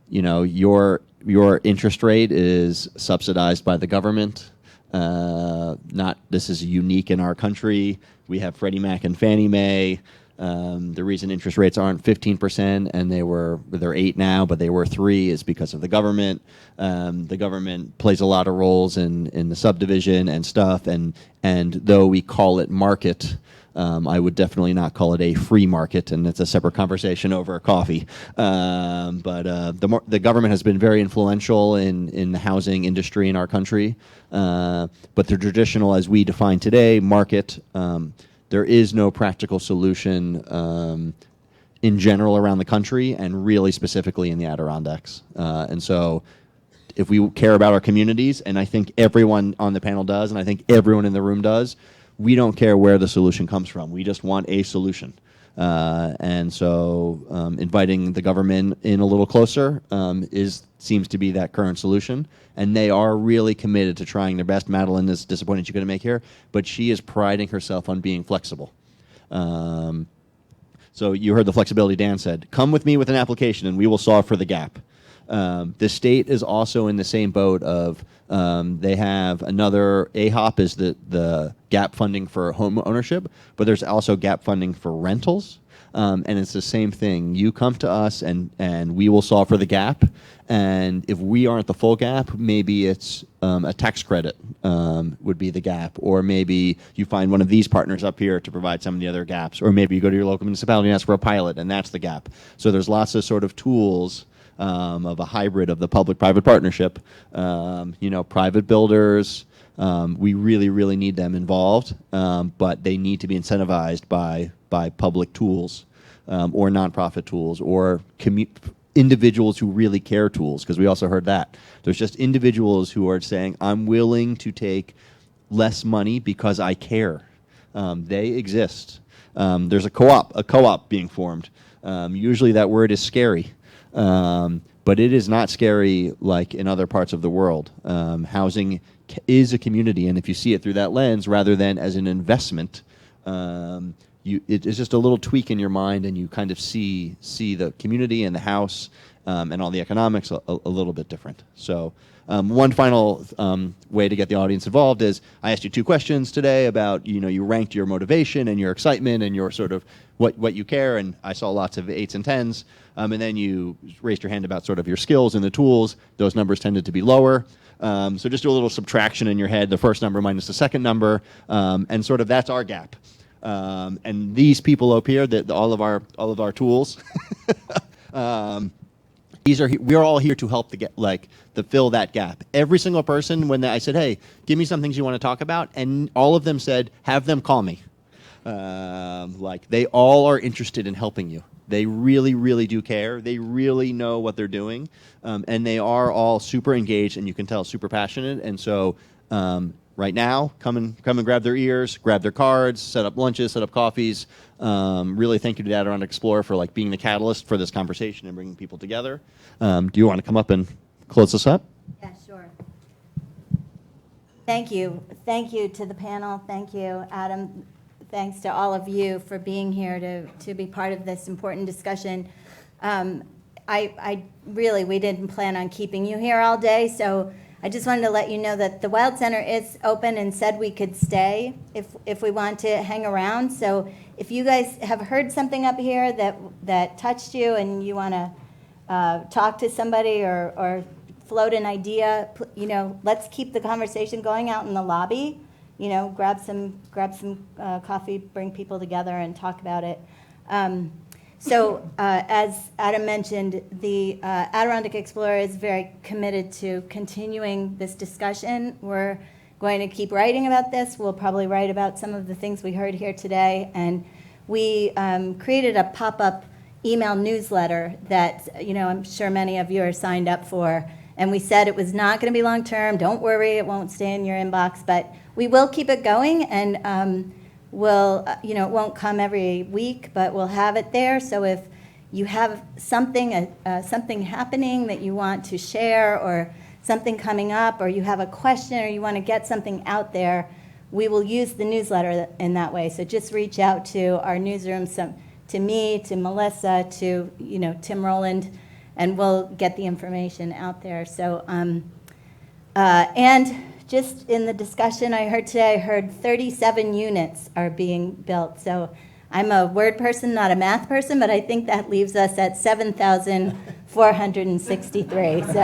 Your interest rate is subsidized by the government. This is unique in our country. We have Freddie Mac and Fannie Mae. The reason interest rates aren't 15% and they're 8 now, but they were 3, is because of the government. The government plays a lot of roles in the subdivision and stuff. And though we call it market, I would definitely not call it a free market, and it's a separate conversation over coffee. But the government has been very influential in the housing industry in our country. But the traditional, as we define today, market, there is no practical solution in general around the country, and really specifically in the Adirondacks. And so if we care about our communities, and I think everyone on the panel does, and I think everyone in the room does, we don't care where the solution comes from. We just want a solution. And so inviting the government in a little closer seems to be that current solution. And they are really committed to trying their best. Madeline is disappointed she couldn't make here, but she is priding herself on being flexible. So you heard the flexibility Dan said. Come with me with an application and we will solve for the gap. The state is also in the same boat of they have another AHOP is the gap funding for home ownership, but there's also gap funding for rentals. And it's the same thing. You come to us and we will solve for the gap. And if we aren't the full gap, maybe it's a tax credit would be the gap. Or maybe you find one of these partners up here to provide some of the other gaps. Or maybe you go to your local municipality and ask for a pilot, and that's the gap. So there's lots of sort of tools of a hybrid of the public-private partnership. Private builders, we really, really need them involved, but they need to be incentivized by public tools or nonprofit tools or individuals who really care tools, because we also heard that. There's just individuals who are saying, I'm willing to take less money because I care. They exist. There's a co-op being formed. Usually that word is scary. But it is not scary like in other parts of the world. Housing is a community, and if you see it through that lens rather than as an investment, it's just a little tweak in your mind, and you kind of see the community and the house and all the economics a little bit different. So one final way to get the audience involved is I asked you 2 questions today about, you ranked your motivation and your excitement and your sort of what you care, and I saw lots of 8s and 10s. And then you raised your hand about sort of your skills and the tools. Those numbers tended to be lower. So just do a little subtraction in your head, the first number minus the second number, and sort of that's our gap. And these people up here, all of our tools, we're all here to help to fill that gap. Every single person, when I said, hey, give me some things you want to talk about, and all of them said, have them call me. They all are interested in helping you. They really, really do care. They really know what they're doing. And they are all super engaged, and you can tell super passionate. And so right now, come and grab their ears, grab their cards, set up lunches, set up coffees. Really thank you to the Adirondack Explorer for being the catalyst for this conversation and bringing people together. Do you want to come up and close this up? Yeah, sure. Thank you. Thank you to the panel. Thank you, Adam. Thanks to all of you for being here to be part of this important discussion. We didn't plan on keeping you here all day, so I just wanted to let you know that the Wild Center is open and said we could stay if we want to hang around. So if you guys have heard something up here that touched you and you want to talk to somebody or float an idea, let's keep the conversation going out in the lobby. Grab some coffee, bring people together and talk about it. So as Adam mentioned, the Adirondack Explorer is very committed to continuing this discussion. We're going to keep writing about this. We'll probably write about some of the things we heard here today. And we created a pop-up email newsletter that I'm sure many of you are signed up for. And we said it was not going to be long-term. Don't worry, it won't stay in your inbox. But we will keep it going, and it won't come every week, but we'll have it there. So if you have something happening that you want to share, or something coming up, or you have a question, or you want to get something out there, we will use the newsletter in that way. So just reach out to our newsroom, to me, to Melissa, to Tim Rowland, and we'll get the information out there. So and just in the discussion I heard today, I heard 37 units are being built. So I'm a word person, not a math person, but I think that leaves us at 7,463. So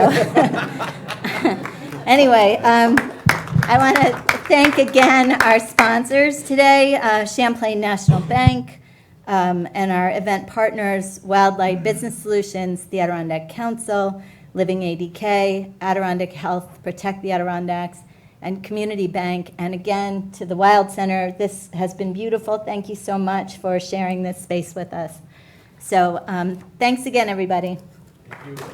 anyway, I want to thank again our sponsors today, Champlain National Bank, and our event partners, Wildlife Business Solutions, the Adirondack Council, Living ADK, Adirondack Health, Protect the Adirondacks, and Community Bank. And again, to the Wild Center, this has been beautiful. Thank you so much for sharing this space with us. So thanks again, everybody. Thank you.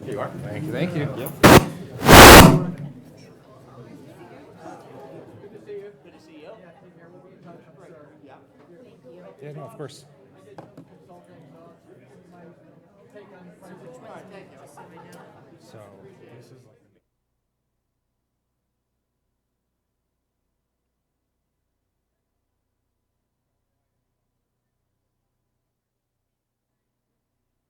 Here you are. Thank you. Thank you. Yep. Yeah, no, of course. So this is like